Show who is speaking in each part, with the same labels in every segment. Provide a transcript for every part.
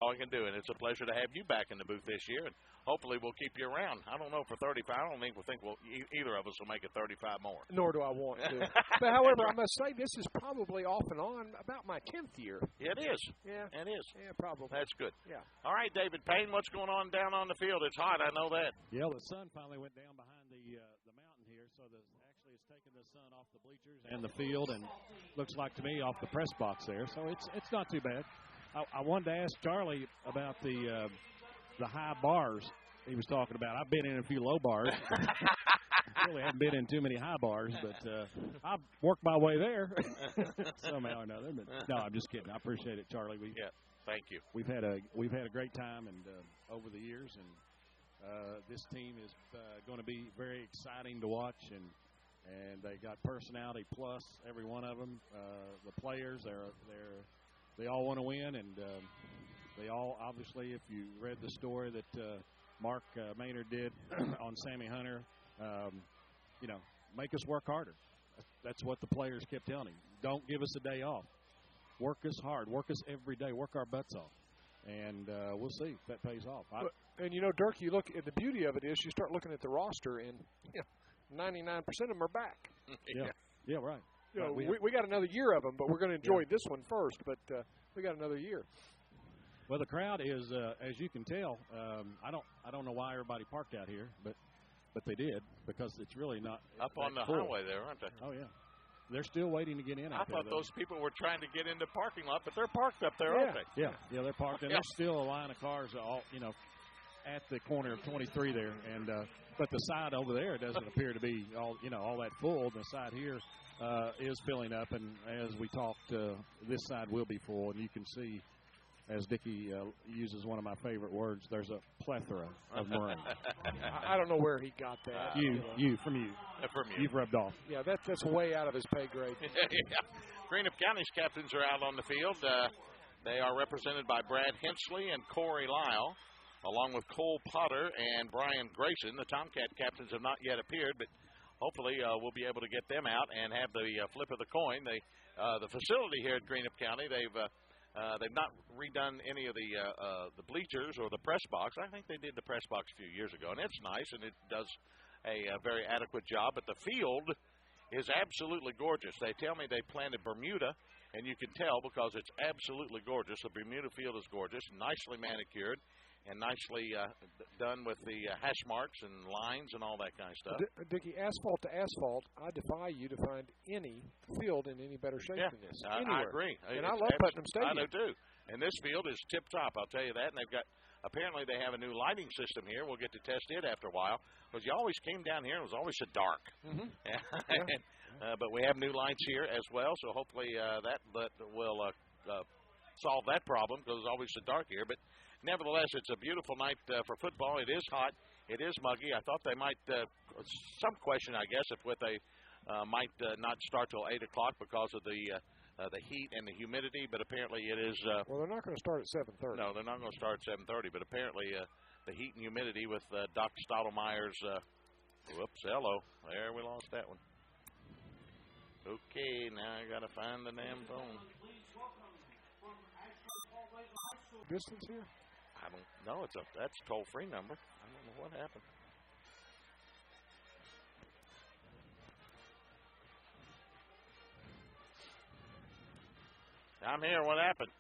Speaker 1: all I can do, and it's a pleasure to have you back in the booth this year, and hopefully we'll keep you around. I don't know for 35. I don't think either of us will make it 35 more.
Speaker 2: Nor do I want to. But, however, I must say this is probably off and on about my 10th year.
Speaker 1: It is.
Speaker 2: Yeah.
Speaker 1: It is.
Speaker 2: Yeah, probably.
Speaker 1: That's good.
Speaker 2: Yeah.
Speaker 1: All right, David Payne, what's going on down on the field? It's hot, I know that.
Speaker 3: Yeah, the sun finally went down behind the mountain here, so actually it's taking the sun off the bleachers and the field, and looks like to me off the press box there. So it's not too bad. I wanted to ask Charlie about the high bars he was talking about. I've been in a few low bars. Really haven't been in too many high bars, but I've worked my way there somehow or another. But no, I'm just kidding. I appreciate it, Charlie.
Speaker 1: Thank you.
Speaker 3: We've had a great time and over the years, and this team is going to be very exciting to watch, and they got personality plus every one of them. The players, they all want to win, and they all, obviously, if you read the story that Mark Maynard did on Sammy Hunter, make us work harder. That's what the players kept telling him. Don't give us a day off. Work us hard. Work us every day. Work our butts off. And we'll see if that pays off.
Speaker 2: And, Dirk, you look at the beauty of it is you start looking at the roster, and 99% of them are back.
Speaker 3: Yeah, right.
Speaker 2: We got another year of them, but we're going to enjoy this one first. But we got another year.
Speaker 3: Well, the crowd is, as you can tell, I don't know why everybody parked out here, but they did, because it's really not
Speaker 1: up on the highway there, aren't they?
Speaker 3: Oh yeah, they're still waiting to get in.
Speaker 1: I thought those people were trying to get in the parking lot, but they're parked up there, aren't they?
Speaker 3: Yeah, they're parked, and there's still a line of cars, all at the corner of 23 there, and but the side over there doesn't appear to be all that full. The side here is filling up, and as we talked, this side will be full, and you can see, as Dickie uses one of my favorite words, there's a plethora of Marines.
Speaker 2: I don't know where he got that.
Speaker 3: From you. You've rubbed off.
Speaker 2: Yeah, that's way out of his pay grade.
Speaker 1: Greenup County's captains are out on the field. They are represented by Brad Hensley and Corey Lyle, along with Cole Potter and Brian Grayson. The Tomcat captains have not yet appeared, but hopefully we'll be able to get them out and have the flip of the coin. The facility here at Greenup County, they've not redone any of the bleachers or the press box. I think they did the press box a few years ago, and it's nice, and it does a very adequate job. But the field is absolutely gorgeous. They tell me they planted Bermuda, and you can tell because it's absolutely gorgeous. The Bermuda field is gorgeous, nicely manicured, and nicely done with the hash marks and lines and all that kind of stuff.
Speaker 2: Dickie, asphalt to asphalt, I defy you to find any field in any better shape than this.
Speaker 1: I agree.
Speaker 2: And I love Putnam Stadium.
Speaker 1: I do, too. And this field is tip-top, I'll tell you that. And apparently they have a new lighting system here. We'll get to test it after a while. Because you always came down here and it was always so dark.
Speaker 2: Mm-hmm.
Speaker 1: But we have new lights here as well, so hopefully that will solve that problem because it's always so dark here. But nevertheless, it's a beautiful night for football. It is hot. It is muggy. I thought they might, some question, I guess, if they might not start till 8 o'clock because of the heat and the humidity, but apparently it is.
Speaker 2: Well, they're not going to start at 7:30.
Speaker 1: No, they're not going to start at 7:30, but apparently the heat and humidity with Doc Stottlemyre's, whoops, hello. There, we lost that one. Okay, now I got to find the damn phone.
Speaker 2: Distance here?
Speaker 1: I don't know. That's a toll-free number. I don't know what happened. I'm here. What happened?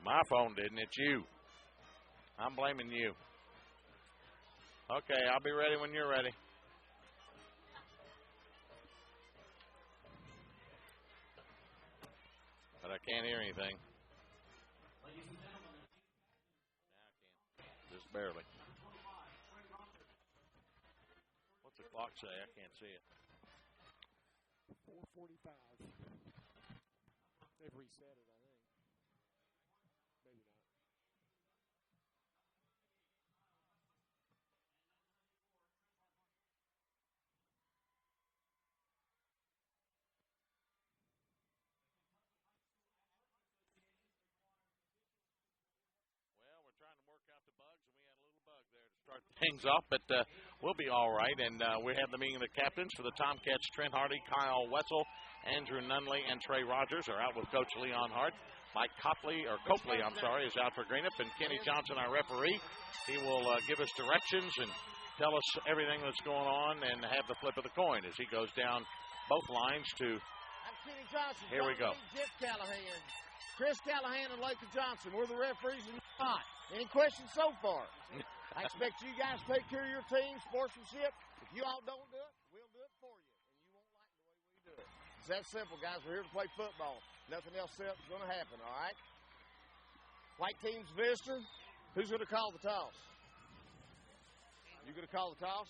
Speaker 1: My phone didn't. It's you. I'm blaming you. Okay, I'll be ready when you're ready. But I can't hear anything. Just barely. What's the clock say? I can't see it.
Speaker 2: 4:45. They've reset it, I think. Maybe not.
Speaker 1: Well, we're trying to work out the bugs, and we had a little bug there to start things off, but we'll be all right. And we have the meeting of the captains for the Tomcats. Trent Hardy, Kyle Wetzel, Andrew Nunley, and Trey Rogers are out with Coach Leon Hart. Mike Copley, is out for Greenup, and Kenny Johnson, our referee. He will give us directions and tell us everything that's going on and have the flip of the coin as he goes down both lines to.
Speaker 4: Kenny Johnson.
Speaker 1: Here we go.
Speaker 4: Jeff Callahan, Chris Callahan, and Laker Johnson. We're the referees in the spot. Any questions so far? I expect you guys to take care of your team, sportsmanship. If you all don't do it, we'll do it for you, and you won't like the way we do it. It's that simple, guys. We're here to play football. Nothing else is going to happen, all right? White team's visitor. Who's going to call the toss? You going to call the toss?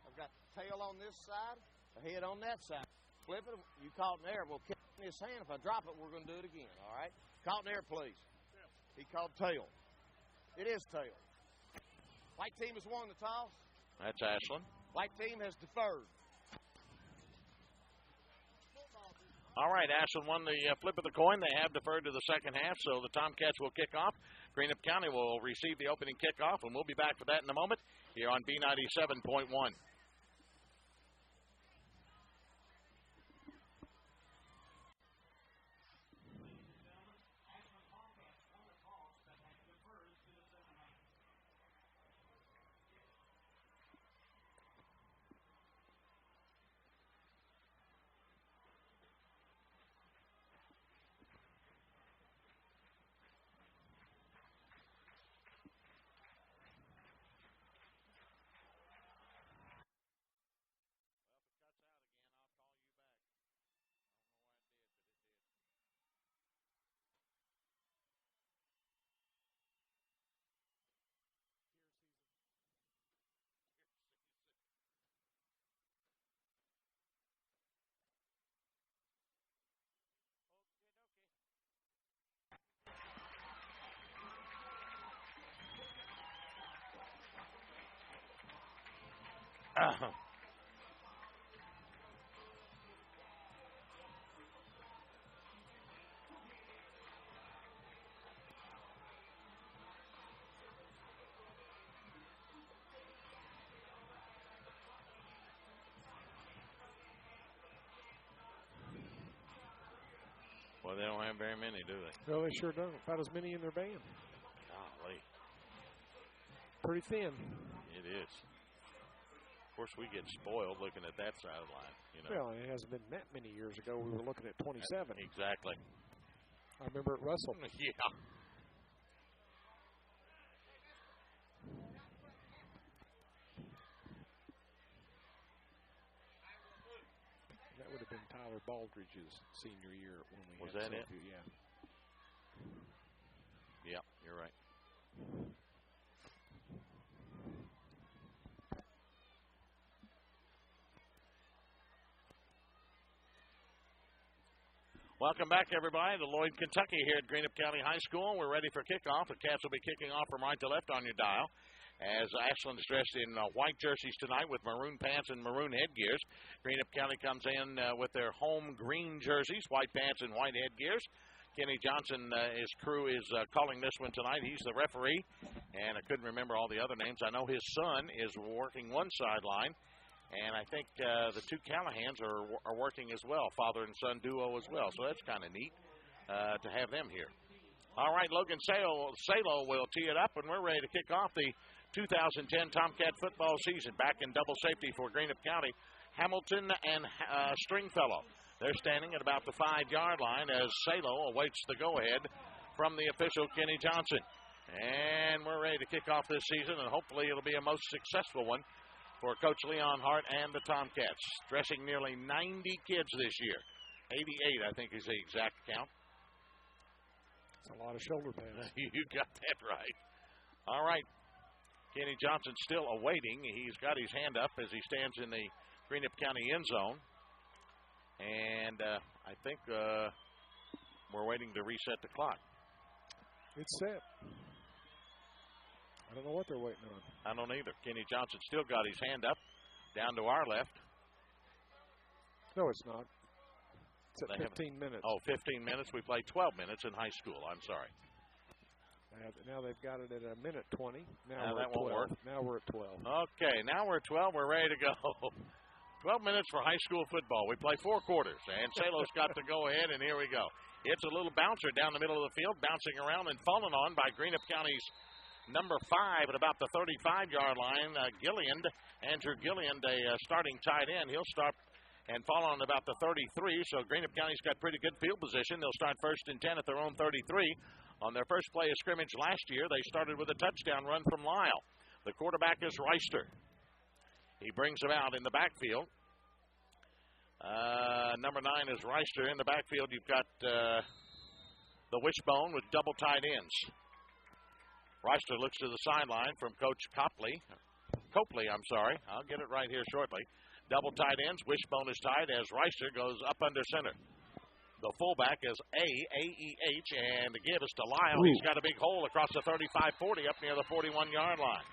Speaker 4: I've got the tail on this side, the head on that side. Flip it. You caught in the air. We'll kick in his hand. If I drop it, we're going to do it again, all right? Caught in the air, please. He called tail. It is tail. White team has won the toss.
Speaker 1: That's Ashland.
Speaker 4: White team has deferred.
Speaker 1: All right, Ashland won the flip of the coin. They have deferred to the second half, so the Tomcats will kick off. Greenup County will receive the opening kickoff, and we'll be back for that in a moment here on B97.1. Well, they don't have very many, do they?
Speaker 2: No, they sure don't. About as many in their band.
Speaker 1: Golly.
Speaker 2: Pretty thin.
Speaker 1: It is. Of course, we get spoiled looking at that sideline. You know.
Speaker 2: Well, it hasn't been that many years ago. We were looking at 27.
Speaker 1: Exactly.
Speaker 2: I remember at Russell.
Speaker 1: Yeah.
Speaker 2: That would have been Tyler Baldridge's senior year when we
Speaker 1: was
Speaker 2: had
Speaker 1: that
Speaker 2: Sophie.
Speaker 1: it?
Speaker 2: Yeah.
Speaker 1: Yeah, you're right. Welcome back, everybody, to Lloyd, Kentucky here at Greenup County High School. We're ready for kickoff. The Cats will be kicking off from right to left on your dial as Ashland is dressed in white jerseys tonight with maroon pants and maroon headgears. Greenup County comes in with their home green jerseys, white pants and white headgears. Kenny Johnson, his crew, is calling this one tonight. He's the referee, and I couldn't remember all the other names. I know his son is working one sideline. And I think the two Callahans are working as well, father and son duo as well. So that's kind of neat to have them here. All right, Logan Salo will tee it up, and we're ready to kick off the 2010 Tomcat football season. Back in double safety for Greenup County, Hamilton and Stringfellow. They're standing at about the 5-yard line as Salo awaits the go-ahead from the official, Kenny Johnson. And we're ready to kick off this season, and hopefully it'll be a most successful one for Coach Leon Hart and the Tomcats, dressing nearly 90 kids this year. 88, I think, is the exact count.
Speaker 2: That's a lot of shoulder pads.
Speaker 1: You got that right. All right. Kenny Johnson still awaiting. He's got his hand up as he stands in the Greenup County end zone. And I think we're waiting to reset the clock.
Speaker 2: It's set. I don't know what they're waiting on.
Speaker 1: I don't either. Kenny Johnson still got his hand up down to our left.
Speaker 2: No, it's not. It's at 15 minutes.
Speaker 1: Oh, 15 minutes. We play 12 minutes in high school. I'm sorry.
Speaker 2: Now they've got it at a minute 20.
Speaker 1: Now that won't work.
Speaker 2: Now we're at 12.
Speaker 1: Okay, now we're at 12. We're ready to go. 12 minutes for high school football. We play 4 quarters, and Salo's got to go ahead, and here we go. It's a little bouncer down the middle of the field, bouncing around and fallen on by Greenup County's number 5 at about the 35-yard line. Andrew Gilliand, a starting tight end. He'll start and fall on about the 33. So Greenup County's got pretty good field position. They'll start 1st and 10 at their own 33. On their first play of scrimmage last year, they started with a touchdown run from Lyle. The quarterback is Reister. He brings him out in the backfield. Number 9 is Reister. In the backfield, you've got the wishbone with double tight ends. Reister looks to the sideline from Coach Copley. I'll get it right here shortly. Double tight ends. Wishbone is tied as Reister goes up under center. The fullback is A-E-H, and the give is to Lyle. He's got a big hole across the 35-40 up near the 41-yard line.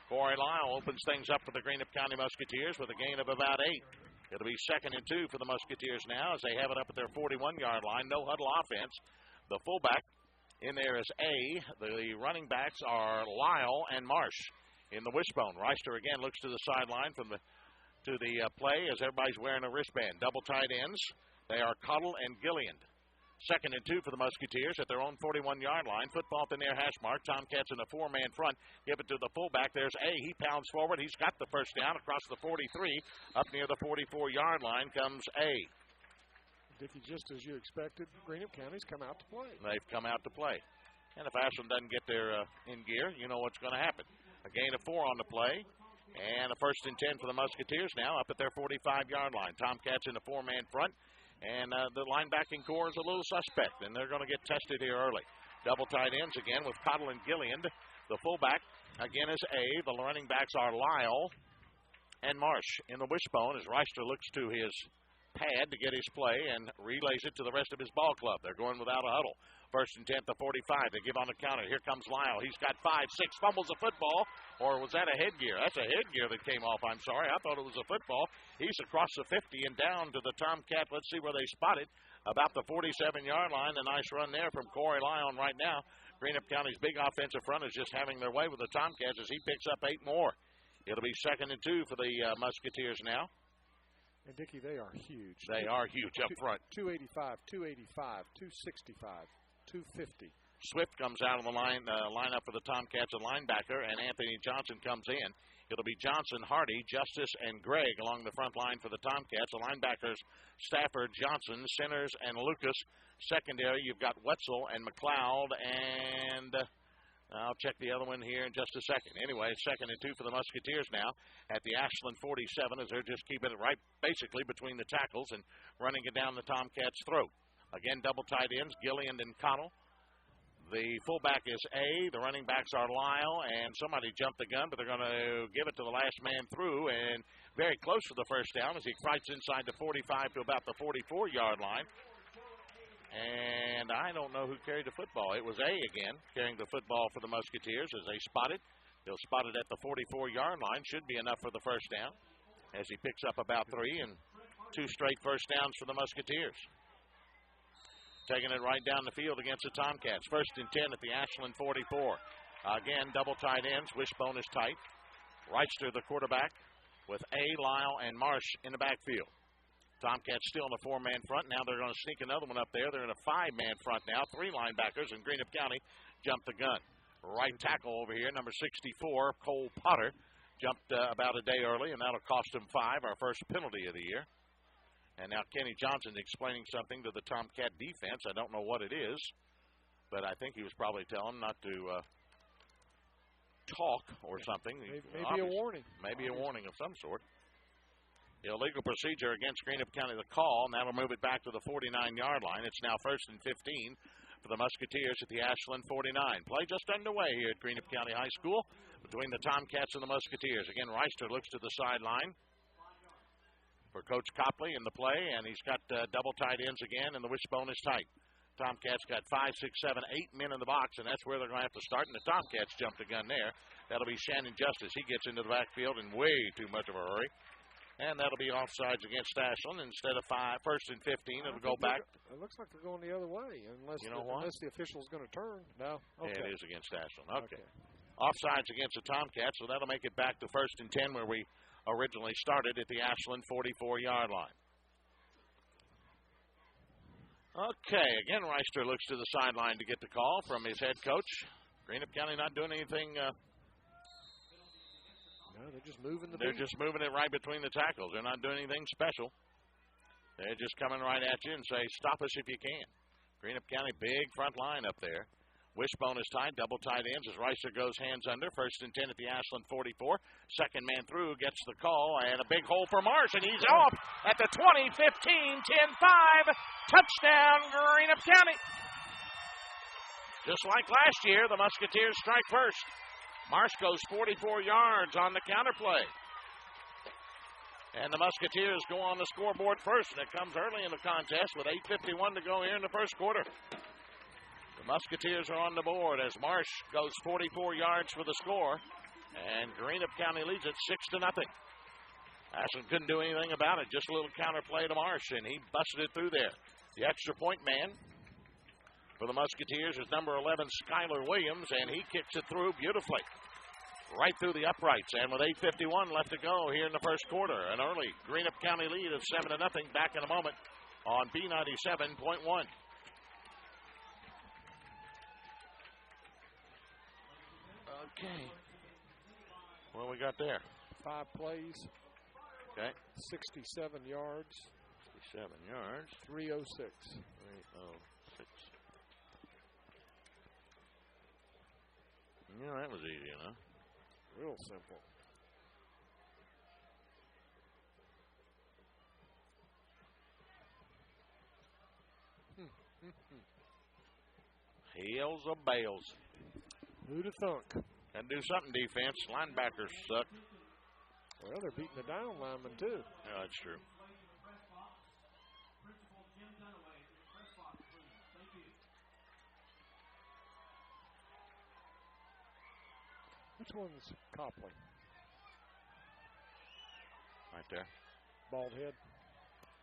Speaker 1: Corey Lyle opens things up for the Greenup County Musketeers with a gain of about 8. It'll be 2nd and 2 for the Musketeers now as they have it up at their 41-yard line. No huddle offense. The fullback in there is A. The running backs are Lyle and Marsh in the wishbone. Reister again looks to the sideline to the play as everybody's wearing a wristband. Double tight ends. They are Cottle and Gilliand. 2nd and 2 for the Musketeers at their own 41-yard line. Football up in their hash mark. Tomcats in a 4-man front. Give it to the fullback. There's A. He pounds forward. He's got the first down across the 43. Up near the 44-yard line comes A.
Speaker 2: Dickie, just as you expected, Greenup County's come out to play.
Speaker 1: They've come out to play. And if Ashland doesn't get their in gear, you know what's going to happen. A gain of 4 on the play. And a 1st and 10 for the Musketeers now up at their 45-yard line. Tomcats in a 4-man front. And the linebacking core is a little suspect, and they're going to get tested here early. Double tight ends again with Cottle and Gilliand. The fullback, again, is A. The running backs are Lyle and Marsh in the wishbone as Reister looks to his pad to get his play and relays it to the rest of his ball club. They're going without a huddle. 1st and 10 to 45. They give on the counter. Here comes Lyle. He's got 5, 6, fumbles the football. Or was that a headgear? That's a headgear that came off. I'm sorry. I thought it was a football. He's across the 50 and down to the Tomcat. Let's see where they spot it. About the 47-yard line. A nice run there from Corey Lyon right now. Greenup County's big offensive front is just having their way with the Tomcats as he picks up 8 more. It'll be 2nd and 2 for the Musketeers now.
Speaker 2: And, Dickie, they are huge.
Speaker 1: They are huge up front.
Speaker 2: 285, 285, 265. 250.
Speaker 1: Swift comes out of the lineup for the Tomcats, a linebacker, and Anthony Johnson comes in. It'll be Johnson, Hardy, Justice, and Gregg along the front line for the Tomcats. The linebackers, Stafford, Johnson, Sinners, and Lucas. Secondary, you've got Wetzel and McLeod, and I'll check the other one here in just a second. Anyway, 2nd and 2 for the Musketeers now at the Ashland 47 as they're just keeping it right basically between the tackles and running it down the Tomcats' throat. Again, double tight ends, Gilliand and Connell. The fullback is A. The running backs are Lyle, and somebody jumped the gun, but they're going to give it to the last man through, and very close to the first down as he fights inside the 45 to about the 44-yard line. And I don't know who carried the football. It was A again carrying the football for the Musketeers as they spot it. They'll spot it at the 44-yard line. Should be enough for the first down as he picks up about 3 and 2 straight first downs for the Musketeers. Taking it right down the field against the Tomcats. 1st and 10 at the Ashland 44. Again, double tight ends. Wishbone is tight. Reister, the quarterback, with A, Lyle, and Marsh in the backfield. Tomcats still in a 4-man front. Now they're going to sneak another one up there. They're in a 5-man front now. 3 linebackers, and Greenup County jumped the gun. Right tackle over here, number 64, Cole Potter, jumped about a day early, and that'll cost him 5, our first penalty of the year. And now Kenny Johnson explaining something to the Tomcat defense. I don't know what it is, but I think he was probably telling them not to talk or something.
Speaker 2: Maybe a warning.
Speaker 1: Maybe a warning of some sort. Illegal procedure against Greenup County, the call, and that'll move it back to the 49-yard line. It's now 1st and 15 for the Musketeers at the Ashland 49. Play just underway here at Greenup County High School between the Tomcats and the Musketeers. Again, Reister looks to the sideline for Coach Copley in the play, and he's got double tight ends again, and the wishbone is tight. Tomcats got 5, 6, 7, 8 men in the box, and that's where they're going to have to start, and the Tomcats jumped the gun there. That'll be Shannon Justice. He gets into the backfield in way too much of a hurry, and that'll be offsides against Ashland. Instead of 1st and 15, it'll go back.
Speaker 2: It looks like they're going the other way, unless the official's going to turn. No? Okay.
Speaker 1: Yeah, it is against Ashland. Okay. Offsides against the Tomcats, so that'll make it back to 1st and 10 where we originally started at the Ashland 44-yard line. Okay, again, Reister looks to the sideline to get the call from his head coach. Greenup County not doing anything.
Speaker 2: No, they're just moving the
Speaker 1: They're
Speaker 2: beat.
Speaker 1: just moving it right between the tackles. They're not doing anything special. They're just coming right at you and say, stop us if you can. Greenup County, big front line up there. Wishbone is tied, double tight ends as Reister goes hands under. 1st and 10 at the Ashland 44. Second man through gets the call, and a big hole for Marsh, and he's off at the 20, 15, 10-5. Touchdown, Greenup County. Just like last year, the Musketeers strike first. Marsh goes 44 yards on the counterplay. And the Musketeers go on the scoreboard first, and it comes early in the contest with 8:51 to go here in the first quarter. The Musketeers are on the board as Marsh goes 44 yards for the score, and Greenup County leads it 6-0. Ashland couldn't do anything about it, just a little counterplay to Marsh, and he busted it through there. The extra point man for the Musketeers is number 11, Skylar Williams, and he kicks it through beautifully. Right through the uprights, and with 8:51 left to go here in the first quarter, an early Greenup County lead of 7-0. Back in a moment on B97.1. Okay. What we got there?
Speaker 2: 5 plays.
Speaker 1: Okay.
Speaker 2: 67 yards.
Speaker 1: 67 yards.
Speaker 2: 306.
Speaker 1: 306. Yeah, that was easy enough.
Speaker 2: Real simple.
Speaker 1: Heels or bales.
Speaker 2: Who'd have thunk?
Speaker 1: Gotta do something, defense. Linebackers suck.
Speaker 2: Well, they're beating the down lineman, too.
Speaker 1: Yeah, that's true.
Speaker 2: Which one's Copley?
Speaker 1: Right there.
Speaker 2: Bald head.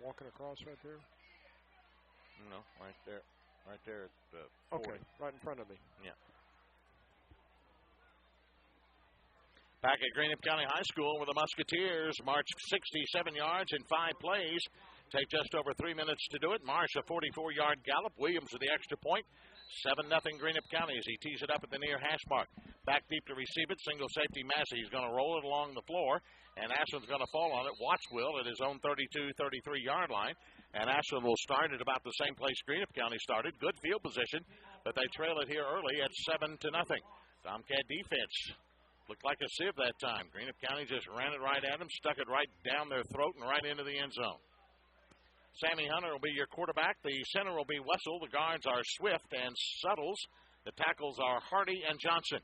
Speaker 2: Walking across right there?
Speaker 1: No, right there. Right there at the 40.
Speaker 2: Okay, right in front of me.
Speaker 1: Yeah. Back at Greenup County High School where the Musketeers march 67 yards in 5 plays. Take just over 3 minutes to do it. Marsh a 44-yard gallop. Williams with the extra point. 7-0 Greenup County as he tees it up at the near hash mark. Back deep to receive it. Single safety Massey. He's going to roll it along the floor. And Ashland's going to fall on it. Watts will at his own 32, 33-yard line. And Ashland will start at about the same place Greenup County started. Good field position. But they trail it here early at 7-0. Tomcat defense looked like a sieve that time. Greenup County just ran it right at them, stuck it right down their throat and right into the end zone. Sammy Hunter will be your quarterback. The center will be Wessel. The guards are Swift and Suttles. The tackles are Hardy and Johnson.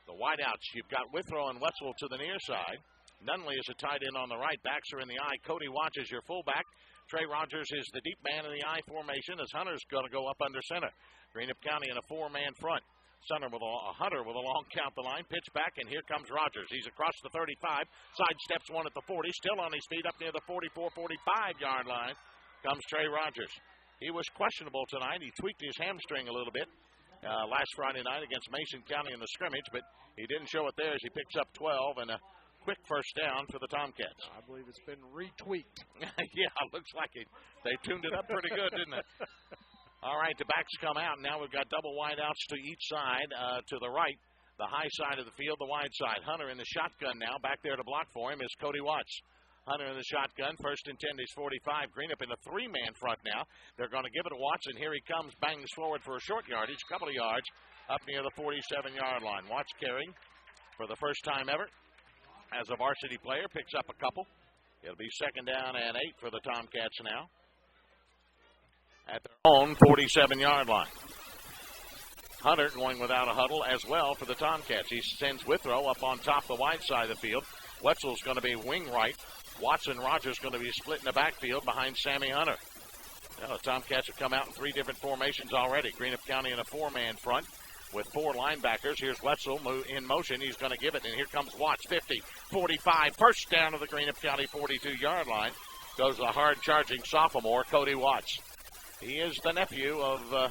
Speaker 1: The wideouts, you've got Withrow and Wessel to the near side. Nunley is a tight end on the right. Backs are in the I. Cody Watts is your fullback. Trey Rogers is the deep man in the I formation as Hunter's going to go up under center. Greenup County in a 4-man front. Hunter with a long count the line. Pitch back, and here comes Rogers. He's across the 35. Sidesteps one at the 40. Still on his feet up near the 44, 45-yard line comes Trey Rogers. He was questionable tonight. He tweaked his hamstring a little bit last Friday night against Mason County in the scrimmage, but he didn't show it there as he picks up 12 and a quick first down for the Tomcats.
Speaker 2: I believe it's been retweaked.
Speaker 1: Yeah, looks like it. They tuned it up pretty good, didn't it? All right, the backs come out. Now we've got double wideouts to each side. To the right, the high side of the field, the wide side. Hunter in the shotgun now. Back there to block for him is Cody Watts. Hunter in the shotgun. 1st and 10 is 45. Greenup in a 3-man front now. They're going to give it to Watts, and here he comes. Bangs forward for a short yardage, couple of yards, up near the 47-yard line. Watts carrying for the first time ever as a varsity player. Picks up a couple. It'll be 2nd down and 8 for the Tomcats now at their own 47-yard line. Hunter going without a huddle as well for the Tomcats. He sends Withrow up on top the wide side of the field. Wetzel's going to be wing right. Watson Rogers going to be split in the backfield behind Sammy Hunter. Well, the Tomcats have come out in 3 different formations already. Greenup County in a 4-man front with 4 linebackers. Here's Wetzel in motion. He's going to give it, and here comes Watts. 50, 45, first down to the Greenup County 42-yard line. Goes the hard-charging sophomore, Cody Watts. He is the nephew of the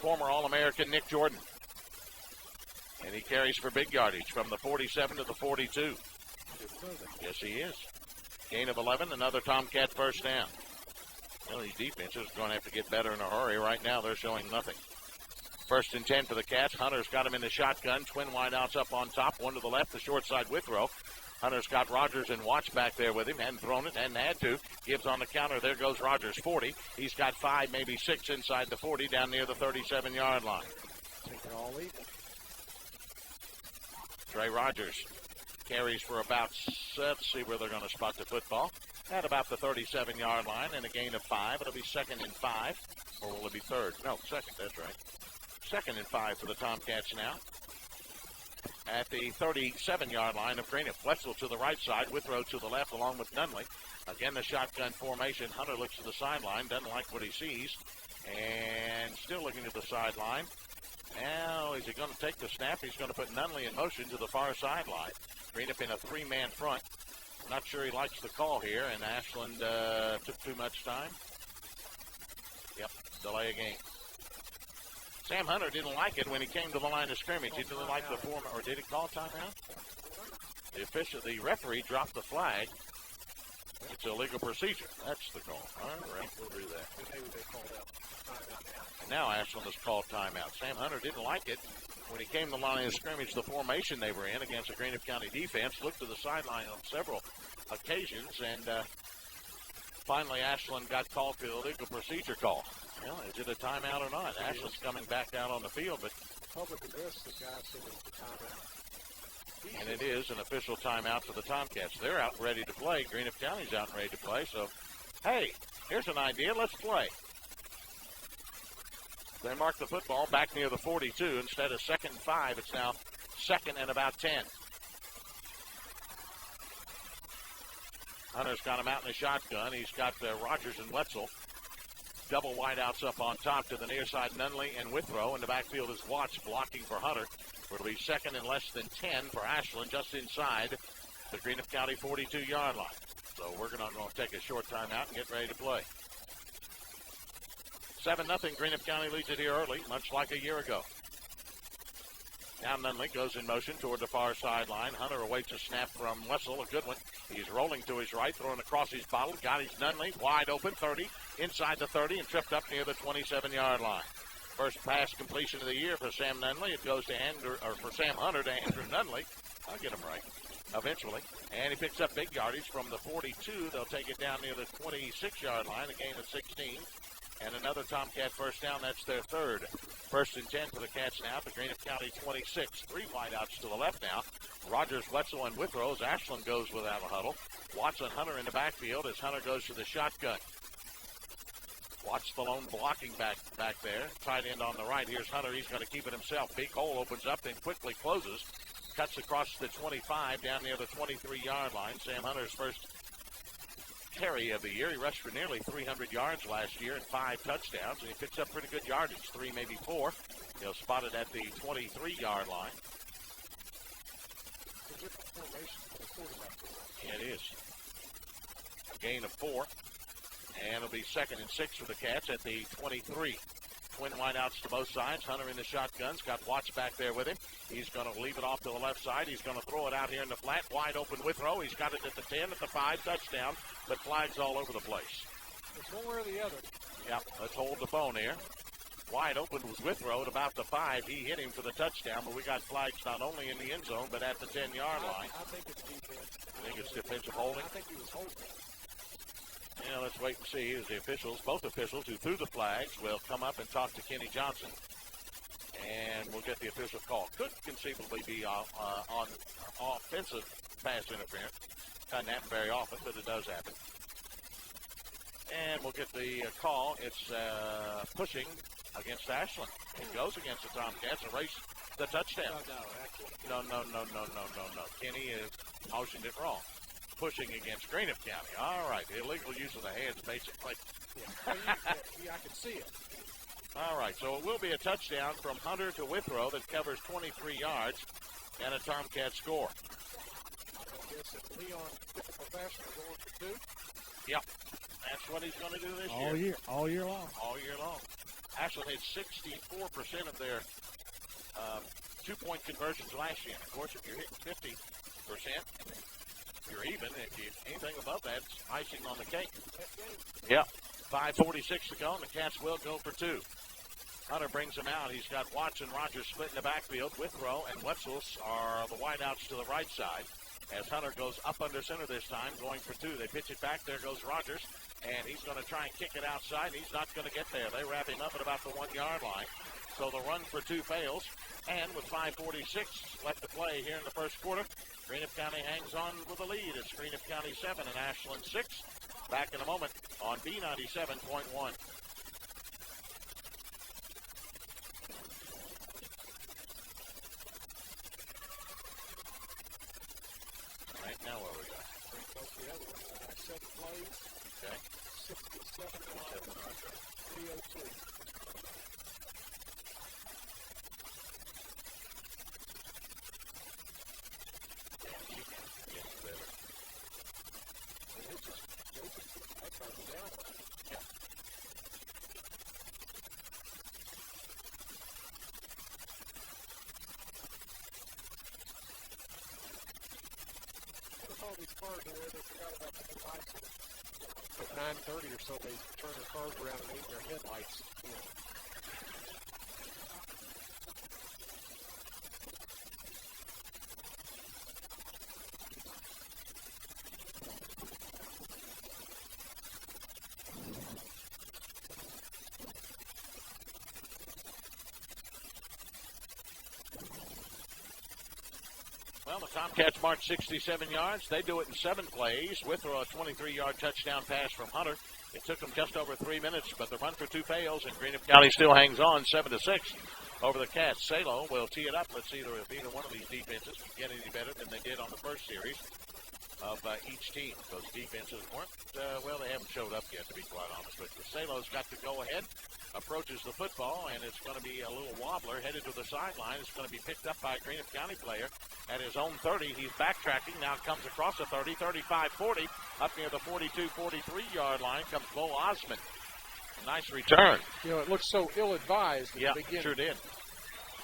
Speaker 1: former All-American Nick Jordan. And he carries for big yardage from the 47 to the 42. Yes, he is. Gain of 11, another Tomcat first down. Well, these defenses are going to have to get better in a hurry. Right now, they're showing nothing. 1st and 10 for the Cats. Hunter's got him in the shotgun. Twin wideouts up on top. One to the left, the short side Withrow. Hunter's got Rogers and Watts back there with him. Hadn't thrown it, hadn't had to. Gibbs on the counter. There goes Rogers, 40. He's got 5, maybe 6 inside the 40, down near the 37-yard line.
Speaker 2: Take it all even.
Speaker 1: Trey Rogers carries for about, let's see where they're going to spot the football. At about the 37-yard line and a gain of 5. It'll be 2nd and 5. Or will it be 3rd? No, 2nd, that's right. 2nd and 5 for the Tomcats now. At the 37-yard line of Greenup. Wetzel to the right side, Withrow to the left along with Nunley. Again, the shotgun formation. Hunter looks to the sideline, doesn't like what he sees. And still looking to the sideline. Now, is he going to take the snap? He's going to put Nunley in motion to the far sideline. Greenup in a 3-man front. Not sure he likes the call here, and Ashland took too much time. Yep, delay a game. Sam Hunter didn't like it when he came to the line of scrimmage. He didn't like the form, or did he call timeout? The referee dropped the flag. It's illegal procedure. That's the call. All right, we'll do that. And now Ashland has called timeout. Sam Hunter didn't like it when he came to the line of scrimmage. The formation they were in against the Greenup County defense, looked to the sideline on several occasions, and finally Ashland got called for the illegal procedure call. Well, is it a timeout or not? Ashland's coming back out on the field, but
Speaker 2: public address, the guy said it was a timeout.
Speaker 1: And it is an official timeout for the Tomcats. They're out ready to play. Greenup County's out and ready to play. So, hey, here's an idea. Let's play. They mark the football back near the 42. Instead of 2nd and 5, it's now 2nd and about 10. Hunter's got him out in the shotgun. He's got Rogers and Wetzel. Double wideouts up on top to the near side, Nunley and Withrow. In the backfield is Watts blocking for Hunter. It'll be 2nd and less than 10 for Ashland, just inside the Greenup County 42-yard line. So we're going to take a short timeout and get ready to play. 7-0, Greenup County leads it here early, much like a year ago. Now Nunley goes in motion toward the far sideline. Hunter awaits a snap from Wetzel, a good one. He's rolling to his right, throwing across his bottle. Got his Nunley, wide open, 30, inside the 30, and tripped up near the 27-yard line. First pass completion of the year for Sam Nunley. It goes to for Sam Hunter to Andrew Nunley. I'll get him right eventually. And he picks up big yardage from the 42. They'll take it down near the 26-yard line, a gain of 16. And another Tomcat first down. That's their 3rd. 1st and 10 for the Cats now. The Greenup County 26. 3 wideouts to the left now. Rogers, Wetzel, and Withrow as Ashland goes without a huddle. Watts and Hunter in the backfield as Hunter goes to the shotgun. Watch the lone blocking back there. Tight end on the right. Here's Hunter. He's going to keep it himself. Big hole opens up, then quickly closes. Cuts across the 25 down near the 23-yard line. Sam Hunter's first carry of the year. He rushed for nearly 300 yards last year and 5 touchdowns, and he picks up pretty good yardage, 3, maybe 4. He'll spot it at the 23-yard line. Yeah, it is. A gain of 4. And it'll be 2nd and 6 for the Cats at the 23. Twin wideouts to both sides. Hunter in the shotguns. Got Watts back there with him. He's going to leave it off to the left side. He's going to throw it out here in the flat. Wide open Withrow. He's got it at the 10, at the 5, touchdown. But flags all over the place.
Speaker 2: It's one way or the other.
Speaker 1: Yeah, let's hold the phone here. Wide open was Withrow at about the 5. He hit him for the touchdown, but we got flags not only in the end zone, but at the 10-yard line.
Speaker 2: I think it's defense.
Speaker 1: I think it's defensive holding.
Speaker 2: I think he was holding.
Speaker 1: Yeah, let's wait and see as the officials, both officials who threw the flags, will come up and talk to Kenny Johnson. And we'll get the official call. Could conceivably be on offensive pass interference. Doesn't happen very often, but it does happen. And we'll get the call. It's pushing against Ashland. It goes against the Tomcats. Erase the touchdown. No. Kenny has motioned it wrong. Pushing against Greenup County. All right. Illegal use of the hands, basically.
Speaker 2: Yeah, I can see it.
Speaker 1: All right. So it will be a touchdown from Hunter to Withrow that covers 23 yards and a Tomcat score.
Speaker 2: I guess if Leon gets a professional going for 2.
Speaker 1: Yep. That's what he's going to do this
Speaker 3: year. All year long.
Speaker 1: All year long. Ashland had 64% of their 2-point conversions last year. Of course, if you're hitting 50%, you're even. If you anything above that, it's icing on the cake. Yeah. 5:46 to go, and the Cats will go for two. Hunter brings him out. He's got Watts and Rogers split in the backfield. Withrow and Wetzels are the wideouts to the right side. As Hunter goes up under center this time, going for two. They pitch it back. There goes Rogers, and he's going to try and kick it outside. He's not going to get there. They wrap him up at about the 1 yard line. So the run for two fails. And with 5:46 left to play here in the first quarter, Greenup County hangs on with a lead. It's Greenup County 7 and Ashland 6. Back in a moment on B97.1. Right now, what we got?
Speaker 2: Seven plays.
Speaker 1: Okay.
Speaker 2: 67 302. All these cars in there, they forgot about the new lights. At 9:30 or so, they turn their cars around and leave their headlights.
Speaker 1: Well, the Tomcats march 67 yards. They do it in 7 plays. Withrow a 23-yard touchdown pass from Hunter. It took them just over 3 minutes, but the run for two fails, and Greenup County still hangs on 7-6 over the Cats. Salo will tee it up. Let's see if either one of these defenses can get any better than they did on the first series of each team. Those defenses weren't, they haven't showed up yet, to be quite honest with you. Salo's got to go ahead, approaches the football, and it's going to be a little wobbler headed to the sideline. It's going to be picked up by a Greenup County player at his own 30. He's backtracking, now comes across the 30, 35, 40. Up near the 42, 43-yard line comes Bo Osmond. Nice return.
Speaker 2: You know, it looks so ill-advised at the beginning.
Speaker 1: Sure did.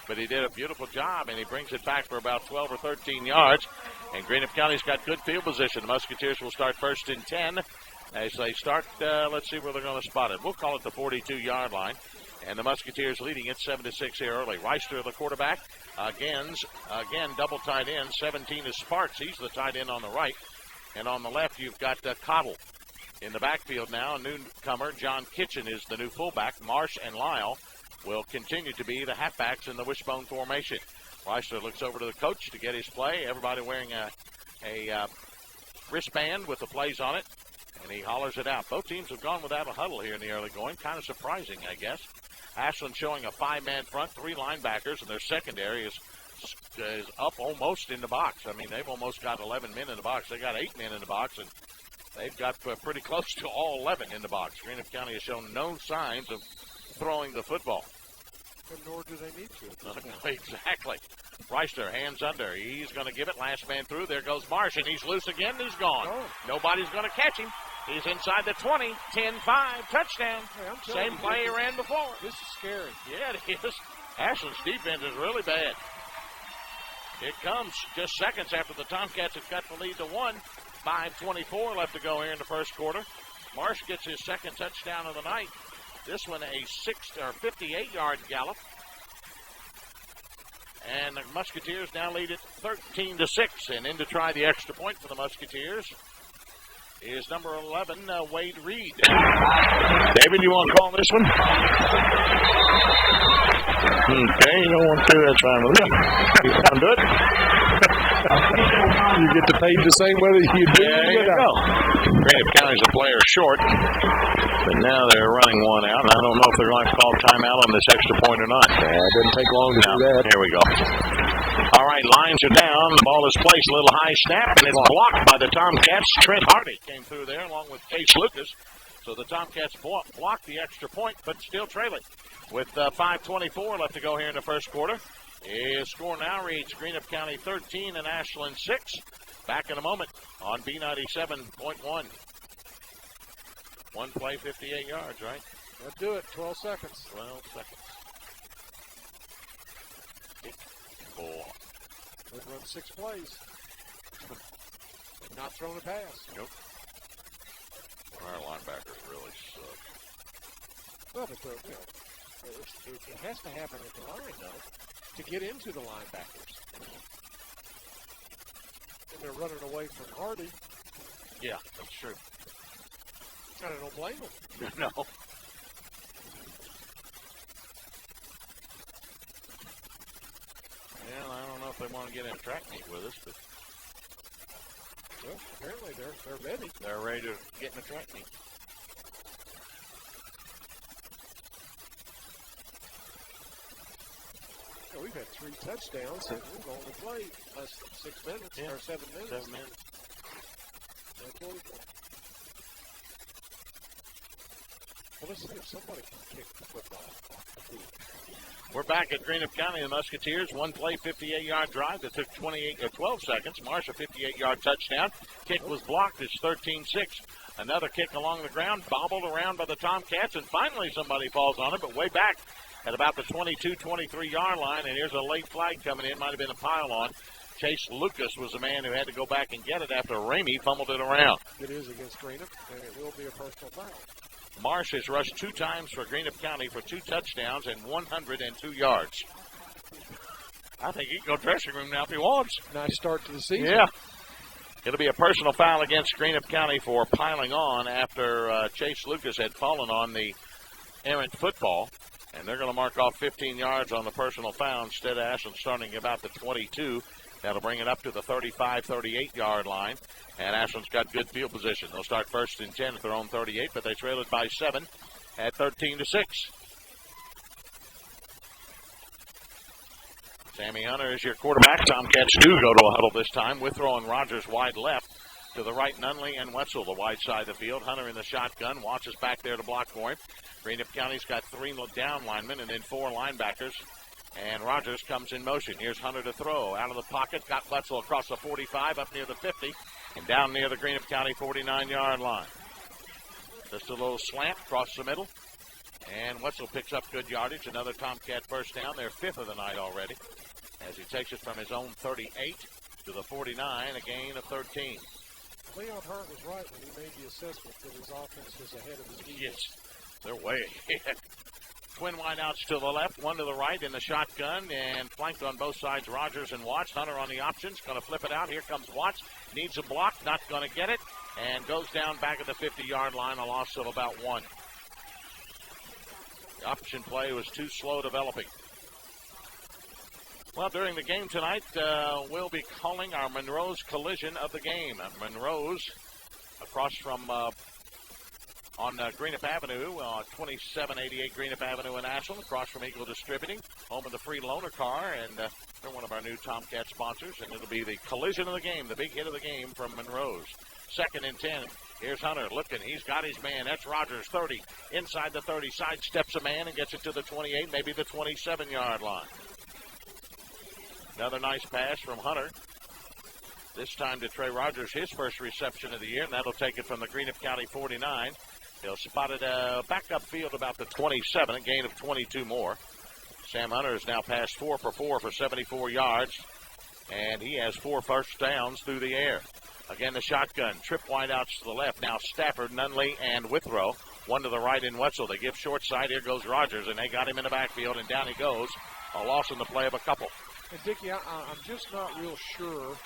Speaker 1: But he did a beautiful job, and he brings it back for about 12 or 13 yards. And Greenup County's got good field position. The Musketeers will start first and 10. As they start, let's see where they're going to spot it. We'll call it the 42-yard line. And the Musketeers leading it 7-6 here early. Reister, the quarterback, again, double tight end. 17 is Sparks. He's the tight end on the right. And on the left, you've got Cottle. In the backfield now, a newcomer, John Kitchen, is the new fullback. Marsh and Lyle will continue to be the halfbacks in the wishbone formation. Reister looks over to the coach to get his play. Everybody wearing a wristband with the plays on it. And he hollers it out. Both teams have gone without a huddle here in the early going. Kind of surprising, I guess. Ashland showing a 5-man front, 3 linebackers, and their secondary is up almost in the box. I mean, they've almost got 11 men in the box. They got 8 men in the box, and they've got pretty close to all 11 in the box. Greenup County has shown no signs of throwing the football.
Speaker 2: And nor do they need to.
Speaker 1: Exactly. Reister, hands under. He's going to give it. Last man through. There goes Marsh, and he's loose again. He's gone.
Speaker 2: Oh.
Speaker 1: Nobody's going to catch him. He's inside the 20. 10-5. Touchdown.
Speaker 2: Hey,
Speaker 1: Same play he ran before.
Speaker 2: This is scary.
Speaker 1: Yeah, it is. Ashland's defense is really bad. It comes just seconds after the Tomcats have got the lead to 1. 5:24 left to go here in the first quarter. Marsh gets his second touchdown of the night. This one a 58-yard gallop. And the Musketeers now lead it 13-6. And in to try the extra point for the Musketeers is number 11, Wade Reed. David, you want to call this one? Okay, you don't want to. That's fine with you. You want to do it?
Speaker 2: You get to pay the same whether you do
Speaker 1: there
Speaker 2: it
Speaker 1: you
Speaker 2: or not.
Speaker 1: go. Greenup County's a player short, but now they're running one out. And I don't know if they're going to call timeout on this extra point or not.
Speaker 2: Yeah, it didn't take long to do that.
Speaker 1: Here we go. All right, lines are down. The ball is placed. A little high snap, and it's blocked by the Tomcats. Trent Hardy came through there along with Case Lucas. So the Tomcats blocked the extra point, but still trailing. With 5:24 left to go here in the first quarter. His score now reads Greenup County 13 and Ashland 6. Back in a moment on B97.1. One play, 58 yards, right?
Speaker 2: Let's do it. 12 seconds.
Speaker 1: 12 seconds. Kick ball.
Speaker 2: They've run 6 plays. They've not thrown a pass.
Speaker 1: Nope. Our linebackers really suck.
Speaker 2: Well, but it has to happen at the line, though, to get into the linebackers. And they're running away from Hardy.
Speaker 1: Yeah, that's true.
Speaker 2: I don't blame them.
Speaker 1: No. Well, I don't know if they want to get in a track meet with us, but
Speaker 2: well, apparently they're ready.
Speaker 1: They're ready to get in a track meet.
Speaker 2: Yeah, we've had 3 touchdowns, and we've only played less than 6 minutes or 7 minutes.
Speaker 1: 7 minutes.
Speaker 2: Well, let's see if somebody can kick the football.
Speaker 1: We're back at Greenup County. The Musketeers, one play, 58-yard drive that took 12 seconds. Marsh, a 58-yard touchdown. Kick was blocked. It's 13-6. Another kick along the ground, bobbled around by the Tomcats, and finally somebody falls on it, but way back at about the 22, 23-yard line, and here's a late flag coming in. Might have been a pile-on. Chase Lucas was the man who had to go back and get it after Ramey fumbled it around.
Speaker 2: It is against Greenup, and it will be a personal foul.
Speaker 1: Marsh has rushed 2 times for Greenup County for 2 touchdowns and 102 yards. I think he can go dressing room now if he wants.
Speaker 2: Nice start to the season.
Speaker 1: Yeah. It'll be a personal foul against Greenup County for piling on after Chase Lucas had fallen on the errant football. And they're going to mark off 15 yards on the personal foul instead of Ashland starting about the 22. That'll bring it up to the 35, 38-yard line. And Ashland's got good field position. They'll start 1st and 10 at their own 38, but they trail it by 7 at 13-6. Sammy Hunter is your quarterback. Tomcats do go to a huddle this time. Withrow and Rogers wide left. To the right, Nunley and Wetzel, the wide side of the field. Hunter in the shotgun. Watch is back there to block for him. Greenup County's got 3 down linemen and then 4 linebackers. And Rogers comes in motion. Here's Hunter to throw. Out of the pocket, got Wetzel across the 45, up near the 50, and down near the Greenup County 49-yard line. Just a little slant across the middle. And Wetzel picks up good yardage. Another Tomcat first down. Their 5th of the night already. As he takes it from his own 38 to the 49, a gain of 13.
Speaker 2: Leon Hart was right when he made the assessment that his offense was ahead of his defense.
Speaker 1: Yes, they're way ahead. Twin wideouts to the left, one to the right in the shotgun, and flanked on both sides, Rogers and Watts. Hunter on the options, going to flip it out. Here comes Watts, needs a block, not going to get it, and goes down back at the 50-yard line, a loss of about 1. The option play was too slow developing. Well, during the game tonight, we'll be calling our Monroe's collision of the game. Monroe's across from on Greenup Avenue, 2788 Greenup Avenue in Ashland, across from Eagle Distributing, home of the free loaner car, and they're one of our new Tomcat sponsors, and it'll be the collision of the game, the big hit of the game from Monroe's. 2nd and 10. Here's Hunter looking. He's got his man. That's Rogers, 30. Inside the 30, sidesteps a man and gets it to the 28, maybe the 27-yard line. Another nice pass from Hunter. This time to Trey Rogers, his first reception of the year, and that'll take it from the Greenup County 49. He'll spot it back upfield about the 27, a gain of 22 more. Sam Hunter has now passed 4 for 4 for 74 yards, and he has 4 first downs through the air. Again, the shotgun, trip wideouts to the left. Now Stafford, Nunley, and Withrow. One to the right in Wetzel. They give short side. Here goes Rogers, and they got him in the backfield, and down he goes. A loss in the play of a couple.
Speaker 2: And Dickie, I'm just not real sure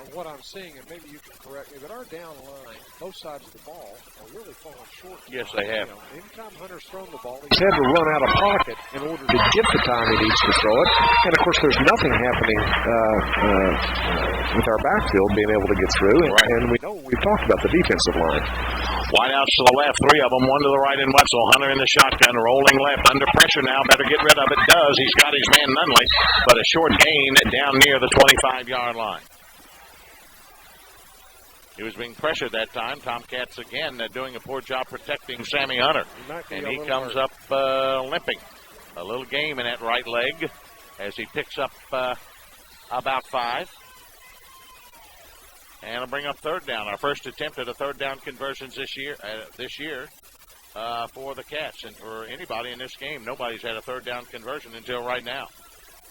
Speaker 2: of what I'm seeing, and maybe you can correct me, but our down line, both sides of the ball, are really falling short.
Speaker 1: Yes, they have.
Speaker 2: You know, anytime Hunter's thrown the ball, he's had to run out of pocket in order to get the time he needs to throw it. And, of course, there's nothing happening with our backfield being able to get through.
Speaker 1: Right.
Speaker 2: And we know we've talked about the defensive line.
Speaker 1: Wideouts to the left, 3 of them, one to the right in Wetzel. Hunter in the shotgun, rolling left, under pressure now. Better get rid of it. Does. He's got his man Nunley, but a short gain down near the 25-yard line. He was being pressured that time. Tomcats again doing a poor job protecting Sammy Hunter. And he comes up limping. A little game in that right leg as he picks up about 5. And it'll bring up 3rd down. Our first attempt at a 3rd down conversions this year for the Cats. And for anybody in this game, nobody's had a 3rd down conversion until right now.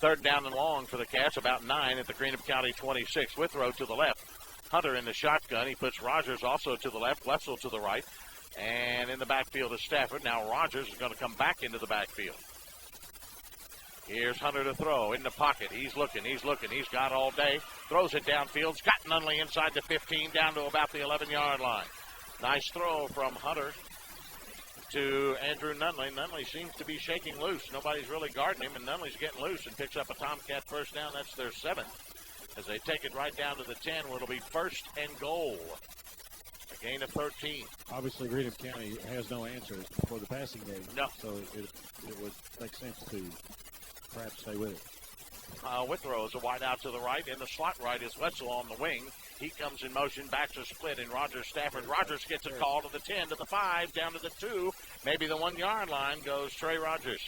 Speaker 1: 3rd down and long for the Cats, about 9 at the Greenup County 26. Withrow to the left. Hunter in the shotgun. He puts Rogers also to the left, Wetzel to the right. And in the backfield is Stafford. Now Rogers is going to come back into the backfield. Here's Hunter to throw in the pocket. He's looking. He's got all day. Throws it downfield. Got Nunley inside the 15 down to about the 11-yard line. Nice throw from Hunter to Andrew Nunley. Nunley seems to be shaking loose. Nobody's really guarding him, and Nunley's getting loose and picks up a Tomcat first down. That's their 7th. As they take it right down to the 10, where it'll be first and goal. A gain of 13.
Speaker 3: Obviously, Greenup County has no answer for the passing game.
Speaker 1: No.
Speaker 3: So it would make sense to perhaps stay with it.
Speaker 1: Withrow is a wide out to the right. In the slot right is Wetzel on the wing. He comes in motion, backs a split, and Rogers Stafford. Rogers gets a call to the 10, to the 5, down to the 2. Maybe the 1-yard line goes Trey Rogers.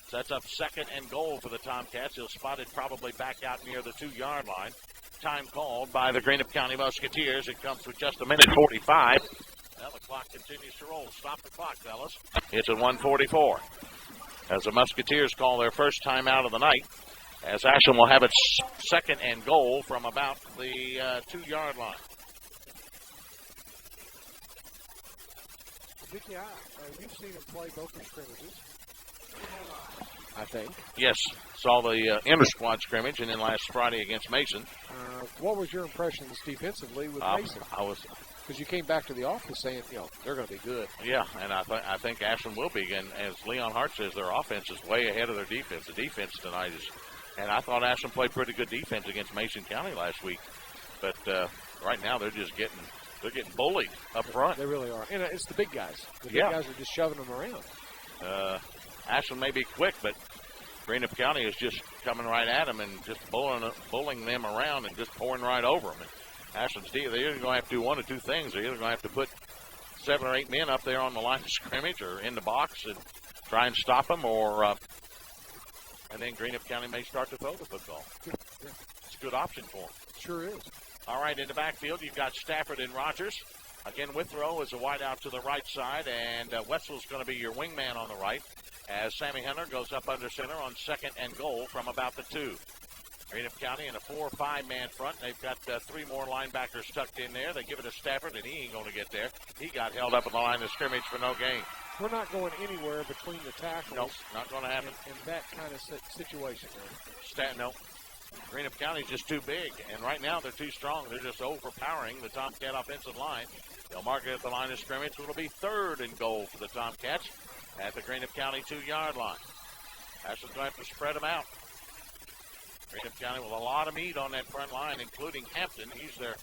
Speaker 1: Sets up second and goal for the Tomcats. He'll spot it probably back out near the 2-yard line. Time called by the Greenup County Musketeers. It comes with just a minute 45. Well, the clock continues to roll. Stop the clock, fellas. It's at 1:44. As the Musketeers call their first time out of the night, as Ashland will have its second and goal from about the 2-yard line.
Speaker 2: Vicky, you've seen him play both the scrimmages, I think.
Speaker 1: Yes, saw the inter-squad scrimmage and then last Friday against Mason.
Speaker 2: What was your impressions defensively with Mason? Because you came back to the office saying, they're going to be good.
Speaker 1: Yeah, and I think Ashland will be. And as Leon Hart says, their offense is way ahead of their defense. The defense tonight is, and I thought Ashland played pretty good defense against Mason County last week. But right now they're getting bullied up front.
Speaker 2: They really are. And it's the big guys. The big guys are just shoving them around.
Speaker 1: Ashland may be quick, but Greenup County is just coming right at them and just bullying them around and just pouring right over them. And Ashland's they're either going to have to do one of two things. They're either going to have to put 7 or 8 men up there on the line of scrimmage or in the box and try and stop them, or and then Greenup County may start to throw the football. It's a good option for them.
Speaker 2: Sure is.
Speaker 1: All right, in the backfield, you've got Stafford and Rogers. Again, Withrow is a wide out to the right side, and Wetzel's going to be your wingman on the right as Sammy Hunter goes up under center on second and goal from about the 2. Greenup County in a 4 or 5-man front. They've got 3 more linebackers tucked in there. They give it to Stafford, and he ain't going to get there. He got held up in the line of scrimmage for no gain.
Speaker 2: We're not going anywhere between the tackles.
Speaker 1: Nope, not going to happen.
Speaker 2: In that kind of situation.
Speaker 1: No. Greenup County's just too big, and right now they're too strong. They're just overpowering the Tomcat offensive line. They'll mark it at the line of scrimmage. It'll be 3rd and goal for the Tomcats at the Greenup County 2-yard line. Ashland's going to have to spread them out. Greenup County with a lot of meat on that front line, including Hampton. He's their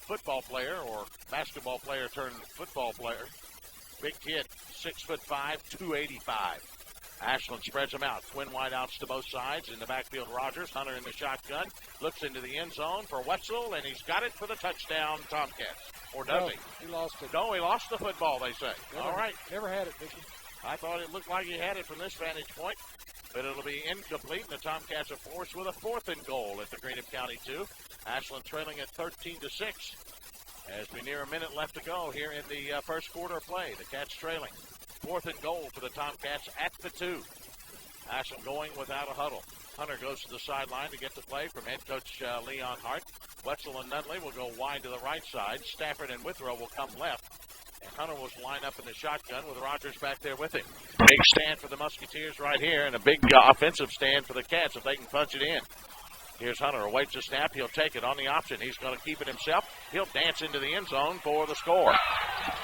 Speaker 1: football player or basketball player turned football player. Big kid, 6'5", 285. Ashland spreads them out. Twin wideouts to both sides. In the backfield, Rogers. Hunter in the shotgun. Looks into the end zone for Wetzel, and he's got it for the touchdown Tomcats. Or does he?
Speaker 2: He lost it.
Speaker 1: No, he lost the football, they say. All right.
Speaker 2: Never had it, Mickey.
Speaker 1: I thought it looked like he had it from this vantage point, but it'll be incomplete, and the Tomcats are forced with a 4th and goal at the Greenup County 2. Ashland trailing at 13-6. As we near a minute left to go here in the first quarter of play. The Cats trailing. 4th and goal for the Tomcats at the 2. Ashland going without a huddle. Hunter goes to the sideline to get the play from head coach Leon Hart. Wetzel and Nunley will go wide to the right side. Stafford and Withrow will come left. And Hunter will line up in the shotgun with Rogers back there with him. Big stand for the Musketeers right here, and a big offensive stand for the Cats if they can punch it in. Here's Hunter, awaits the snap. He'll take it on the option. He's going to keep it himself. He'll dance into the end zone for the score.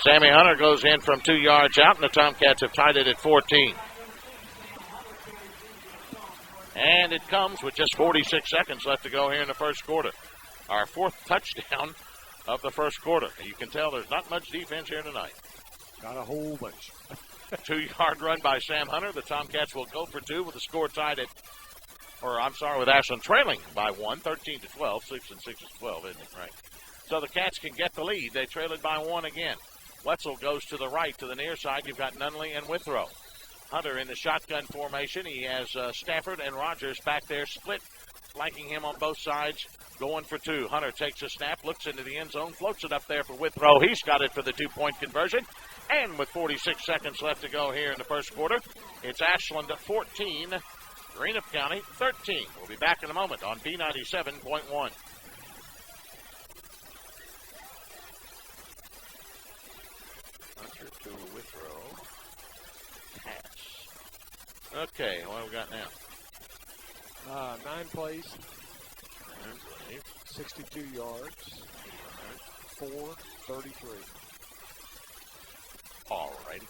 Speaker 1: Sammy Hunter goes in from 2 yards out, and the Tomcats have tied it at 14. And it comes with just 46 seconds left to go here in the first quarter. Our 4th touchdown of the first quarter. You can tell there's not much defense here tonight.
Speaker 2: Got a whole bunch.
Speaker 1: 2-yard run by Sam Hunter. The Tomcats will go for 2 with the score tied at, with Ashland trailing by 1, 13-12. 6 and 6 is 12, isn't it? Right. So the Cats can get the lead. They trail it by 1 again. Wetzel goes to the right, to the near side. You've got Nunley and Withrow. Hunter in the shotgun formation. He has Stafford and Rogers back there split, flanking him on both sides, going for 2. Hunter takes a snap, looks into the end zone, floats it up there for Withrow. He's got it for the 2-point conversion. And with 46 seconds left to go here in the first quarter, it's Ashland 14, Greenup County 13. We'll be back in a moment on B97.1. Withrow. Cats. Okay, what have we got now?
Speaker 2: 9 plays,
Speaker 1: 9 plays.
Speaker 2: 62 yards, 4:33.
Speaker 1: All righty.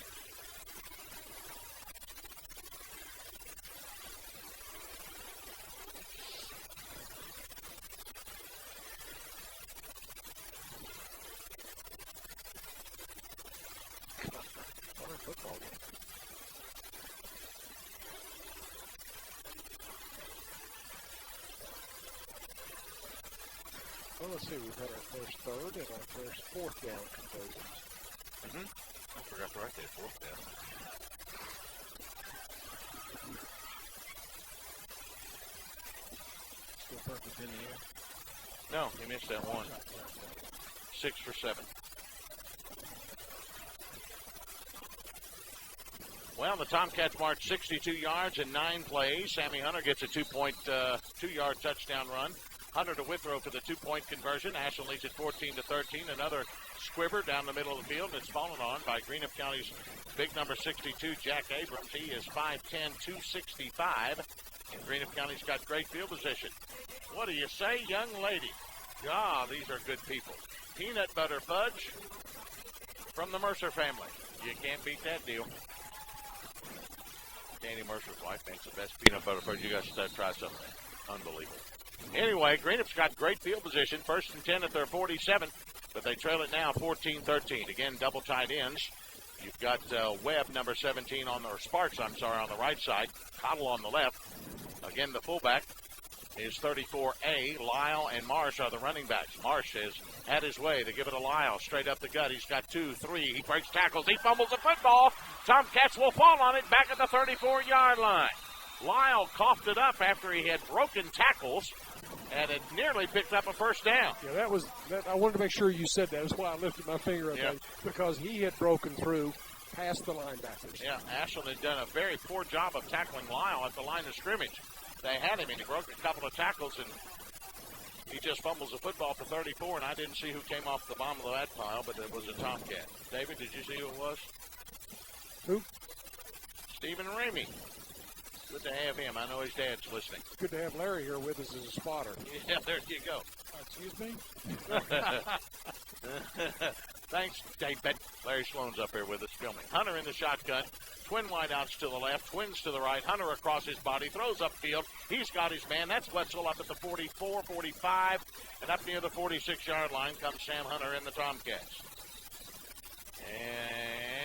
Speaker 2: Football game. Well, let's see. We've had our first third and our first fourth down conversions.
Speaker 1: I forgot to write that fourth down.
Speaker 3: Still perfect in the air.
Speaker 1: No, he missed that one. 6 for 7. Well, the Tomcats marched 62 yards in 9 plays. Sammy Hunter gets a 2.2-yard touchdown run. Hunter to Withrow for the 2-point conversion. Ashland leads it 14-13. Another squibber down the middle of the field. It's fallen on by Greenup County's big number 62, Jack Abrams. He is 5'10", 265. And Greenup County's got great field position. What do you say, young lady? Ah, these are good people. Peanut butter fudge from the Mercer family. You can't beat that deal. Danny Mercer's wife makes the best peanut butter fudge. You guys should try some of that. Unbelievable. Anyway, Greenup's got great field position. 1st and 10 at their 47, but they trail it now 14-13. Again, double tight ends. You've got Webb, number 17, Sparks, on the right side. Cottle on the left. Again, the fullback is 34A. Lyle and Marsh are the running backs. Marsh has had his way. They give it to Lyle. Straight up the gut. He's got 2, 3. He breaks tackles. He fumbles the football. Tomcats will fall on it back at the 34-yard line. Lyle coughed it up after he had broken tackles and it nearly picked up a first down.
Speaker 2: Yeah, I wanted to make sure you said that. That's why I lifted my finger up there, because he had broken through past the linebackers.
Speaker 1: Yeah, Ashland had done a very poor job of tackling Lyle at the line of scrimmage. They had him, and he broke a couple of tackles, and he just fumbles the football for 34, and I didn't see who came off the bottom of that pile, but it was a Tomcat. David, did you see who it was?
Speaker 2: Who?
Speaker 1: Stephen Ramey. Good to have him. I know his dad's listening.
Speaker 2: Good to have Larry here with us as a spotter.
Speaker 1: Yeah, there you go.
Speaker 3: Excuse me?
Speaker 1: Thanks, David. Larry Sloan's up here with us filming. Hunter in the shotgun. Twin wideouts to the left, twins to the right. Hunter across his body, throws upfield. He's got his man. That's Wetzel up at the 44, 45. And up near the 46-yard line comes Sam Hunter and the Tomcats.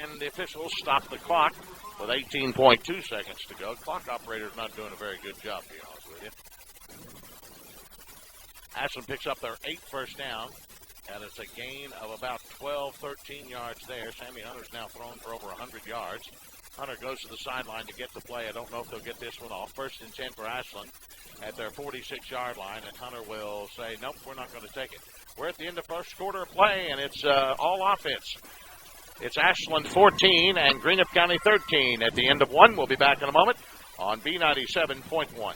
Speaker 1: And the officials stop the clock with 18.2 seconds to go. Clock operator's not doing a very good job, to be honest with you. Ashland picks up their 8th first down, and it's a gain of about 12, 13 yards there. Sammy Hunter's now thrown for over 100 yards. Hunter goes to the sideline to get the play. I don't know if they'll get this one off. 1st and 10 for Ashland at their 46-yard line, and Hunter will say, nope, we're not going to take it. We're at the end of first quarter of play, and it's all offense. It's Ashland 14 and Greenup County 13 at the end of one. We'll be back in a moment on B97.1.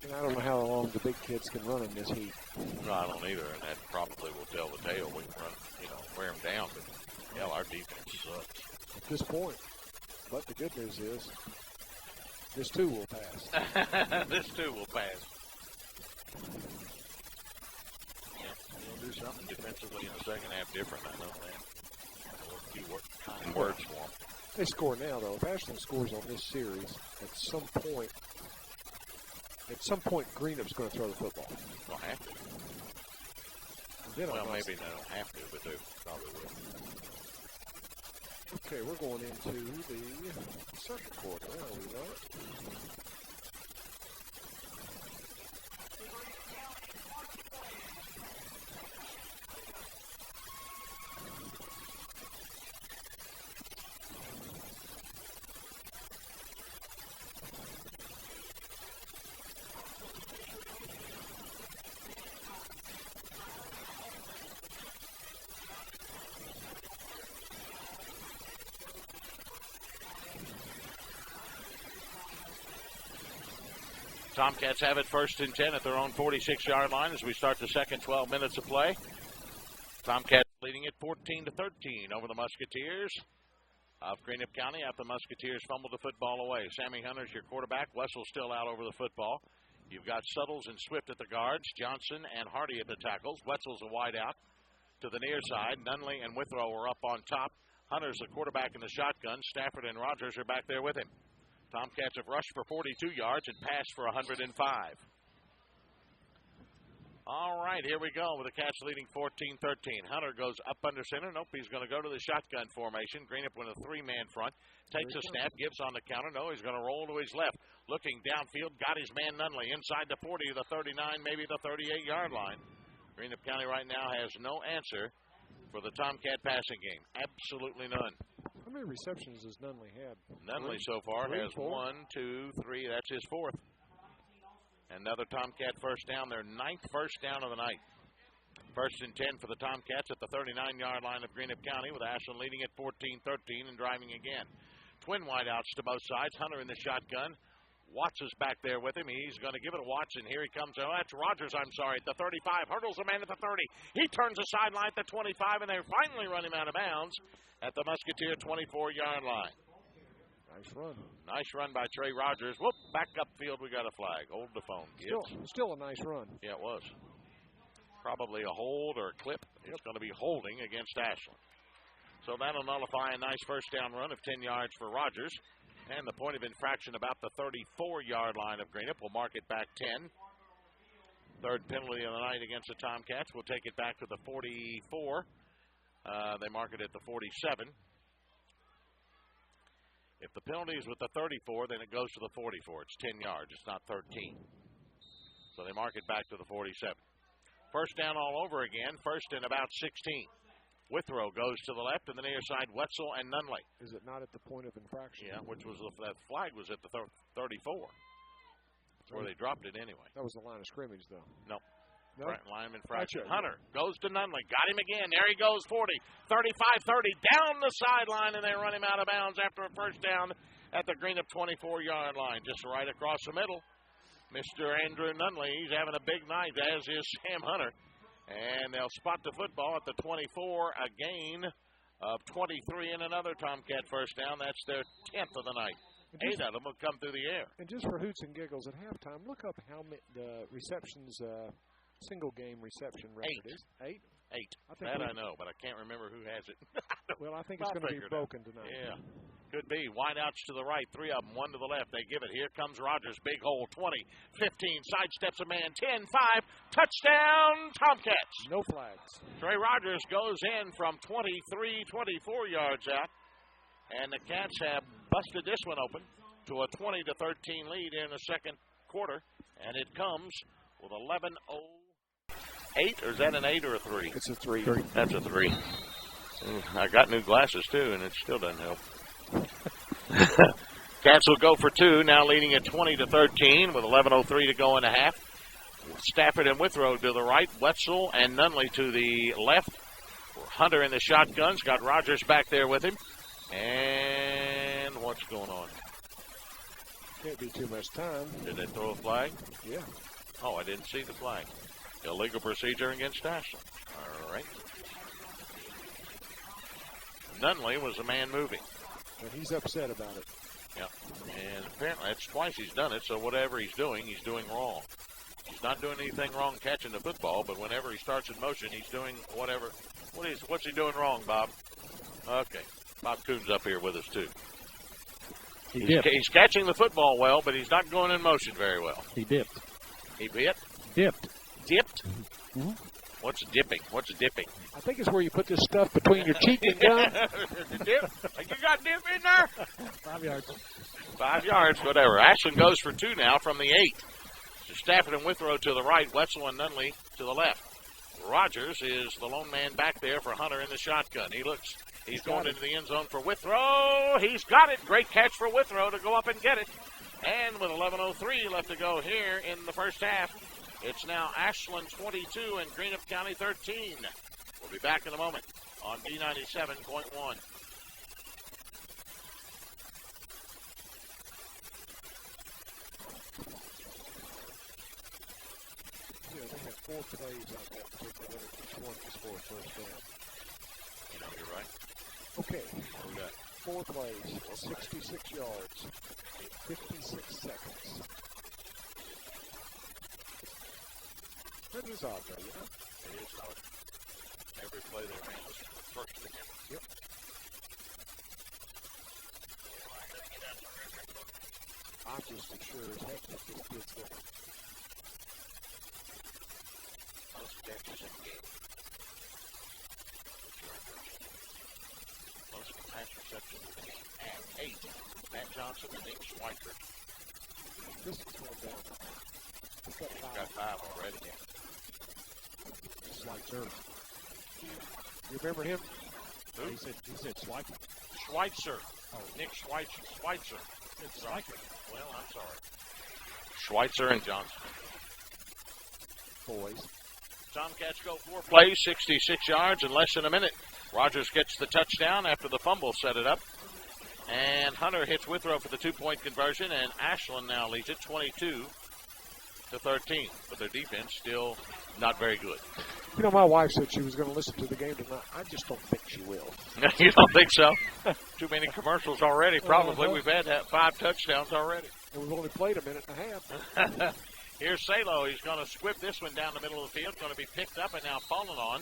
Speaker 2: And I don't know how long the big kids can run in this heat.
Speaker 1: No, I don't either, and that probably will tell the tale. We can run, wear them down, but hell, our defense sucks.
Speaker 2: At this point. But the good news is, this too will pass.
Speaker 1: This too will pass. Yeah, we'll do something defensively in the second half different, I know that. A few kind words for them.
Speaker 2: They score now, though. If Ashland scores on this series, at some point, Greenup's going to throw the football.
Speaker 1: They'll have to. Well, maybe they don't have to, but they probably will.
Speaker 2: Okay, we're going into the second quarter, are we not?
Speaker 1: Tomcats have it 1st and 10 at their own 46-yard line as we start the second 12 minutes of play. Tomcats leading it 14-13 over the Musketeers of Greenup County after the Musketeers fumbled the football away. Sammy Hunter's your quarterback. Wessel still out over the football. You've got Suttles and Swift at the guards, Johnson and Hardy at the tackles. Wetzel's a wide out to the near side. Nunley and Withrow are up on top. Hunter's the quarterback in the shotgun. Stafford and Rogers are back there with him. Tomcats have rushed for 42 yards and passed for 105. All right, here we go with the Cats leading 14-13. Hunter goes up under center. Nope, he's going to go to the shotgun formation. Greenup with a 3-man front. Takes a snap, gives on the counter. No, he's going to roll to his left. Looking downfield, got his man Nunley inside the 40, the 39, maybe the 38-yard line. Greenup County right now has no answer for the Tomcat passing game. Absolutely none.
Speaker 2: How many receptions has Nunley had?
Speaker 1: Nunley so far has 1, 2, 3. That's his 4th. Another Tomcat first down, their 9th first down of the night. 1st and 10 for the Tomcats at the 39-yard line of Greenup County with Ashland leading at 14-13 and driving again. Twin wideouts to both sides. Hunter in the shotgun. Watts is back there with him. He's going to give it to Watts, and here he comes. Oh, that's Rogers, I'm sorry, at the 35. Hurdles a man at the 30. He turns the sideline at the 25, and they finally run him out of bounds at the Musketeer 24-yard line.
Speaker 2: Nice run.
Speaker 1: Nice run by Trey Rogers. Whoop, back upfield, we got a flag. Hold the phone, kids.
Speaker 2: Still a nice run.
Speaker 1: Yeah, it was. Probably a hold or a clip. It's going to be holding against Ashland. So that'll nullify a nice first down run of 10 yards for Rogers. And the point of infraction about the 34-yard line of Greenup will mark it back 10. Third penalty of the night against the Tomcats. We'll take it back to the 44. They mark it at the 47. If the penalty is with the 34, then it goes to the 44. It's 10 yards. It's not 13. So they mark it back to the 47. First down all over again. First and about 16. Withrow goes to the left, and the near side, Wetzel and Nunley.
Speaker 2: Is it not at the point of infraction?
Speaker 1: Yeah, which was that flag was at the 34. That's where they dropped it anyway.
Speaker 2: That was the line of scrimmage, though.
Speaker 1: Nope.
Speaker 2: No?
Speaker 1: Line of infraction.
Speaker 2: Gotcha.
Speaker 1: Hunter goes to Nunley. Got him again. There he goes, 40, 35, 30, down the sideline, and they run him out of bounds after a first down at the Greenup 24-yard line, just right across the middle. Mr. Andrew Nunley, he's having a big night, as is Sam Hunter. And they'll spot the football at the 24, a gain of 23 and another Tomcat first down. That's their 10th of the night. 8 of them will come through the air.
Speaker 2: And just for hoots and giggles, at halftime, look up how the receptions, single game reception record is. 8? 8. I know, but I can't remember who has it. Well, I think it's going to be broken tonight.
Speaker 1: Yeah. Could be. Wideouts to the right, 3 of them, 1 to the left. They give it. Here comes Rogers. Big hole, 20, 15, sidesteps a man, 10, 5. Touchdown, Tomcats.
Speaker 2: No flags.
Speaker 1: Trey Rogers goes in from 23, 24 yards out. And the Cats have busted this one open to a 20-13 lead in the second quarter. And it comes with 11:08, or is that an 8 or a 3?
Speaker 2: It's a 3.
Speaker 1: That's a 3. I got new glasses, too, and it still doesn't help. Cats will go for 2, now leading at 20-13 with 11:03 to go in the half. Stafford and Withrow to the right, Wetzel and Nunley to the left. Hunter in the shotguns, got Rogers back there with him. And what's going on?
Speaker 2: Can't be too much time.
Speaker 1: Did they throw a flag?
Speaker 2: Yeah.
Speaker 1: Oh, I didn't see the flag. Illegal procedure against Ashland. All right. Nunley was the man moving.
Speaker 2: And he's upset about it.
Speaker 1: Yep. And apparently that's twice he's done it, so whatever he's doing wrong. He's not doing anything wrong catching the football, but whenever he starts in motion, he's doing whatever. What's he doing wrong, Bob? Okay. Bob Coon's up here with us, too. He's catching the football well, but he's not going in motion very well.
Speaker 3: He dipped.
Speaker 1: He bit?
Speaker 3: Dipped.
Speaker 1: Dipped?
Speaker 3: Mm-hmm.
Speaker 1: What's dipping? What's dipping?
Speaker 2: I think it's where you put this stuff between your cheek and gum.
Speaker 1: Dip? You got dip in there?
Speaker 3: 5 yards.
Speaker 1: 5 yards, whatever. Ashland goes for 2 now from the 8. So Stafford and Withrow to the right, Wetzel and Nunley to the left. Rogers is the lone man back there for Hunter in the shotgun. He's going into the end zone for Withrow. He's got it. Great catch for Withrow to go up and get it. And with 11:03 left to go here in the first half, it's now Ashland 22 and Greenup County 13. We'll be back in a moment on B97.1.
Speaker 2: plays on that particular one. Each one to score a first down.
Speaker 1: You know, you're right.
Speaker 2: Okay.
Speaker 1: What we got?
Speaker 2: 4 plays, 66 yards, 56 seconds. That is odd, though, you know?
Speaker 1: It is odd. Every play they ran was first again.
Speaker 2: Yep. I'm just as sure as heck that this kid's going.
Speaker 1: Most catches in the game. Most pass receptions in the game at 8. Matt Johnson and Nick Schweitzer.
Speaker 2: This is going down. He's got
Speaker 1: 5 already.
Speaker 2: Schweitzer. You remember him?
Speaker 1: Who?
Speaker 3: He said Schweitzer.
Speaker 1: Schweitzer.
Speaker 3: Oh,
Speaker 1: Nick Schweitzer. Schweitzer.
Speaker 3: it's Schweitzer.
Speaker 1: Well, I'm sorry. Schweitzer and Johnson.
Speaker 2: Boys.
Speaker 1: Tomcats go 4 plays, 66 yards in less than a minute. Rogers gets the touchdown after the fumble set it up. And Hunter hits Withrow for the 2-point conversion, and Ashland now leads it 22-13. But their defense still not very good.
Speaker 2: You know, my wife said she was going to listen to the game tonight. I just don't think she will.
Speaker 1: You don't think so? Too many commercials already, probably. We've had 5 touchdowns already.
Speaker 2: And we've only played a minute and a half.
Speaker 1: Here's Salo. He's going to squib this one down the middle of the field. Going to be picked up and now fallen on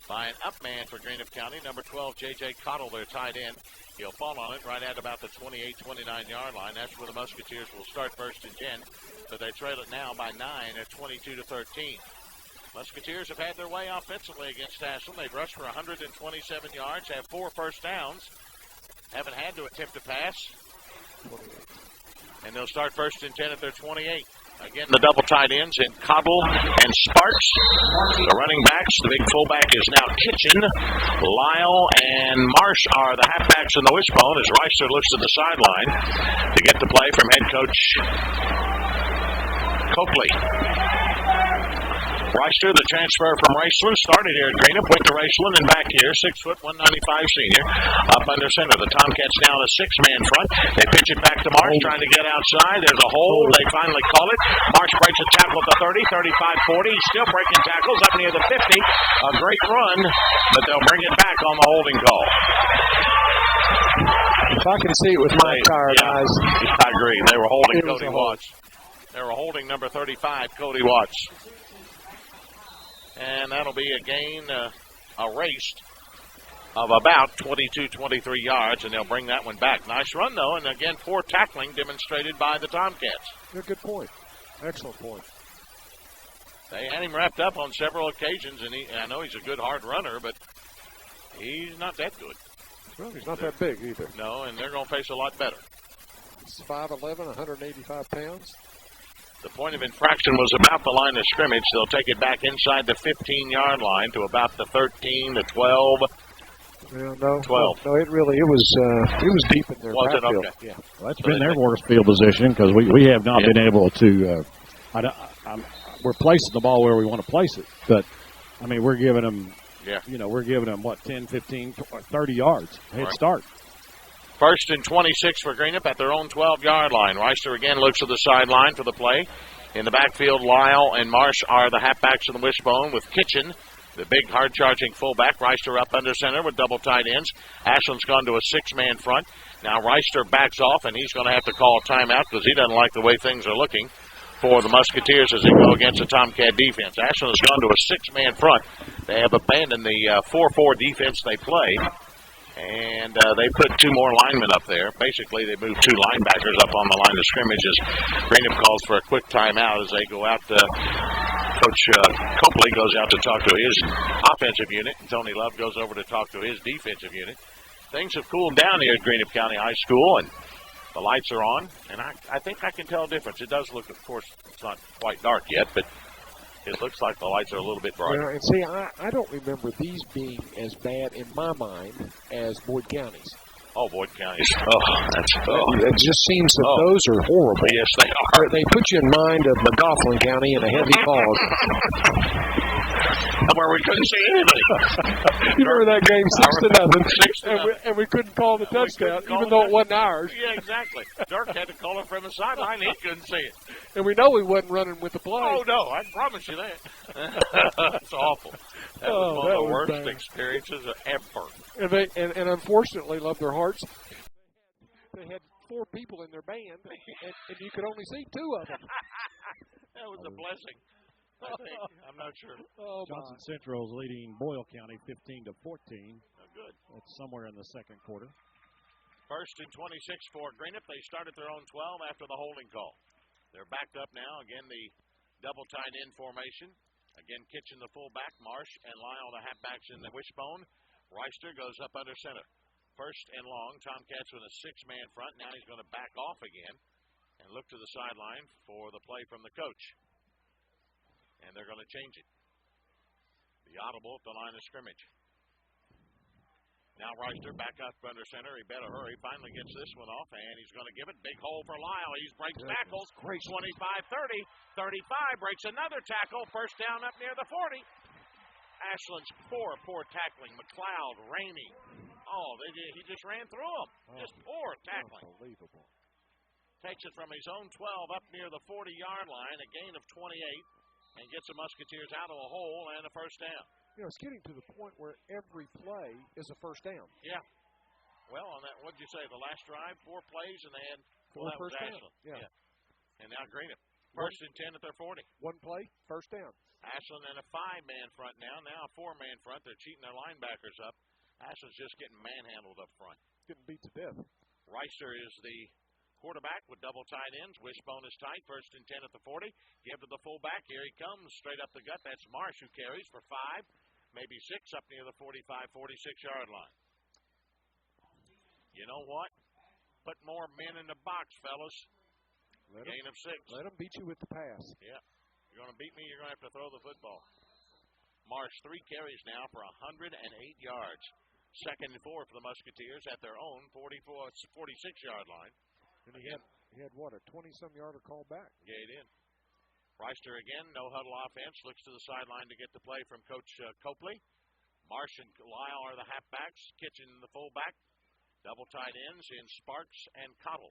Speaker 1: by an up man for Greenup County. Number 12, J.J. Cottle, their tight end. He'll fall on it right at about the 28-29-yard line. That's where the Musketeers will start first and 10. But they trail it now by 9 at 22-13. Musketeers have had their way offensively against Ashland. They've rushed for 127 yards, have 4 first downs. Haven't had to attempt a pass. And they'll start first and 10 at their 28. Again, the double tight ends in Cottle and Sparks. The running backs, the big fullback is now Kitchen. Lyle and Marsh are the halfbacks in the wishbone as Reister looks to the sideline to get the play from head coach Coakley. Reister, the transfer from Raceland, started here at Greenup, went to Raceland and back here, 6'1", 195 senior, up under center. The Tomcats now in a 6-man front. They pitch it back to Marsh, trying to get outside. There's a hole. They finally call it. Marsh breaks a tackle at the 30, 35, 40. He's still breaking tackles up near the 50. A great run, but they'll bring it back on the holding call.
Speaker 2: If I can see it with my tired eyes.
Speaker 1: I agree. They were holding Cody Watts. They were holding number 35, Cody Watts. And that'll be a gain erased of about 22, 23 yards, and they'll bring that one back. Nice run, though, and again, 4 tackling demonstrated by the Tomcats.
Speaker 2: Good point. Excellent point.
Speaker 1: They had him wrapped up on several occasions, and I know he's a good hard runner, but he's not that good.
Speaker 2: Well, he's not that big either.
Speaker 1: No, and they're going to face a lot better.
Speaker 2: He's 5'11", 185 pounds.
Speaker 1: The point of infraction was about the line of scrimmage. They'll take it back inside the 15-yard line to about the 13, the 12.
Speaker 2: Well, no,
Speaker 1: 12.
Speaker 2: No, it was deep in their backfield.
Speaker 1: Okay.
Speaker 2: Yeah.
Speaker 3: Well, that's been their worst field position because we have not been able to. We're placing the ball where we want to place it, but I mean we're giving them.
Speaker 1: Yeah.
Speaker 3: You know, we're giving them what 10, 15, 30 yards head start.
Speaker 1: First and 26 for Greenup at their own 12-yard line. Reister again looks to the sideline for the play. In the backfield, Lyle and Marsh are the halfbacks in the wishbone with Kitchen, the big hard-charging fullback. Reister up under center with double tight ends. Ashland's gone to a 6-man front. Now Reister backs off, and he's going to have to call a timeout because he doesn't like the way things are looking for the Musketeers as they go against the Tomcat defense. Ashland has gone to a 6-man front. They have abandoned the 4-4 defense they play. And they put 2 more linemen up there. Basically, they moved 2 linebackers up on the line of scrimmage as Greenup calls for a quick timeout as they go out. Coach Copley goes out to talk to his offensive unit. Tony Love goes over to talk to his defensive unit. Things have cooled down here at Greenup County High School, and the lights are on. And I think I can tell a difference. It does look, of course, it's not quite dark yet, but it looks like the lights are a little bit brighter.
Speaker 2: Yeah, and see, I don't remember these being as bad in my mind as Boyd County's.
Speaker 1: Oh, Boyd County's.
Speaker 2: It just seems that those are horrible.
Speaker 1: Yes, they are.
Speaker 2: They put you in mind of McLaughlin County in a heavy fog.
Speaker 1: where we couldn't see anybody.
Speaker 2: You remember that game, 6-0, and we couldn't call the touchdown, even though it wasn't ours.
Speaker 1: Yeah, exactly. Dirk had to call it from the sideline. He couldn't see it.
Speaker 2: And we know he wasn't running with the play.
Speaker 1: Oh, no, I promise you that. That's awful. That was one of the worst experiences ever.
Speaker 2: And unfortunately, love their hearts, they had 4 people in their band, and you could only see 2 of them.
Speaker 1: That was a blessing, I think. I'm not sure.
Speaker 3: Johnson Central is leading Boyle County 15-14.
Speaker 1: Oh, good.
Speaker 3: That's somewhere in the second quarter.
Speaker 1: First and 26 for Greenup. They started their own 12 after the holding call. They're backed up now. Again, the double tight end formation. Again, Kitchen the fullback, Marsh and Lyle the halfbacks in the wishbone. Reister goes up under center. First and long, Tomcats with a 6-man front. Now he's going to back off again and look to the sideline for the play from the coach. And they're going to change it. The audible at the line of scrimmage. Now Reister back up under center. He better hurry. Finally gets this one off, and he's going to give it. Big hole for Lyle. He breaks tackles. 25-30. 35 breaks another tackle. First down up near the 40. Ashland's poor tackling. McLeod, Ramey. He just ran through them. Just poor tackling.
Speaker 2: Unbelievable.
Speaker 1: Takes it from his own 12 up near the 40-yard line, a gain of 28, and gets the Musketeers out of a hole and a first down.
Speaker 2: You know, it's getting to the point where every play is a first down.
Speaker 1: Yeah. Well, on that, what did you say, the last drive, 4 plays, and they had
Speaker 2: 4
Speaker 1: that
Speaker 2: first
Speaker 1: was
Speaker 2: down.
Speaker 1: Ashland.
Speaker 2: Yeah.
Speaker 1: And now Greenup. First and 10 at their 40.
Speaker 2: 1 play, first down.
Speaker 1: Ashland in a 5-man front now a 4-man front. They're cheating their linebackers up. Ashland's just getting manhandled up front.
Speaker 2: Getting beat to death.
Speaker 1: Reister is the quarterback with double tight ends. Wishbone is tight. First and 10 at the 40. Give to the fullback. Here he comes. Straight up the gut. That's Marsh who carries for 5, maybe 6 up near the 45, 46-yard line. You know what? Put more men in the box, fellas. Gain of 6.
Speaker 2: Let them beat you with the pass.
Speaker 1: Yeah. You're going to beat me, you're going to have to throw the football. Marsh, 3 carries now for 108 yards. Second and 4 for the Musketeers at their own 46-yard line.
Speaker 2: And he had what, a 20-some-yarder call back?
Speaker 1: Yeah, he did. Reister again, no huddle offense, looks to the sideline to get the play from Coach Copley. Marsh and Lyle are the halfbacks. Kitchen the fullback. Double tight ends in Sparks and Cottle.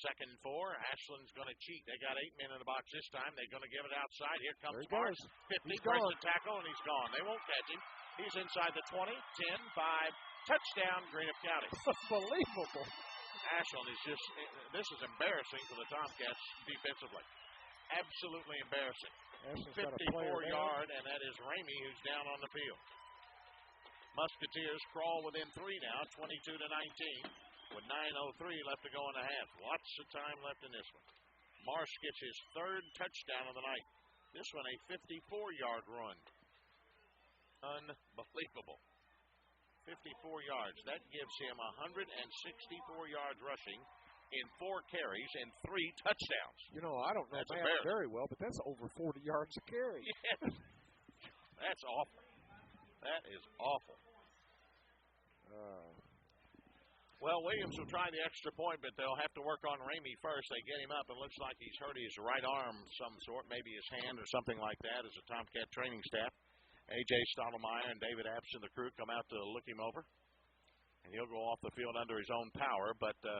Speaker 1: Second and 4. Ashland's going to cheat. They got 8 men in the box this time. They're going to give it outside. Here comes Marsh. 50, breaks the tackle, and he's gone. They won't catch him. He's inside the 20, 10, 5. Touchdown, Greenup County.
Speaker 2: Unbelievable.
Speaker 1: Ashland is just, this is embarrassing for the Tomcats defensively. Absolutely embarrassing. 54-yard, and that is Ramey who's down on the field. Musketeers crawl within 3 now, 22-19. With 9:03 left to go in the half. Lots of time left in this one. Marsh gets his 3rd touchdown of the night. This one a 54-yard run. Unbelievable. 54 yards. That gives him 164 yards rushing in 4 carries and 3 touchdowns.
Speaker 2: You know, I don't know math very well, but that's over 40 yards a carry.
Speaker 1: Yes. That's awful. That is awful. Well, Williams will try the extra point, but they'll have to work on Ramey first. They get him up, and it looks like he's hurt his right arm of some sort, maybe his hand or something like that, as a Tomcat training staff. A.J. Stottlemyre and David Apps and the crew come out to look him over, and he'll go off the field under his own power, but the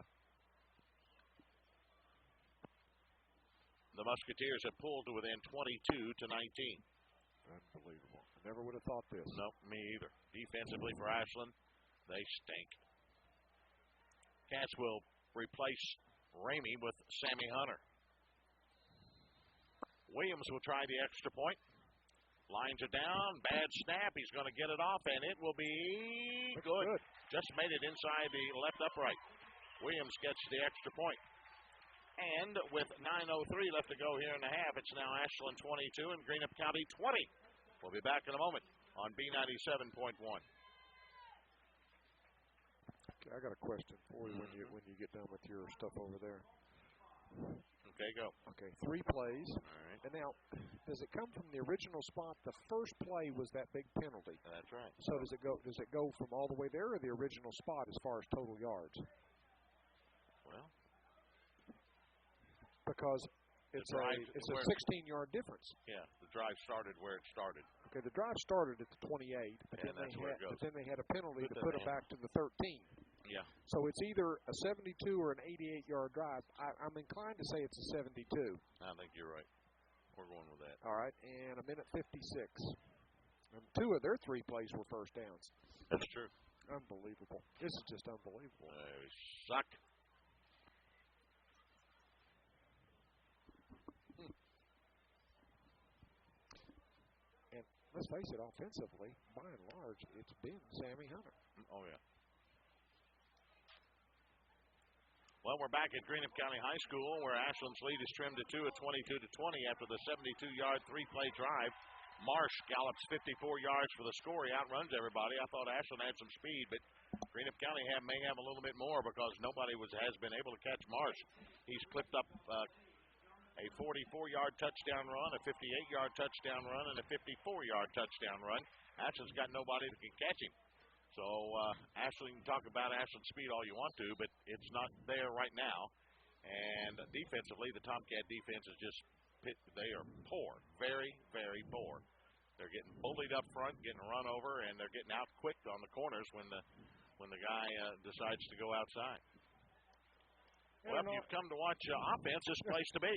Speaker 1: Musketeers have pulled to within 22-19.
Speaker 2: Unbelievable. I never would have thought this.
Speaker 1: No, me either. Defensively for Ashland, they stink. Cats will replace Ramey with Sammy Hunter. Williams will try the extra point. Lines it down. Bad snap. He's going to get it off, and it will be good. Just made it inside the left upright. Williams gets the extra point. And with 9:03 left to go here in the half, it's now Ashland 22 and Greenup County 20. We'll be back in a moment on B97.1.
Speaker 2: I got a question for you when you get done with your stuff over there.
Speaker 1: Okay, go.
Speaker 2: Okay, 3 plays.
Speaker 1: All right.
Speaker 2: And now, does it come from the original spot? The first play was that big penalty.
Speaker 1: That's right.
Speaker 2: So does it go from all the way there or the original spot as far as total yards?
Speaker 1: Well,
Speaker 2: because it's a 16-yard difference.
Speaker 1: Yeah, the drive started where it started.
Speaker 2: Okay, the drive started at the 28, but then they had a penalty to put it back to the 13.
Speaker 1: Yeah.
Speaker 2: So it's either a 72 or an 88-yard drive. I'm inclined to say it's a 72.
Speaker 1: I think you're right. We're going with that.
Speaker 2: All right, and a minute 56. And 2 of their 3 plays were first downs.
Speaker 1: That's true.
Speaker 2: Unbelievable. This is just unbelievable.
Speaker 1: They suck.
Speaker 2: And let's face it, offensively, by and large, it's been Sammy Hunter.
Speaker 1: Oh, yeah. Well, we're back at Greenup County High School, where Ashland's lead is trimmed to 2 at 22-20 after the 72-yard 3-play drive. Marsh gallops 54 yards for the score. He outruns everybody. I thought Ashland had some speed, but Greenup County may have a little bit more because nobody has been able to catch Marsh. He's clipped up a 44-yard touchdown run, a 58-yard touchdown run, and a 54-yard touchdown run. Ashland's got nobody that can catch him. So, Ashland, can talk about Ashland's speed all you want to, but it's not there right now. And defensively, the Tomcat defense is just, they are poor, very, very poor. They're getting bullied up front, getting run over, and they're getting out quick on the corners when the guy decides to go outside. Well, if you've come to watch offense, this place to be.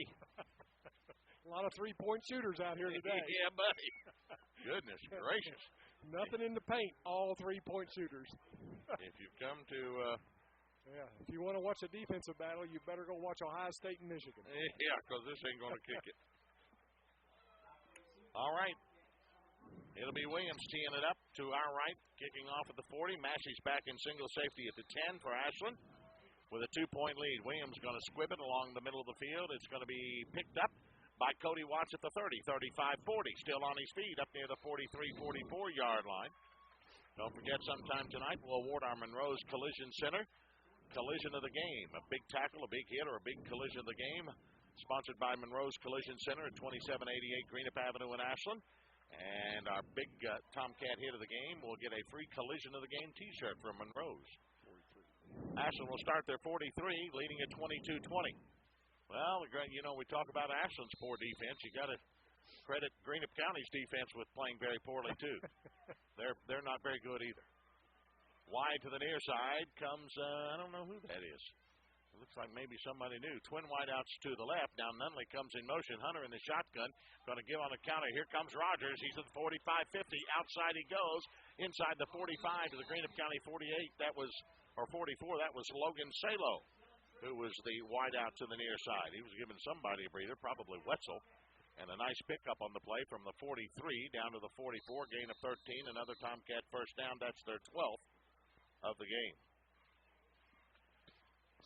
Speaker 2: A lot of three-point shooters out here today.
Speaker 1: Yeah, buddy. Goodness gracious.
Speaker 2: Nothing in the paint, all three-point shooters.
Speaker 1: If you've come to...
Speaker 2: if you want to watch a defensive battle, you better go watch Ohio State and Michigan.
Speaker 1: Yeah, because this ain't going to kick it. All right. It'll be Williams teeing it up to our right, kicking off at the 40. Massey's back in single safety at the 10 for Ashland with a 2-point lead. Williams going to squib it along the middle of the field. It's going to be picked up by Cody Watts at the 30, 35-40. Still on his feet up near the 43-44-yard line. Don't forget, sometime tonight we'll award our Monroe's Collision Center Collision of the Game. A big tackle, a big hit, or a big collision of the game. Sponsored by Monroe's Collision Center at 2788 Greenup Avenue in Ashland. And our big Tomcat hit of the game will get a free Collision of the Game T-shirt from Monroe's. 43. Ashland will start their 43, leading at 22-20. Well, we talk about Ashland's poor defense. You got to credit Greenup County's defense with playing very poorly too. They're not very good either. Wide to the near side comes I don't know who that is. It looks like maybe somebody new. Twin wideouts to the left. Now Nunley comes in motion. Hunter in the shotgun. Going to give on the counter. Here comes Rogers. He's at the 45-50. Outside he goes. Inside the 45 to the Greenup County 48. 44. That was Logan Salo, who was the wideout to the near side. He was giving somebody a breather, probably Wetzel. And a nice pickup on the play from the 43 down to the 44. Gain of 13. Another Tomcat first down. That's their 12th of the game.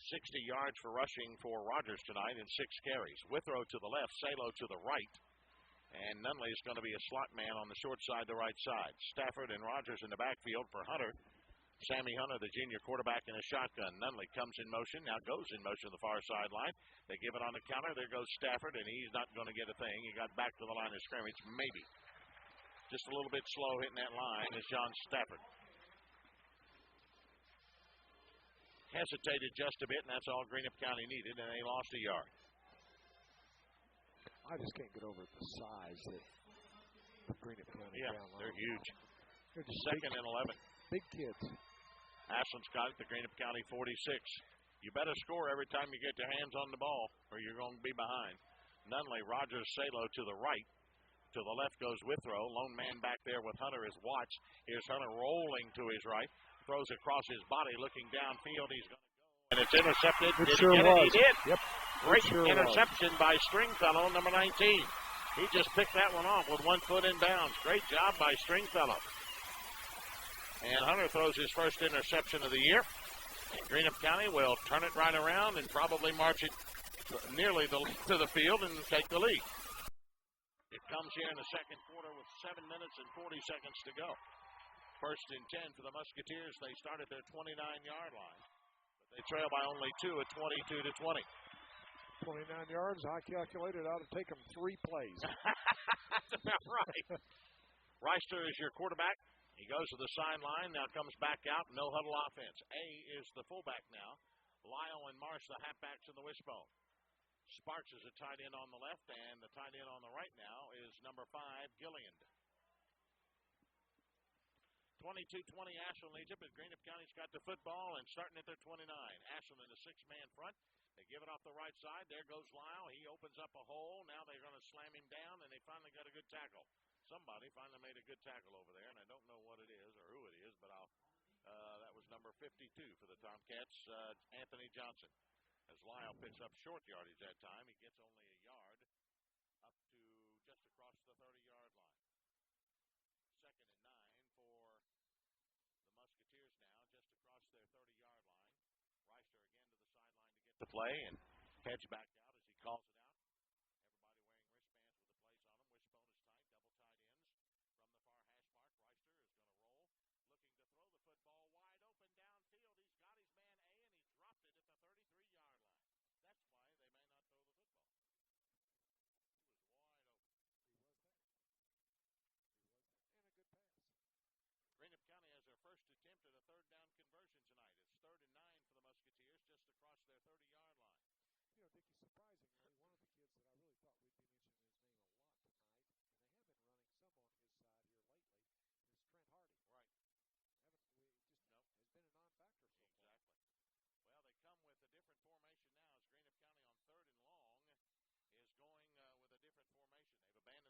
Speaker 1: 60 yards for rushing for Rogers tonight in 6 carries. Withrow to the left, Salo to the right. And Nunley is going to be a slot man on the short side, the right side. Stafford and Rogers in the backfield for Hunter. Sammy Hunter, the junior quarterback, in a shotgun. Nunley comes in motion, now goes in motion to the far sideline. They give it on the counter. There goes Stafford, and he's not going to get a thing. He got back to the line of scrimmage, maybe. Just a little bit slow hitting that line is John Stafford. Hesitated just a bit, and that's all Greenup County needed, and they lost a yard.
Speaker 2: I just can't get over the size that Greenup County down low.
Speaker 1: They're huge. They're second and 11.
Speaker 2: Big kids.
Speaker 1: Ashland's got it, the Greenup County 46. You better score every time you get your hands on the ball, or you're going to be behind. Nunley, Rogers, Salo to the right. To the left goes Withrow. Lone man back there with Hunter is Watts. Here's Hunter rolling to his right. Throws across his body, looking downfield. He's going to go. And it's intercepted.
Speaker 2: It sure was.
Speaker 1: He did.
Speaker 2: Yep.
Speaker 1: Great interception by Stringfellow, number 19. He just picked that one off with 1 foot in bounds. Great job by Stringfellow. And Hunter throws his first interception of the year. And Greenup County will turn it right around and probably march it nearly to the field and take the lead. It comes here in the second quarter with 7 minutes and 40 seconds to go. First and 10 for the Musketeers. They start at their 29-yard line. But they trail by only 2 at 22-20.
Speaker 2: 29 yards, I calculated ought to take them 3 plays.
Speaker 1: That's about right. Reister is your quarterback. He goes to the sideline, now comes back out, no huddle offense. A is the fullback now. Lyle and Marsh, the halfbacks in the wishbone. Sparks is a tight end on the left, and the tight end on the right now is number 5, Gilliand. 22-20, Ashland leads it, but Greenup County's got the football and starting at their 29. Ashland in a 6-man front. They give it off the right side. There goes Lyle. He opens up a hole. Now they're going to slam him down, and they finally got a good tackle. Somebody finally made a good tackle over there, and I don't know what it is or who it is, but that was number 52 for the Tomcats, Anthony Johnson. As Lyle picks up short yardage that time, he gets only a yard up to just across the 30-yard line. 2nd and 9 for the Musketeers now, just across their 30-yard line. Reister again to the sideline to get the play and heads back out as he calls it out. Everybody wearing wristbands with the place on them.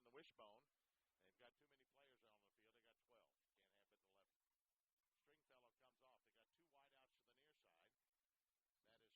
Speaker 1: Wishbone is tight, double tight ends from the far hash mark. Reister is going to roll, looking to throw the football wide open downfield. He's got his man A, and he dropped it at the 33-yard line. That's why they may not throw the football. He was wide open.
Speaker 2: He was there. And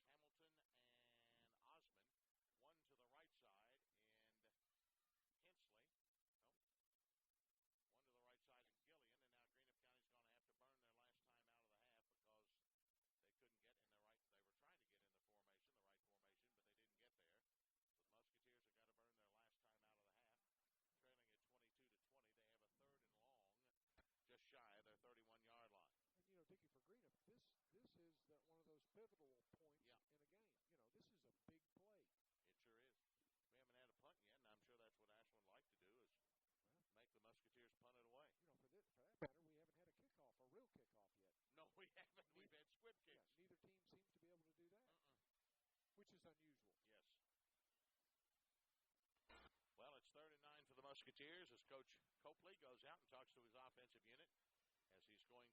Speaker 2: a good pass.
Speaker 1: Greenup County has their first attempt at a 3rd down conversion tonight. It's 3rd and 9 for the Musketeers, just across their 30-yard line.
Speaker 2: You know, Dickie, surprisingly, one of the kids that I really thought we'd be mentioning his name a lot tonight, and they have been running some on his side here lately, is Trent Hardy.
Speaker 1: Right.
Speaker 2: Has been a non-factor so far.
Speaker 1: Exactly. Well, they come with a different formation now as Greenup County on 3rd and long is going with a different formation. They've abandoned the wishbone. They've got too many players on the field. They got 12. Can't have it 11. Stringfellow comes off. They got 2 wideouts to the near side. That is Hamilton and Osmond. One to the right side and Hensley. One to the right side and Gillian. And now Greenup County's going to have to burn their last time out of the half because they couldn't get in the right. They were trying to get in the formation, the right formation, but they didn't get there. So the Musketeers have got to burn their last time out of the half. Trailing at 22-20, they have a 3rd and long, just shy of their 31-yard line.
Speaker 2: And you know, Dickie, for Greenup, this is one of those pivotal points in a game. You know, this is a big play.
Speaker 1: It sure is. We haven't had a punt yet, and I'm sure that's what Ashland like to do is make the Musketeers punt it away.
Speaker 2: You know, for that matter, we haven't had a kickoff, a real kickoff yet.
Speaker 1: No, we haven't. We've had squib kicks.
Speaker 2: Yeah, neither team seems to be able to do that, which is unusual.
Speaker 1: Yes. Well, it's 3rd and 9 for the Musketeers as Coach Copley goes out and talks to his offensive unit as he's going to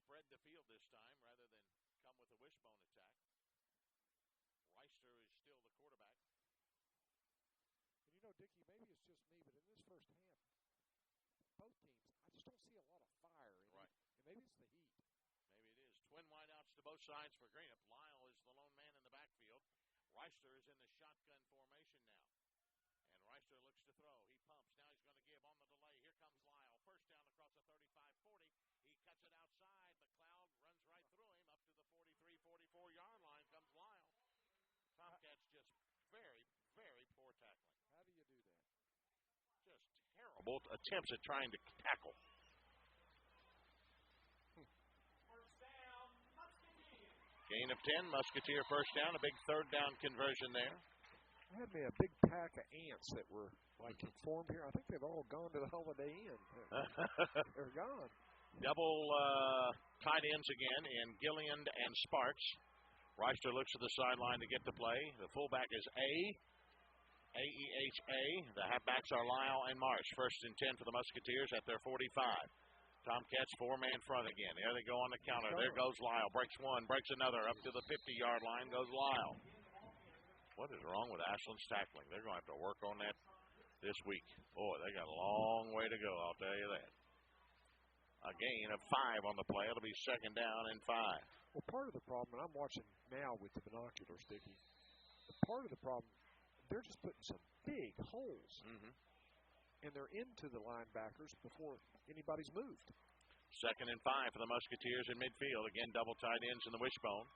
Speaker 1: spread the field this time rather than come with a wishbone attack. Reister is still the quarterback.
Speaker 2: And you know, Dickie, maybe it's just me, but in this first half, both teams, I just don't see a lot of fire in it. And maybe it's the heat.
Speaker 1: Maybe it is. Twin wideouts to both sides for Greenup. Lyle is the lone man in the backfield. Reister is in the shotgun formation now. And Reister looks to throw. He pumps. Now he's going to give on the delay. Here comes Lyle. First down across the 35-40. He cuts it outside. McLeod runs right through him. Up to the 43, 44-yard line comes Lyle. Tomcats just very, very poor tackling.
Speaker 2: How do you do that?
Speaker 1: Just terrible attempts at trying to tackle.
Speaker 5: First down, Musketeer.
Speaker 1: Gain of 10. Musketeer first down. A big 3rd down conversion there.
Speaker 2: I had me a big pack of ants that were like formed here. I think they've all gone to the Holiday Inn. They're gone.
Speaker 1: Double tight ends again in Gillian and Sparks. Reister looks to the sideline to get the play. The fullback is A-E-H-A. The halfbacks are Lyle and Marsh. 1st and 10 for the Musketeers at their 45. Tomcats 4-man front again. There they go on the counter. There goes Lyle. Breaks one, breaks another. Up to the 50-yard line goes Lyle. What is wrong with Ashland's tackling? They're going to have to work on that this week. Boy, they got a long way to go, I'll tell you that. A gain of 5 on the play. It'll be 2nd down and 5.
Speaker 2: Well, part of the problem, and I'm watching now with the binoculars, Dickie, part of the problem, they're just putting some big holes. And they're into the linebackers before anybody's moved.
Speaker 1: 2nd and 5 for the Musketeers in midfield. Again, double tight ends in the wishbone.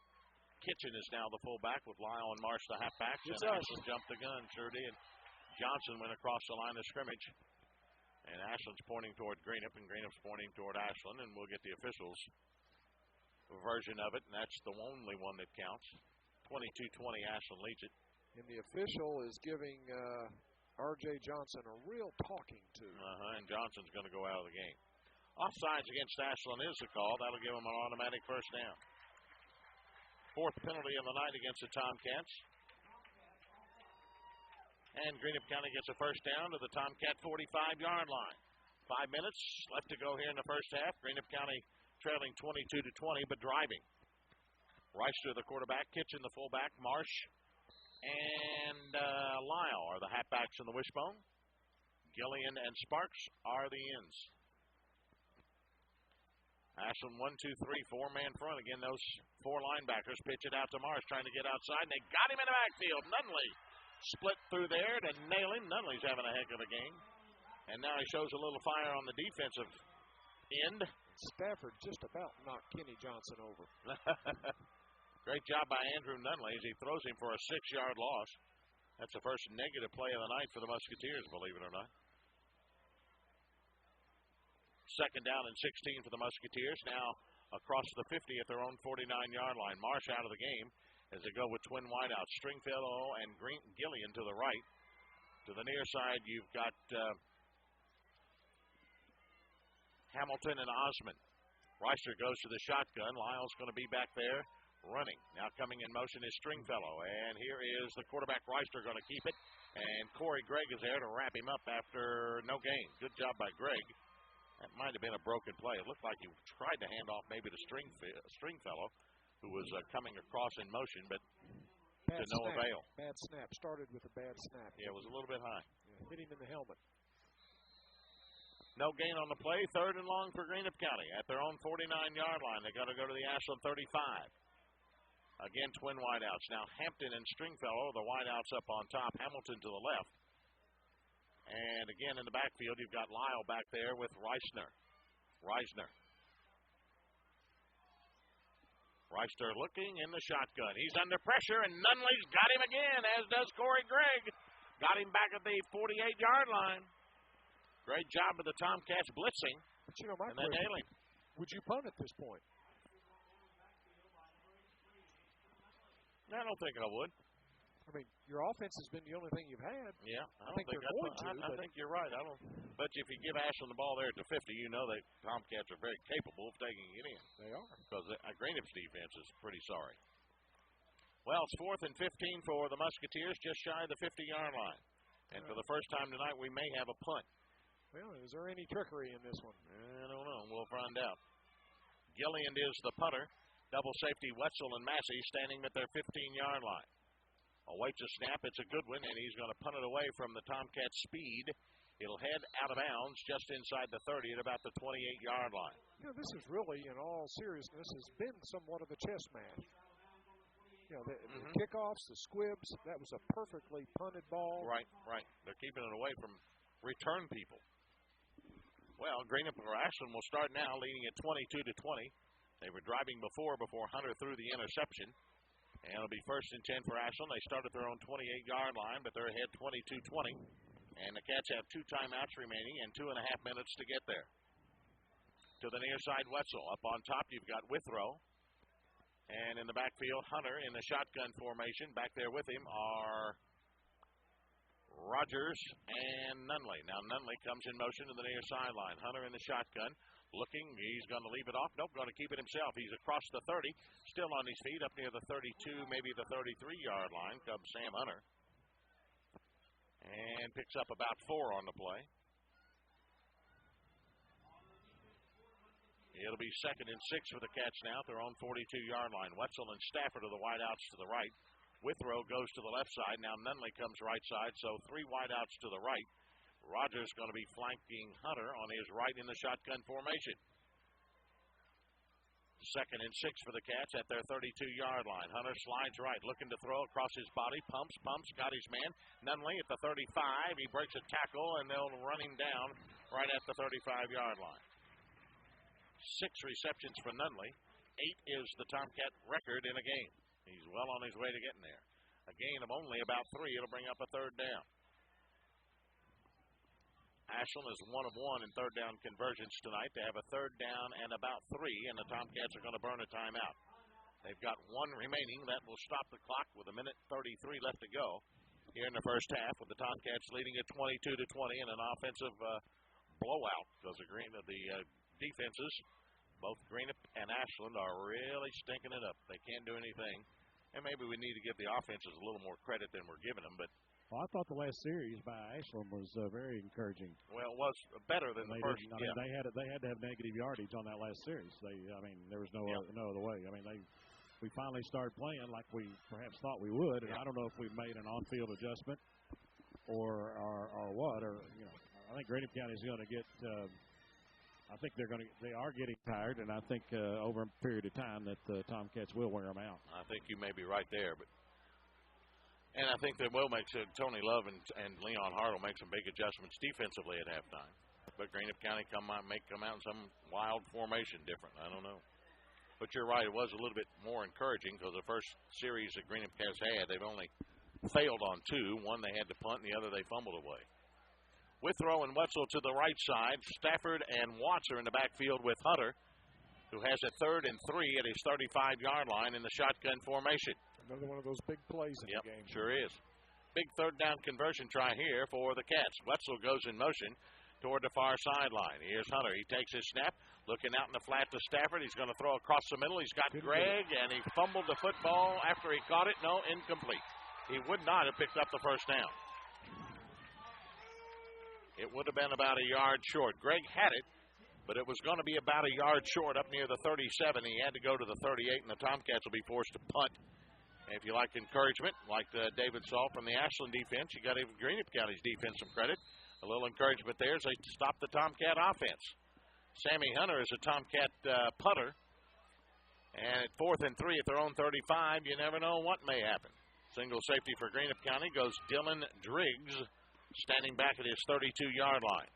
Speaker 1: Kitchen is now the fullback with Lyle and Marsh the halfbacks. And Ashland jumped the gun, sure did. Johnson went across the line of scrimmage. And Ashland's pointing toward Greenup, and Greenup's pointing toward Ashland, and we'll get the officials' version of it, and that's the only one that counts. 22-20, Ashland leads it.
Speaker 2: And the official is giving R.J. Johnson a real talking to.
Speaker 1: And Johnson's going to go out of the game. Offsides against Ashland is the call. That'll give them an automatic first down. 4th penalty of the night against the Tomcats. And Greenup County gets a first down to the Tomcat 45-yard line. 5 minutes left to go here in the first half. Greenup County trailing 22-20, but driving. Reister, the quarterback, Kitchen, the fullback, Marsh, and Lyle are the halfbacks in the wishbone. Gillian and Sparks are the ends. Ashland 1, 2, 3, 4-man front. Again, those 4 linebackers pitch it out to Marsh, trying to get outside, and they got him in the backfield. Nunley split through there to nail him. Nunley's having a heck of a game. And now he shows a little fire on the defensive end.
Speaker 2: Stafford just about knocked Kenny Johnson over.
Speaker 1: Great job by Andrew Nunley as he throws him for a 6-yard loss. That's the first negative play of the night for the Musketeers, believe it or not. Second down and 16 for the Musketeers. Now across the 50 at their own 49-yard line. Marsh out of the game as they go with twin wideouts. Stringfellow and Gillian to the right. To the near side, you've got Hamilton and Osmond. Reister goes to the shotgun. Lyle's going to be back there running. Now coming in motion is Stringfellow. And here is the quarterback, Reister, going to keep it. And Corey Gregg is there to wrap him up after no gain. Good job by Gregg. That might have been a broken play. It looked like he tried to hand off maybe to Stringfellow, who was coming across in motion, but to no avail.
Speaker 2: Bad snap. Started with a bad snap.
Speaker 1: Yeah, it was a little bit high.
Speaker 2: Yeah, hit him in the helmet.
Speaker 1: No gain on the play. 3rd and long for Greenup County at their own 49-yard line. They got to go to the Ashland 35. Again, twin wideouts. Now Hampton and Stringfellow, the wideouts up on top. Hamilton to the left. And again, in the backfield, you've got Lyle back there with Reisner. Reister looking in the shotgun. He's under pressure, and Nunley's got him again, as does Corey Gregg. Got him back at the 48-yard line. Great job of the Tomcats blitzing.
Speaker 2: But you know, my
Speaker 1: and then nailing.
Speaker 2: Would you punt at this point?
Speaker 1: I don't think I would.
Speaker 2: I mean, your offense has been the only thing you've had.
Speaker 1: Yeah, I
Speaker 2: think they're going to.
Speaker 1: I think you're right. But if you give Ashland the ball there at the 50, you know that Tomcats are very capable of taking it in.
Speaker 2: They are.
Speaker 1: Because Greenup's defense is pretty sorry. Well, it's 4th and 15 for the Musketeers, just shy of the 50-yard line. And for the first time tonight, we may have a punt.
Speaker 2: Well, is there any trickery in this one?
Speaker 1: I don't know. We'll find out. Gillian is the punter. Double safety, Wetzel and Massey standing at their 15-yard line. Awaits a snap. It's a good one, and he's going to punt it away from the Tomcats' speed. It'll head out of bounds just inside the 30 at about the 28-yard line.
Speaker 2: You know, this is really, in all seriousness, has been somewhat of a chess match. You know, the kickoffs, the squibs, that was a perfectly punted ball.
Speaker 1: Right. They're keeping it away from return people. Well, Greenup or Ashland will start now, leading at 22-20. They were driving before Hunter threw the interception. And it'll be 1st and 10 for Ashland. They start at their own 28-yard line, but they're ahead 22-20. And the Cats have 2 timeouts remaining and 2.5 minutes to get there. To the near side, Wetzel. Up on top, you've got Withrow. And in the backfield, Hunter in the shotgun formation. Back there with him are Rogers and Nunley. Now Nunley comes in motion to the near sideline. Hunter in the shotgun. Looking, he's going to leave it off. Nope, going to keep it himself. He's across the 30, still on his feet, up near the 32, maybe the 33-yard line comes Sam Hunter. And picks up about 4 on the play. It'll be 2nd and 6 for the Cats now at their own 42-yard line. Wetzel and Stafford are the wideouts to the right. Withrow goes to the left side. Now Nunley comes right side, so 3 wideouts to the right. Rogers going to be flanking Hunter on his right in the shotgun formation. 2nd and 6 for the Cats at their 32-yard line. Hunter slides right, looking to throw across his body. Pumps, got his man. Nunley at the 35. He breaks a tackle, and they'll run him down right at the 35-yard line. 6 receptions for Nunley. 8 is the Tomcat record in a game. He's well on his way to getting there. A gain of only about 3. It'll bring up a 3rd down. Ashland is 1 of 1 in 3rd down conversions tonight. They have a 3rd down and about 3, and the Tomcats are going to burn a timeout. They've got 1 remaining. That will stop the clock with 1:33 left to go here in the first half, with the Tomcats leading at 22-20 in an offensive blowout because the defenses, both Greenup and Ashland, are really stinking it up. They can't do anything, and maybe we need to give the offenses a little more credit than we're giving them, but
Speaker 3: Well, I thought the last series by Ashland was very encouraging.
Speaker 1: Well, it was better than the first.
Speaker 3: They had to have negative yardage on that last series. There was no other way. We finally started playing like we perhaps thought we would, and I don't know if we made an on-field adjustment or what. I think Greenup County is going to get. I think they are getting tired, and I think over a period of time that the Tomcats will wear them out.
Speaker 1: I think you may be right there, and I think they will make Tony Love and Leon Hart will make some big adjustments defensively at halftime. But Greenup County come out in some wild formation different. I don't know. But you're right, it was a little bit more encouraging because the first series that Greenup Cats had, they've only failed on 2. One they had to punt, and the other they fumbled away. Withrow and Wetzel to the right side. Stafford and Watts are in the backfield with Hunter, who has a 3rd and 3 at his 35-yard line in the shotgun formation.
Speaker 2: Another one of those big plays in the game.
Speaker 1: Sure is. Big 3rd down conversion try here for the Cats. Wetzel goes in motion toward the far sideline. Here's Hunter. He takes his snap, looking out in the flat to Stafford. He's going to throw across the middle. He's got Greg, and he fumbled the football after he caught it. No, incomplete. He would not have picked up the first down. It would have been about a yard short. Greg had it, but it was going to be about a yard short up near the 37. He had to go to the 38, and the Tomcats will be forced to punt. And if you like encouragement, like David saw from the Ashland defense, you got to give Greenup County's defense some credit. A little encouragement there as they stop the Tomcat offense. Sammy Hunter is a Tomcat punter. And at 4th and 3 at their own 35, you never know what may happen. Single safety for Greenup County goes Dylan Driggs, standing back at his 32-yard line.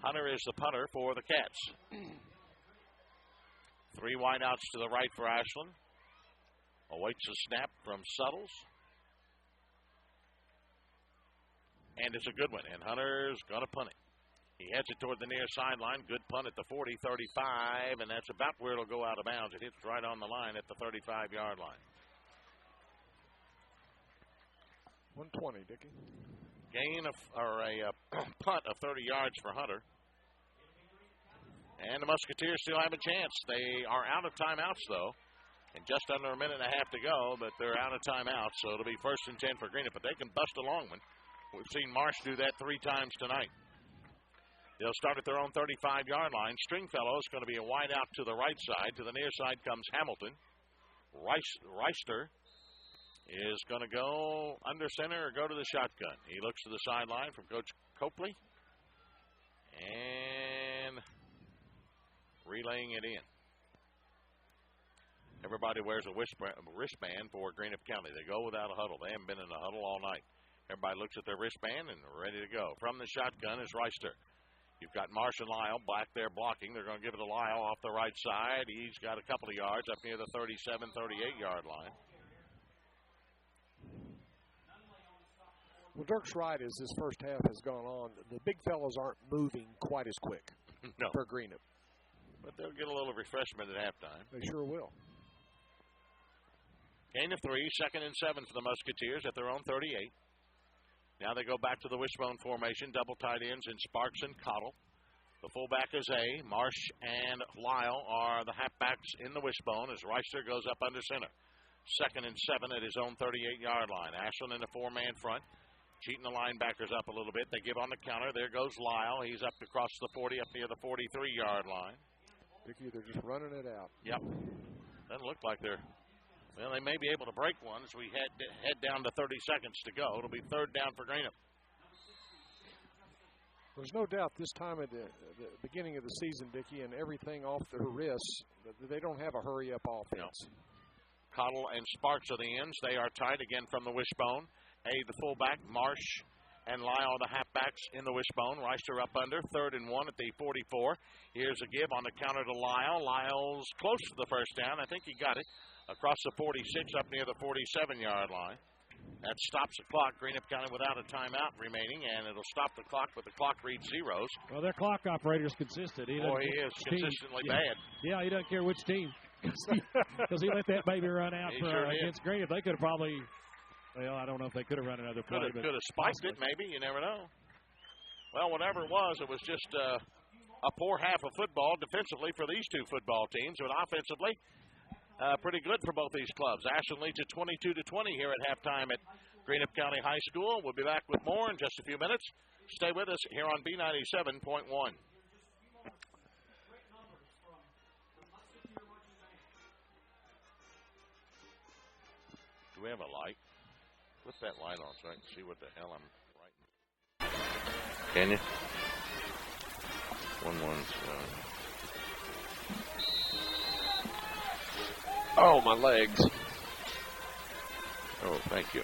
Speaker 1: Hunter is the punter for the Cats. 3 wideouts to the right for Ashland. Awaits a snap from Suttles. And it's a good one. And Hunter's going to punt it. He heads it toward the near sideline. Good punt at the 40, 35. And that's about where it'll go out of bounds. It hits right on the line at the 35-yard line.
Speaker 2: 120, Dickie.
Speaker 1: Gain a punt of 30 yards for Hunter. And the Musketeers still have a chance. They are out of timeouts, though. And just under a minute and a half to go, but they're out of timeout, so it'll be 1st and 10 for Greenup. But they can bust a long one. We've seen Marsh do that 3 times tonight. They'll start at their own 35-yard line. Stringfellow is going to be a wide out to the right side. To the near side comes Hamilton. Reister is going to go under center or go to the shotgun. He looks to the sideline from Coach Copley. And relaying it in. Everybody wears a wristband for Greenup County. They go without a huddle. They haven't been in a huddle all night. Everybody looks at their wristband and they're ready to go. From the shotgun is Reister. You've got Marsh and Lyle back there blocking. They're going to give it to Lyle off the right side. He's got a couple of yards up near the 37, 38-yard line.
Speaker 2: Well, Dirk's right as this first half has gone on. The big fellows aren't moving quite as quick for Greenup.
Speaker 1: But they'll get a little refreshment at halftime.
Speaker 2: They sure will.
Speaker 1: Gain of 3, 2nd and 7 for the Musketeers at their own 38. Now they go back to the wishbone formation, double tight ends in Sparks and Cottle. The fullback is A. Marsh and Lyle are the halfbacks in the wishbone as Reister goes up under center. 2nd and 7 at his own 38-yard line. Ashland in the 4-man front. Cheating the linebackers up a little bit. They give on the counter. There goes Lyle. He's up across the 40, up near the 43-yard line.
Speaker 2: Dickie, they're just running it out.
Speaker 1: Yep. Doesn't look like they're... Well, they may be able to break one as we head down to 30 seconds to go. It'll be 3rd down for Greenup.
Speaker 2: There's no doubt this time at the beginning of the season, Dickie, and everything off their wrists, they don't have a hurry-up offense.
Speaker 1: No. Cottle and Sparks are the ends. They are tight again from the wishbone. A, the fullback, Marsh and Lyle, the halfbacks in the wishbone. Reister up under, 3rd and 1 at the 44. Here's a give on the counter to Lyle. Lyle's close to the first down. I think he got it. Across the 46 up near the 47-yard line. That stops the clock. Greenup County without a timeout remaining, and it'll stop the clock, but the clock reads zeros.
Speaker 3: Well, their clock operator's consistent.
Speaker 1: He is consistently bad.
Speaker 3: Yeah, he doesn't care which team. Because he let that baby run out against Greenup. They could have probably, well, I don't know if they could have run another play.
Speaker 1: Could have spiked it, maybe. You never know. Well, whatever it was just a poor half of football defensively for these two football teams, but offensively, pretty good for both these clubs. Ashland leads at 22-20 here at halftime at Greenup County High School. We'll be back with more in just a few minutes. Stay with us here on B97.1. Do we have a light? Put that light on so I can see what the hell I'm writing. Can you? 117.
Speaker 6: Oh, my legs.
Speaker 1: Oh, thank you.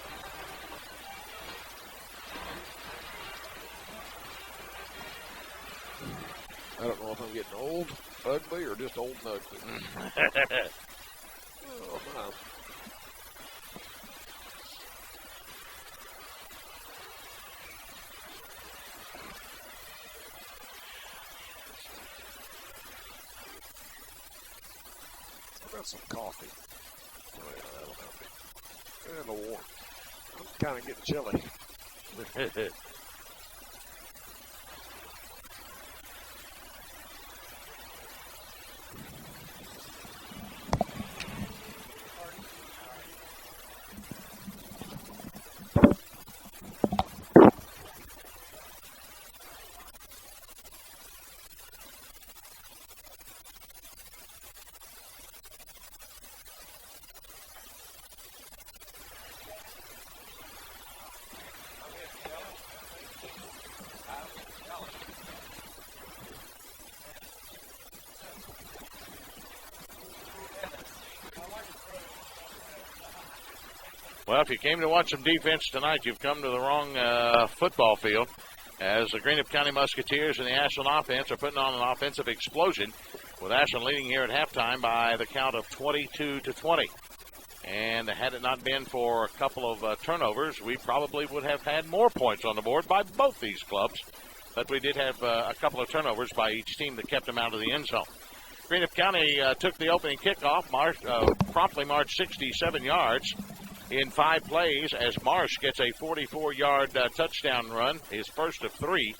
Speaker 6: I don't know if I'm getting old, ugly, or just old and ugly. Oh, my. I've got some coffee. Oh, yeah, that'll help me. And a warm. I'm kind of getting chilly.
Speaker 1: Well, if you came to watch some defense tonight, you've come to the wrong football field, as the Greenup County Musketeers and the Ashland offense are putting on an offensive explosion, with Ashland leading here at halftime by the count of 22-20. And had it not been for a couple of turnovers, we probably would have had more points on the board by both these clubs. But we did have a couple of turnovers by each team that kept them out of the end zone. Greenup County took the opening kickoff, promptly marched 67 yards in 5 plays as Marsh gets a 44-yard touchdown run, his first of 3.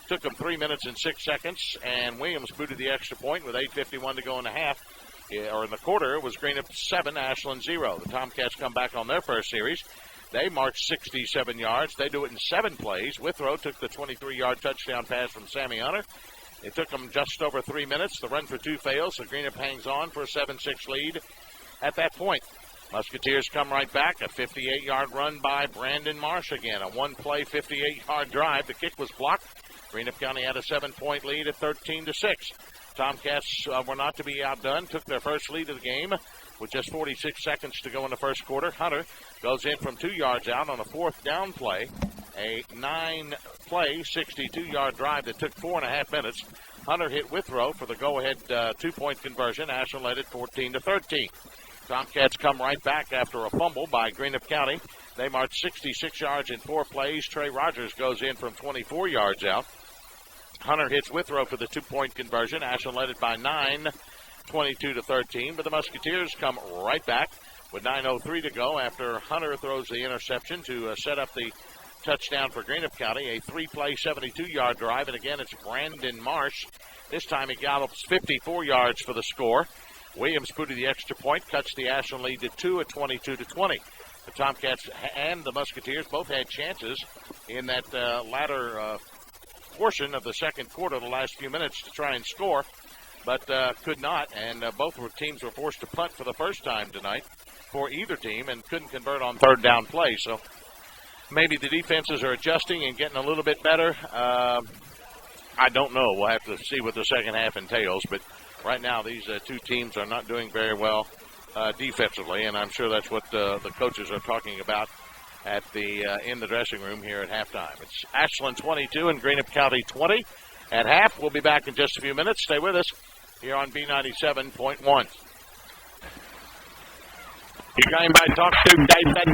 Speaker 1: Took him 3 minutes and 6 seconds, and Williams booted the extra point with 8:51 to go in the half. Or in the quarter, it was Greenup 7, Ashland 0. The Tomcats come back on their first series. They marched 67 yards. They do it in 7 plays. Withrow took the 23-yard touchdown pass from Sammy Hunter. It took them just over 3 minutes. The run for 2 fails, so Greenup hangs on for a 7-6 lead at that point. Musketeers come right back. A 58-yard run by Brandon Marsh again. A 1-play, 58-yard drive. The kick was blocked. Greenup County had a 7-point lead at 13-6. Tomcats were not to be outdone. Took their first lead of the game with just 46 seconds to go in the first quarter. Hunter goes in from 2 yards out on a 4th down play. A 9-play, 62-yard drive that took 4.5 minutes. Hunter hit Withrow for the go-ahead 2-point conversion. Ashland led it 14-13. Tomcats come right back after a fumble by Greenup County. They march 66 yards in 4 plays. Trey Rogers goes in from 24 yards out. Hunter hits Withrow for the 2-point conversion. Ashland led it by 9, 22-13. But the Musketeers come right back with 9:03 to go after Hunter throws the interception to set up the touchdown for Greenup County. A 3-play, 72-yard drive. And again, it's Brandon Marsh. This time he gallops 54 yards for the score. Williams booted the extra point, cuts the Ashland lead to 2 at 22-20. The Tomcats and the Musketeers both had chances in that latter portion of the second quarter, the last few minutes, to try and score, but could not. And both teams were forced to punt for the first time tonight for either team and couldn't convert on 3rd down play. So maybe the defenses are adjusting and getting a little bit better. I don't know. We'll have to see what the second half entails, but right now, these 2 teams are not doing very well defensively, and I'm sure that's what the coaches are talking about at the in the dressing room here at halftime. It's Ashland 22 and Greenup County 20 at half. We'll be back in just a few minutes. Stay with us here on B97.1.
Speaker 7: You got anybody to talk to, David?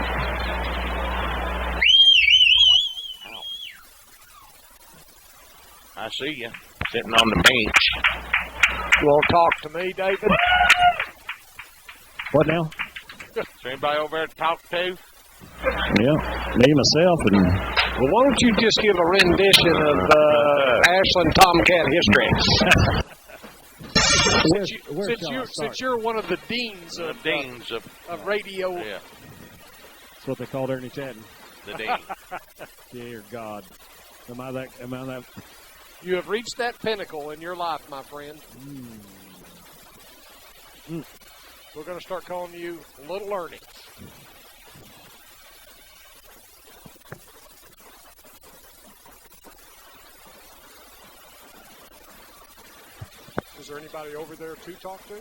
Speaker 1: Ow. I see you sitting on the bench.
Speaker 6: You want to talk to me, David?
Speaker 3: What now?
Speaker 1: Is there anybody over there to talk to?
Speaker 3: Yeah, me, myself, and...
Speaker 6: Well, why don't you just give a rendition of Ashland Tomcat history? since you're one of the deans of radio.
Speaker 1: Yeah.
Speaker 3: That's what they called Ernie Chatton.
Speaker 1: The dean.
Speaker 3: Dear God. Am I that?
Speaker 6: You have reached that pinnacle in your life, my friend. We're going to start calling you Little Ernie. Is there anybody over there to talk to?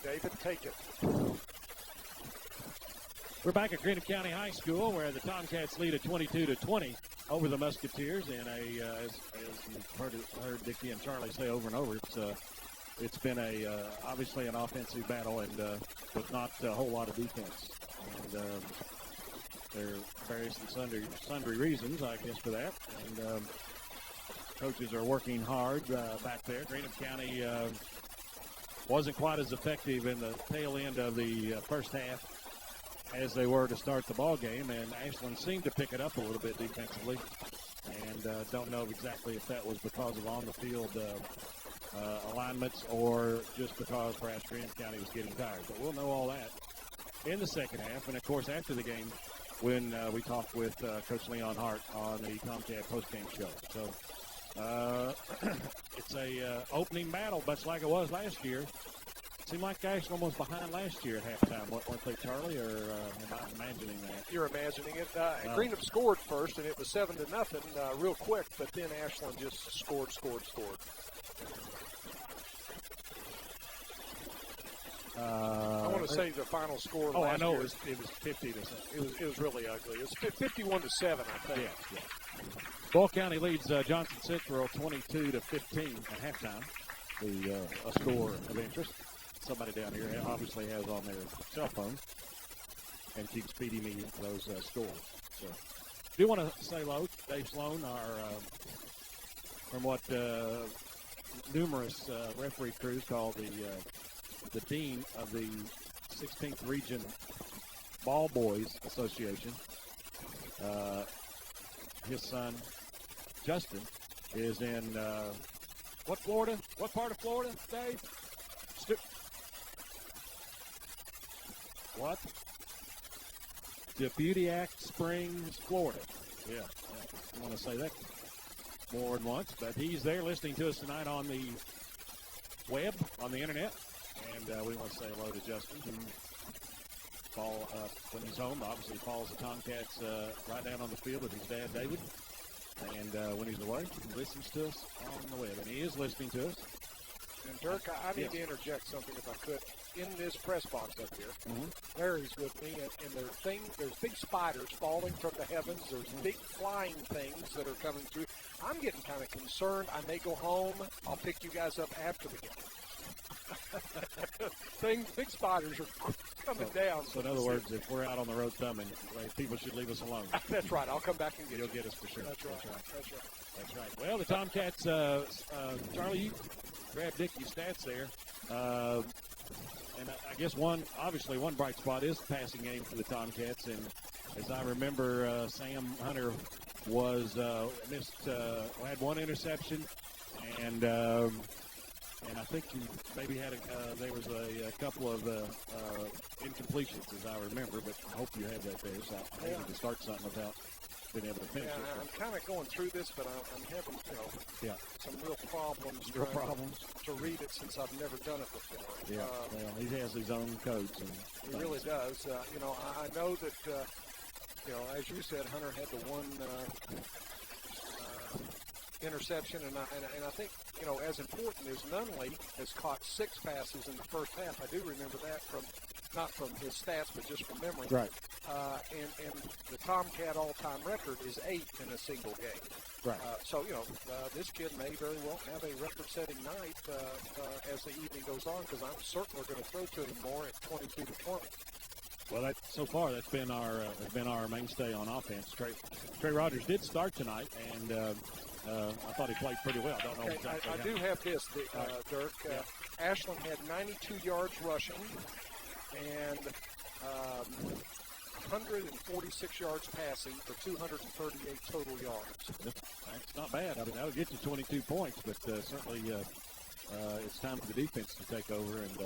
Speaker 6: David, take it.
Speaker 3: We're back at Greenup County High School, where the Tomcats lead at 22-20 over the Musketeers. And as you've heard Dickie and Charlie say over and over, it's been obviously an offensive battle, and with not a whole lot of defense. And there are various and sundry reasons, I guess, for that. And coaches are working hard back there. Greenup County wasn't quite as effective in the tail end of the first half as they were to start the ball game, and Ashland seemed to pick it up a little bit defensively, and don't know exactly if that was because of on-the-field alignments or just because perhaps Greenup County was getting tired. But we'll know all that in the second half, and, of course, after the game when we talked with Coach Leon Hart on the Tomcat postgame show. So it's a opening battle, much like it was last year. Seemed like Ashland was behind last year at halftime. Weren't they, Charlie, or am I imagining that?
Speaker 6: You're imagining it. Greenup scored first, and it was 7-0 real quick, but then Ashland just scored. I want to say the final score.
Speaker 3: Oh,
Speaker 6: last
Speaker 3: I know
Speaker 6: year,
Speaker 3: it was 50 to 7.
Speaker 6: It was really ugly. It was 51-7, I think.
Speaker 3: Yeah. Ball County leads Johnson Central 22-15 at halftime. A score of interest. Somebody down here obviously has on their cell phone and keeps feeding me those scores. So, do want to say hello, Dave Sloan, from what numerous referee crews call the dean of the 16th Region Ball Boys Association. His son, Justin, is in what Florida? What part of Florida, Dave? What? Deputiac Springs, Florida. Yeah. I want to say that more than once, but he's there listening to us tonight on the web, on the internet, and we want to say hello to Justin. Paul, when he's home, obviously follows the Tomcats right down on the field with his dad, David. And when he's away, he listens to us on the web. And he is listening to us.
Speaker 6: And, Dirk, I need to interject something if I could. In this press box up here, Larry's with me, and there's big spiders falling from the heavens. There's big flying things that are coming through. I'm getting kind of concerned. I may go home. I'll pick you guys up after the game. Big spiders are coming down.
Speaker 3: So, in other words, if we're out on the road thumbing, people should leave us alone.
Speaker 6: That's right. I'll come back and get you.
Speaker 3: You'll get us for sure.
Speaker 6: That's right.
Speaker 3: That's right. Well, the Tomcats, Charlie, you grabbed Dickie's stats there. And I guess one bright spot is the passing game for the Tomcats. And as I remember, Sam Hunter was had one interception, and I think he maybe had there was a couple of incompletions, as I remember. But I hope you had that there. So I needed to start something about been able to finish it.
Speaker 6: I'm kind of going through this, but I'm having, some real problems to read it since I've never done it before.
Speaker 3: Yeah, well, he has his own codes.
Speaker 6: He really does. I know that, as you said, Hunter had the one interception, and I think, as important as Nunley has caught 6 passes in the first half. I do remember that not from his stats, but just from memory.
Speaker 3: Right.
Speaker 6: And the Tomcat all-time record is 8 in a single game.
Speaker 3: Right.
Speaker 6: So, this kid may very well have a record-setting night as the evening goes on, because I'm certainly going to throw to him more at 22-20.
Speaker 3: Well, so far that's been our mainstay on offense. Trey Rogers did start tonight, and I thought he played pretty well. I don't know exactly.
Speaker 6: I do have this, Dirk. Ashland had 92 yards rushing and 146 yards passing for 238 total yards.
Speaker 3: That's not bad. I mean, that would get you 22 points, but certainly it's time for the defense to take over and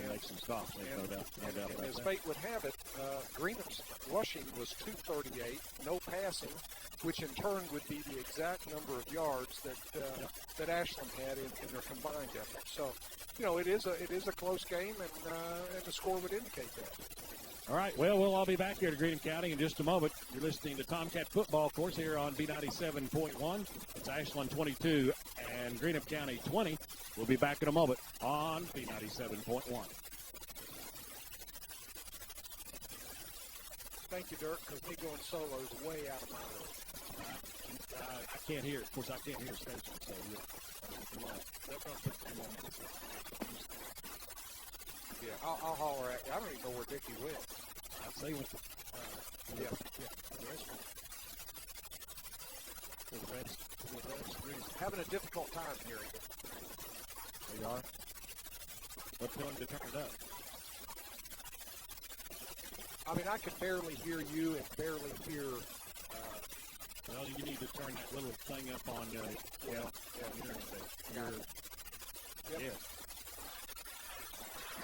Speaker 3: make some stops. No doubt about
Speaker 6: as
Speaker 3: that.
Speaker 6: fate would have it, Greenup's rushing was 238, no passing, which in turn would be the exact number of yards that Ashland had in their combined effort. So, it is a close game, and the score would indicate that.
Speaker 3: All right, well, we'll all be back here to Greenup County in just a moment. You're listening to Tomcat football, of course, here on B97.1. It's Ashland 22 and Greenup County 20. We'll be back in a moment on B97.1.
Speaker 6: Thank you, Dirk, because me going solo is way out of my league.
Speaker 3: I can't hear it. Of course, I can't hear station, so
Speaker 6: yeah, I'll holler at you. I don't even know where Dickie went.
Speaker 3: I'd say with
Speaker 6: having a difficult time hearing it.
Speaker 3: There you are. Let's tell him to turn it up.
Speaker 6: I mean, I can barely hear you and barely hear.
Speaker 3: Well, you need to turn that little thing up on.
Speaker 6: Yep.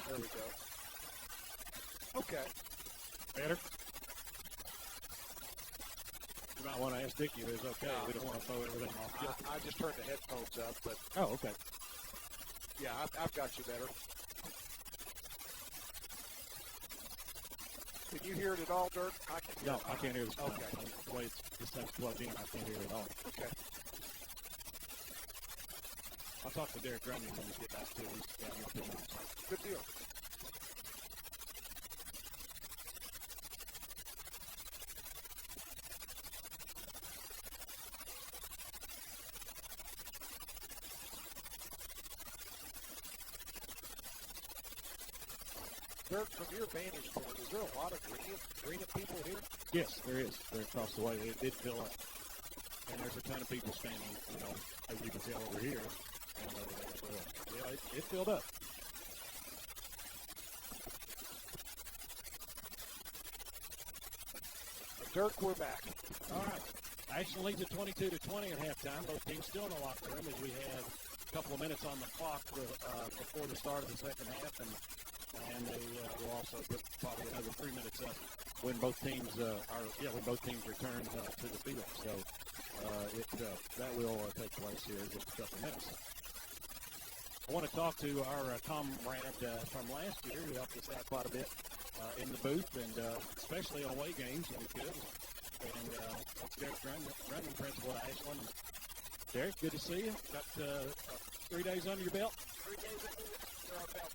Speaker 6: There we go. Okay.
Speaker 3: Better? You might want to ask Dickie if it's okay. We don't want to throw everything off.
Speaker 6: I just turned the headphones up, but.
Speaker 3: Oh, okay.
Speaker 6: Yeah, I've got you better. Can you hear it at all, Dirk?
Speaker 3: No, I can't hear this.
Speaker 6: Okay.
Speaker 3: The way this thing's plugged in, I can't hear it at all.
Speaker 6: Okay.
Speaker 3: I'll talk to Derek Grundy when we get back to it.
Speaker 6: Good deal. Dirk, from your vantage point, is there a lot of Greenup people here?
Speaker 3: Yes, there is. They're across the way. It did fill up. And there's a ton of people standing, as you can tell over here. And, it filled up.
Speaker 6: Dirk, we're back.
Speaker 3: All right. Ashland leads at 22-20 at halftime. Both teams still in the locker room as we have a couple of minutes on the clock before the start of the second half. And they will also put probably another 3 minutes up when both teams return to the field. So that will take place here in just a couple of minutes. I want to talk to our comrade from last year who helped us out quite a bit in the booth, and especially on away games when we could. And that's Derek Grundy, principal at Ashland. Derek, good to see you. Got 3 days under your belt?
Speaker 8: 3 days under our belt.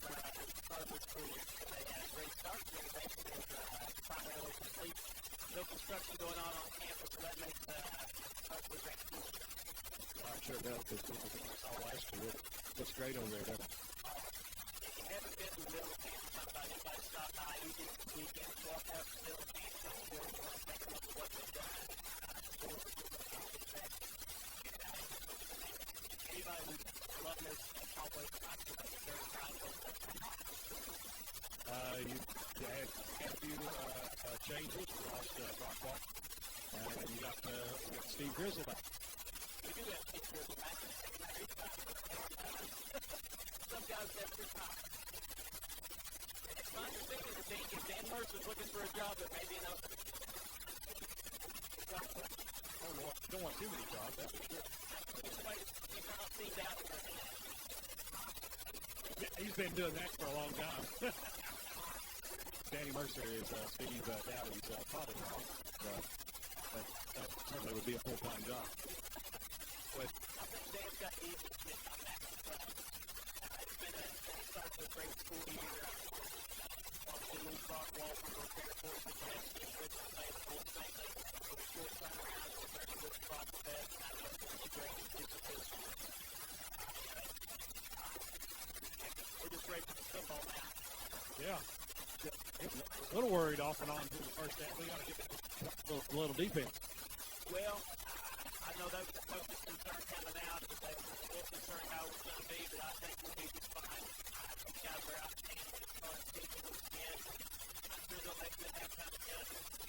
Speaker 8: Started this school year. They had a great start. Innovation is primarily complete. No construction going on campus, so that makes us a great school.
Speaker 3: I'm sure that was all last year. Looks great over there, doesn't it?
Speaker 8: If you haven't been to the middle of campus, anybody stop by, you get the weekend, walk out to the middle of campus, and you're going to take a look at what they've done. Anybody who's loving this, always very proud of those.
Speaker 3: You had a few changes. You lost Brock Clark, and you got Steve Grizzle back.
Speaker 8: We do have Steve Grizzle back. Some guys have good time. It's my understanding that Dan Mercer's looking for a job that maybe enough.
Speaker 3: Don't want too many jobs, that's for sure. He's been doing that for a long time. Danny Mercer is Steve Dowdy's father-in-law. That certainly would be a full-time job. But I think Dan's got the easiest on that. It's been a great school year. Obviously, Lee Brock, Walton, were very fortunate to have Steve Richardson play the full same thing. For a short time around, it's very good spot for that. I know it's great to do this. We're just ready for the football now. Yeah. A little worried off and on through the first half. We got to get a little defense. Well, I know that was the focus concern coming out. They were a little concerned how it was going to be, but I think we'll be just fine. These guys are outstanding as far as teaching what we can. I'm sure they'll make good halftime adjustments.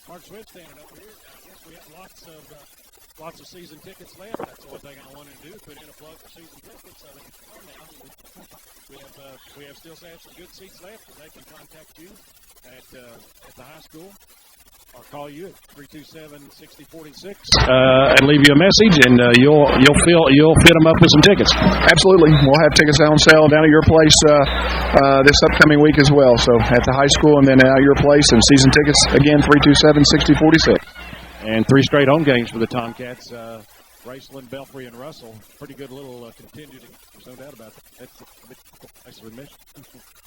Speaker 3: Mark Swift standing over here. I guess we have lots of season tickets left. That's the one thing I wanted to do, put in a plug for season tickets. So they can come now. We have still have some good seats left, and they can contact you at the high school or call you at 327-6046 and leave you a message, and you'll fit them up with some tickets.
Speaker 9: Absolutely, we'll have tickets on sale down at your place this upcoming week as well. So at the high school, and then at your place, and season tickets again 327-6046.
Speaker 3: And 3 straight home games for the Tomcats. Raceland, Belfry, and Russell. Pretty good little contingent. There's no doubt about that. That's a bit nice of admission.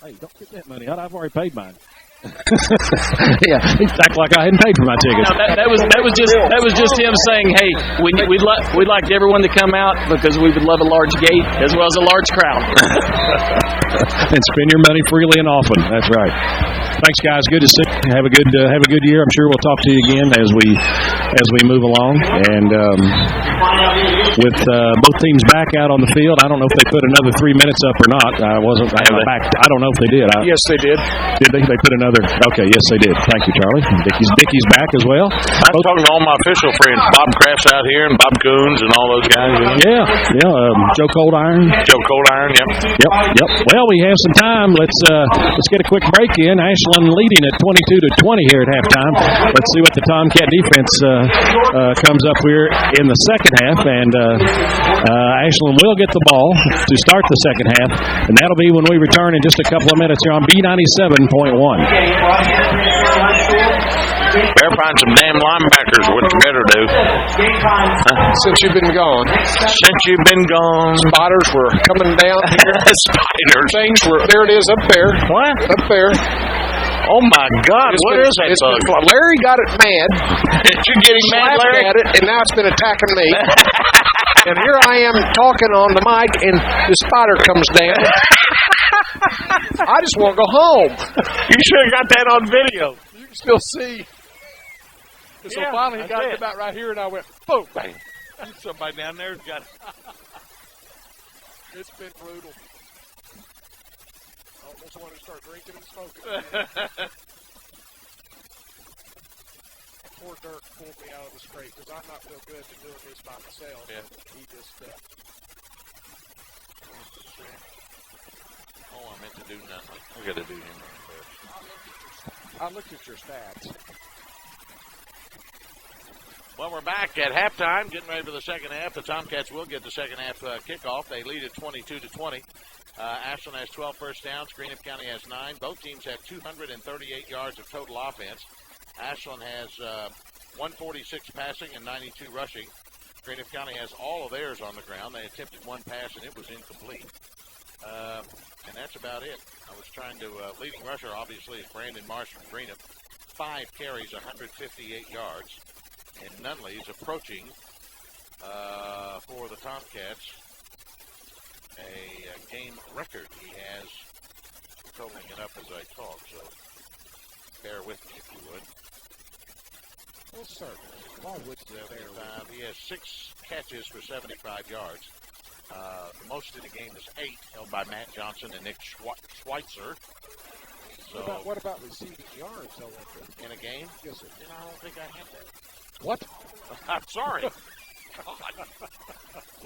Speaker 3: Hey, don't get that money out. I've already paid mine. Yeah, act like I hadn't paid for my tickets.
Speaker 8: No, that was just him saying, hey, we'd like everyone to come out because we would love a large gate as well as a large crowd.
Speaker 3: And spend your money freely and often. That's right. Thanks, guys. Good to see you. Have a good year. I'm sure we'll talk to you again as we move along. And with both teams back out on the field, I don't know if they put another 3 minutes up or not. I don't know if they did.
Speaker 6: Yes, they did.
Speaker 3: Did they? They put another. Okay, yes, they did. Thank you, Charlie. Dickey's back as well.
Speaker 7: I'm talking to all my official friends. Bob Kraft's out here, and Bob Coons, and all those guys.
Speaker 3: Yeah. Joe Coldiron. Yep. Well, we have some time. Let's get a quick break in. Ashland leading at 22-20 here at halftime. Let's see what the Tomcat defense comes up here in the second half, and Ashland will get the ball to start the second half, and that'll be when we return in just a couple of minutes here on B97.1.
Speaker 7: Better find some damn linebackers, what you better do.
Speaker 6: Since you've been gone.
Speaker 7: Spiders
Speaker 6: were coming down here.
Speaker 7: Spiders.
Speaker 6: Things were, there it is, up there.
Speaker 7: What?
Speaker 6: Up there.
Speaker 7: Oh, my God. What is that bug?
Speaker 6: Larry got it mad.
Speaker 7: You're getting mad, Larry?
Speaker 6: At it, and now it's been attacking me. And here I am talking on the mic, and the spider comes down. I just want to go home.
Speaker 7: You should have got that on video.
Speaker 6: You can still see. So finally he got it about right here, and I went, boom, bang.
Speaker 7: Somebody down there's got it.
Speaker 6: It's been brutal. I almost want to start drinking and smoking. Poor Dirk pulled me out of the scrape because I'm not real good at doing this by myself.
Speaker 7: Yeah.
Speaker 6: He just.
Speaker 7: I meant to do nothing. I got to do him first.
Speaker 6: I looked at your stats.
Speaker 1: Well, we're back at halftime, getting ready for the second half. The Tomcats will get the second half kickoff. They lead at 22-20. Ashland has 12 first downs. Greenup County has 9. Both teams have 238 yards of total offense. Ashland has 146 passing and 92 rushing. Greenup County has all of theirs on the ground. They attempted one pass, and it was incomplete. And that's about it. I was trying to, leading rusher, obviously, is Brandon Marsh from Greenup. 5 carries, 158 yards. And Nunley is approaching, for the Tomcats, a game record. He has, totaling it up as I talk, so bear with me if you would.
Speaker 6: Well, certainly. Why would you bear with me?
Speaker 1: He has 6 catches for 75 yards. The most in the game is 8, held by Matt Johnson and Nick Schweitzer. So
Speaker 6: what about receiving yards, however?
Speaker 1: In a game?
Speaker 6: Yes, sir.
Speaker 1: Then I don't think I have that.
Speaker 6: What?
Speaker 1: I'm sorry.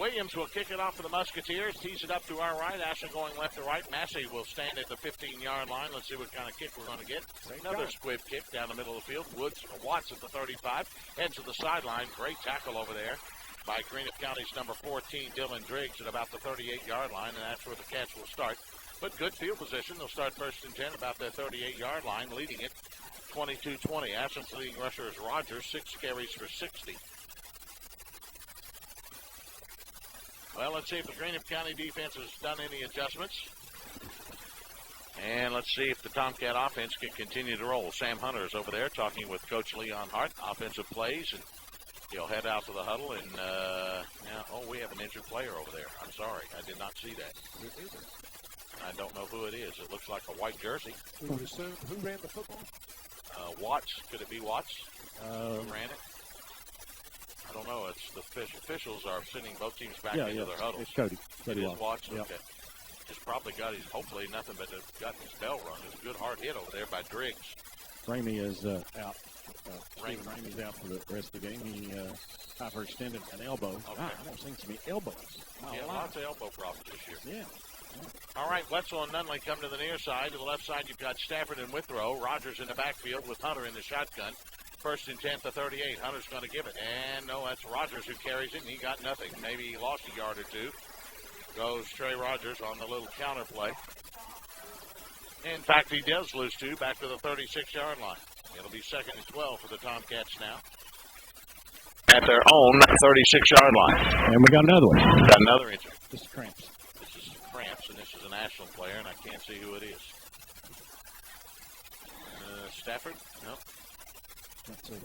Speaker 1: Williams will kick it off for the Musketeers. Tees it up to our right. Ashland going left to right. Massey will stand at the 15-yard line. Let's see what kind of kick we're going to get. Another squib kick down the middle of the field. Watts at the 35. Heads to the sideline. Great tackle over there by Greenup County's number 14, Dylan Driggs, at about the 38-yard line, and that's where the Cats will start. But good field position. They'll start 1st and 10 about their 38-yard line, leading it 22-20. Ashland's leading rusher is Rogers, 6 carries for 60. Well, let's see if the Greenup County defense has done any adjustments. And let's see if the Tomcat offense can continue to roll. Sam Hunter is over there talking with Coach Leon Hart, offensive plays, and he'll head out to the huddle. And, we have an injured player over there. I'm sorry. I did not see that. I don't know who it is. It looks like a white jersey.
Speaker 6: Who ran the football?
Speaker 1: Watts. Could it be Watts? Who ran it? I don't know. It's the officials are sending both teams back into their huddles.
Speaker 3: It's Cody.
Speaker 1: Cody Watts.
Speaker 3: Yep.
Speaker 1: Okay. Just probably got his, hopefully nothing but got his bell rung. It's a good hard hit over there by Driggs.
Speaker 3: Ramey is out. Ramey's out for the rest of the game. He hyperextended an elbow.
Speaker 1: Okay.
Speaker 3: I don't see too many elbows.
Speaker 1: Lots of elbow problems this year.
Speaker 3: Yeah.
Speaker 1: All right, Wetzel and Nunley come to the near side. To the left side, you've got Stafford and Withrow. Rogers in the backfield with Hunter in the shotgun. 1st and 10 to 38. Hunter's going to give it. And no, that's Rogers who carries it, and he got nothing. Maybe he lost a yard or two. Goes Trey Rogers on the little counter play. In fact, he does lose 2 back to the 36-yard line. It'll be 2nd and 12 for the Tomcats now. At their own 36-yard line.
Speaker 3: And we got another one.
Speaker 1: Got another injury.
Speaker 3: This is Cramps.
Speaker 1: This is Cramps, and this is an Ashland player, and I can't see who it is. Stafford? No.
Speaker 3: Let's see.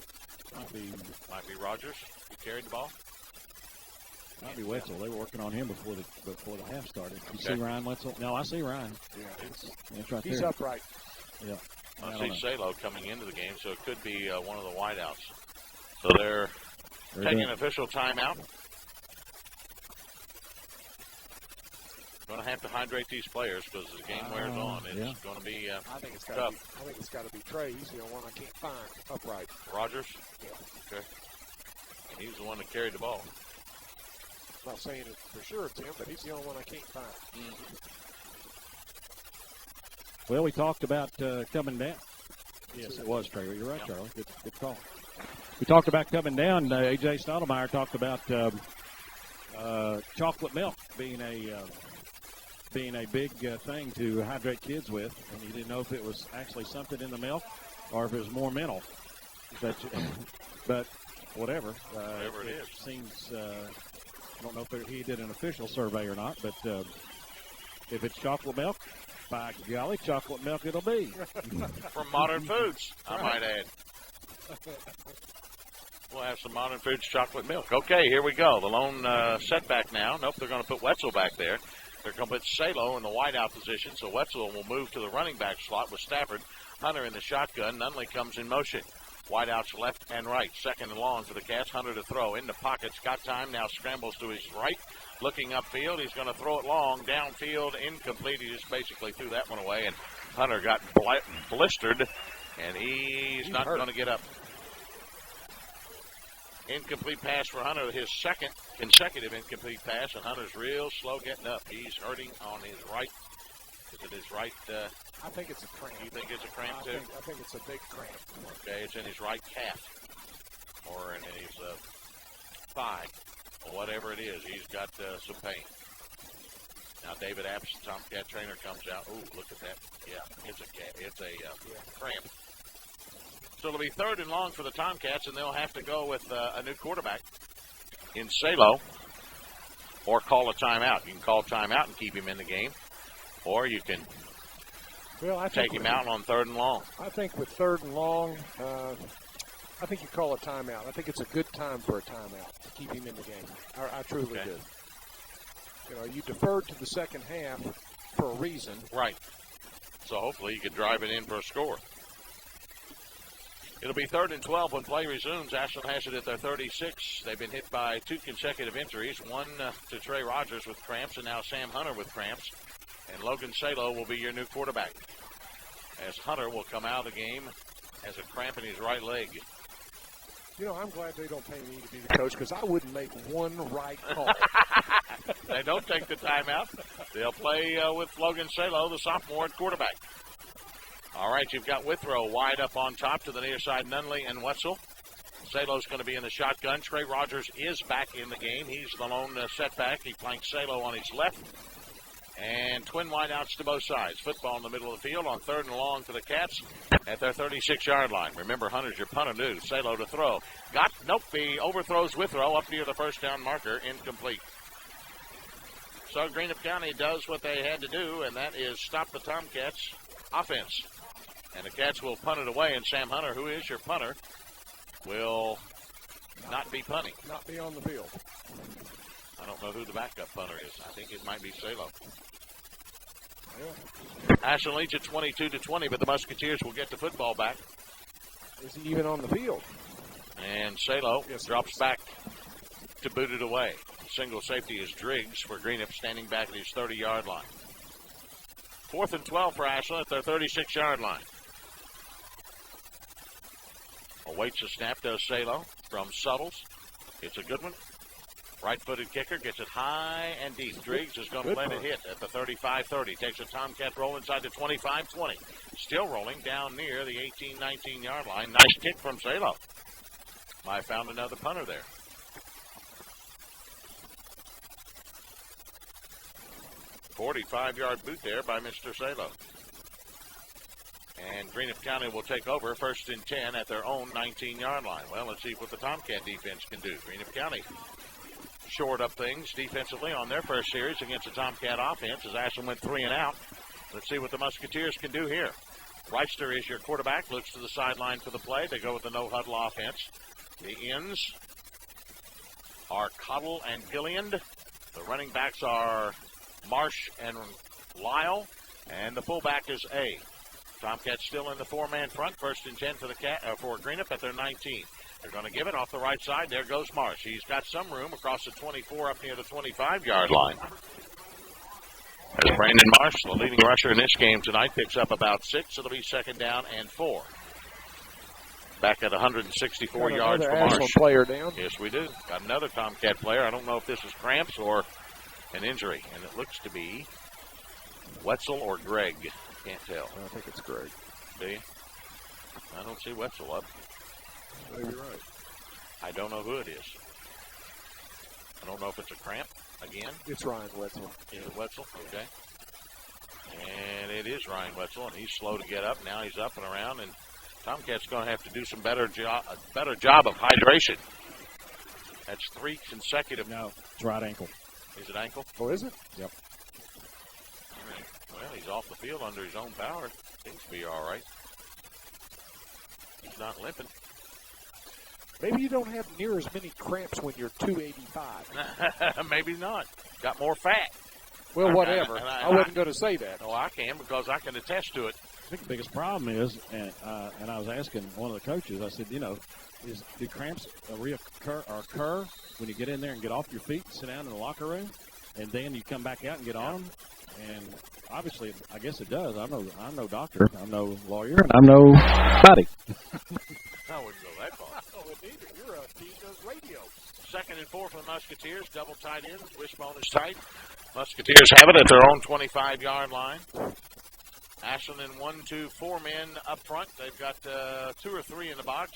Speaker 1: Might be Rogers. He carried the ball.
Speaker 3: Might be Wetzel. They were working on him before the half started. You see Ryan Wetzel? No, I see Ryan.
Speaker 6: Yeah,
Speaker 3: it's right
Speaker 6: he's
Speaker 3: there.
Speaker 6: upright.
Speaker 3: Yeah.
Speaker 1: I see Salo coming into the game, so it could be one of the wideouts. So they're taking an official timeout. Going to have to hydrate these players because the game wears on. It's going to be
Speaker 6: I think it's
Speaker 1: tough.
Speaker 6: got to be Trey. He's the one I can't find upright.
Speaker 1: Rogers?
Speaker 6: Yeah.
Speaker 1: Okay. And he's the one that carried the ball.
Speaker 6: I'm not saying it for sure it's him, but he's the only one I can't find.
Speaker 1: Mm-hmm.
Speaker 3: Well, we talked about coming down. Yes, it was Trey. You're right, Charlie. Good call. We talked about coming down. A.J. Stottlemyre talked about chocolate milk being a big thing to hydrate kids with, and he didn't know if it was actually something in the milk or if it was more mental. But whatever.
Speaker 1: Whatever it is.
Speaker 3: Seems, I don't know if he did an official survey or not, but if it's chocolate milk, by golly, chocolate milk it'll be.
Speaker 1: From Modern Foods, I might add. We'll have some Modern Foods chocolate milk. Okay, here we go. The lone setback now. Nope, they're going to put Wetzel back there. They're going to put Salo in the wideout position, so Wetzel will move to the running back slot with Stafford. Hunter in the shotgun. Nunley comes in motion. Wideouts left and right. 2nd and long for the Cats. Hunter to throw. In the pockets. Got time. Now scrambles to his right. Looking upfield. He's going to throw it long. Downfield. Incomplete. He just basically threw that one away. And Hunter got blistered. And he's not going to get up. Incomplete pass for Hunter. His 2nd consecutive incomplete pass. And Hunter's real slow getting up. He's hurting on his right. Is it his right?
Speaker 6: I think it's a cramp.
Speaker 1: You think it's a cramp, too?
Speaker 6: I think it's a big cramp.
Speaker 1: Okay, it's in his right calf or in his thigh or whatever it is. He's got some pain. Now, David Apps, Tomcat trainer, comes out. Ooh, look at that. Yeah, it's a cramp. So it'll be 3rd and long for the Tomcats, and they'll have to go with a new quarterback in Salo or call a timeout. You can call timeout and keep him in the game, or you can take him out on 3rd and long.
Speaker 6: I think with 3rd and long, I think you call a timeout. I think it's a good time for a timeout to keep him in the game. I truly do. You know, you deferred to the second half for a reason.
Speaker 1: Right. So hopefully you can drive it in for a score. It'll be 3rd and 12 when play resumes. Ashland has it at their 36. They've been hit by 2 consecutive injuries, one to Trey Rogers with cramps and now Sam Hunter with cramps. And Logan Salo will be your new quarterback, as Hunter will come out of the game as a cramp in his right leg.
Speaker 6: You know, I'm glad they don't pay me to be the coach because I wouldn't make one right call.
Speaker 1: They don't take the timeout. They'll play with Logan Salo, the sophomore, at quarterback. All right, you've got Withrow wide up on top to the near side, Nunley and Wetzel. Salo's going to be in the shotgun. Trey Rogers is back in the game. He's the lone setback. He flanks Salo on his left. And twin wideouts to both sides. Football in the middle of the field on 3rd and long for the Cats at their 36-yard line. Remember, Hunter's your punter new. Salo to throw. He overthrows Withrow up near the first down marker. Incomplete. So Greenup County does what they had to do, and that is stop the Tomcats' offense. And the Cats will punt it away, and Sam Hunter, who is your punter, will not be punting.
Speaker 6: Not be on the field.
Speaker 1: I don't know who the backup punter is. I think it might be Salo.
Speaker 6: Yeah.
Speaker 1: Ashland leads at 22-20, but the Musketeers will get the football back.
Speaker 6: Is he even on the field?
Speaker 1: And Salo drops back to boot it away. Single safety is Driggs for Greenup, standing back at his 30-yard line. 4th and 12 for Ashland at their 36-yard line. Awaits a snap, does Salo from Suttles. It's a good one. Right-footed kicker gets it high and deep. Driggs is going to let it hit at the 35-30. Takes a Tomcat roll inside the 25-20. Still rolling down near the 18-19-yard line. Nice kick from Salo. I found another punter there. .45-yard boot there by Mr. Salo. And Greenup County will take over 1st and 10 at their own 19-yard line. Well, let's see what the Tomcat defense can do. Greenup County shored up things defensively on their first series against the Tomcat offense as Ashland went 3 and out. Let's see what the Musketeers can do here. Reister is your quarterback, looks to the sideline for the play. They go with the no-huddle offense. The ends are Cottle and Gilliand. The running backs are Marsh and Lyle, and the fullback is A. Tomcats still in the 4-man front. 1st and 10 for Greenup at their 19. They're going to give it off the right side. There goes Marsh. He's got some room across the 24 up near the 25-yard line. As Brandon Marsh, the leading rusher in this game tonight, picks up about 6. It'll be 2nd down and 4. Back at 164 yards for Marsh.
Speaker 6: Ashland player down.
Speaker 1: Yes, we do. Got another Tomcat player. I don't know if this is cramps or an injury, and it looks to be Wetzel or Greg. Can't tell.
Speaker 6: I think it's Greg.
Speaker 1: Do you? I don't see Wetzel up.
Speaker 6: Maybe right.
Speaker 1: I don't know who it is. I don't know if it's a cramp again.
Speaker 6: It's Ryan Wetzel.
Speaker 1: Is it Wetzel? Okay. And it is Ryan Wetzel, and he's slow to get up. Now he's up and around, and Tomcats going to have to do some better job of hydration. That's 3 consecutive.
Speaker 3: No, it's right ankle.
Speaker 1: Is it ankle?
Speaker 6: Oh, is it?
Speaker 3: Yep.
Speaker 1: All right. Well, he's off the field under his own power. Seems to be all right. He's not limping.
Speaker 6: Maybe you don't have near as many cramps when you're 285.
Speaker 1: Maybe not. Got more fat.
Speaker 6: Well, whatever. I wasn't going to say that.
Speaker 1: No, I can because I can attest to it.
Speaker 3: I think the biggest problem is, and I was asking one of the coaches, I said, do cramps occur when you get in there and get off your feet and sit down in the locker room, and then you come back out and get on them? And obviously, I guess it does. I'm no doctor. I'm no lawyer. And I'm no buddy.
Speaker 1: I wouldn't go that far.
Speaker 6: I wouldn't either. You're a team does radio.
Speaker 1: 2nd and 4 for the Musketeers. Double tight ends. Wishbone is tight. Musketeers have it at their own 25-yard line. Ashland in 1, 2, 4 men up front. They've got 2 or 3 in the box.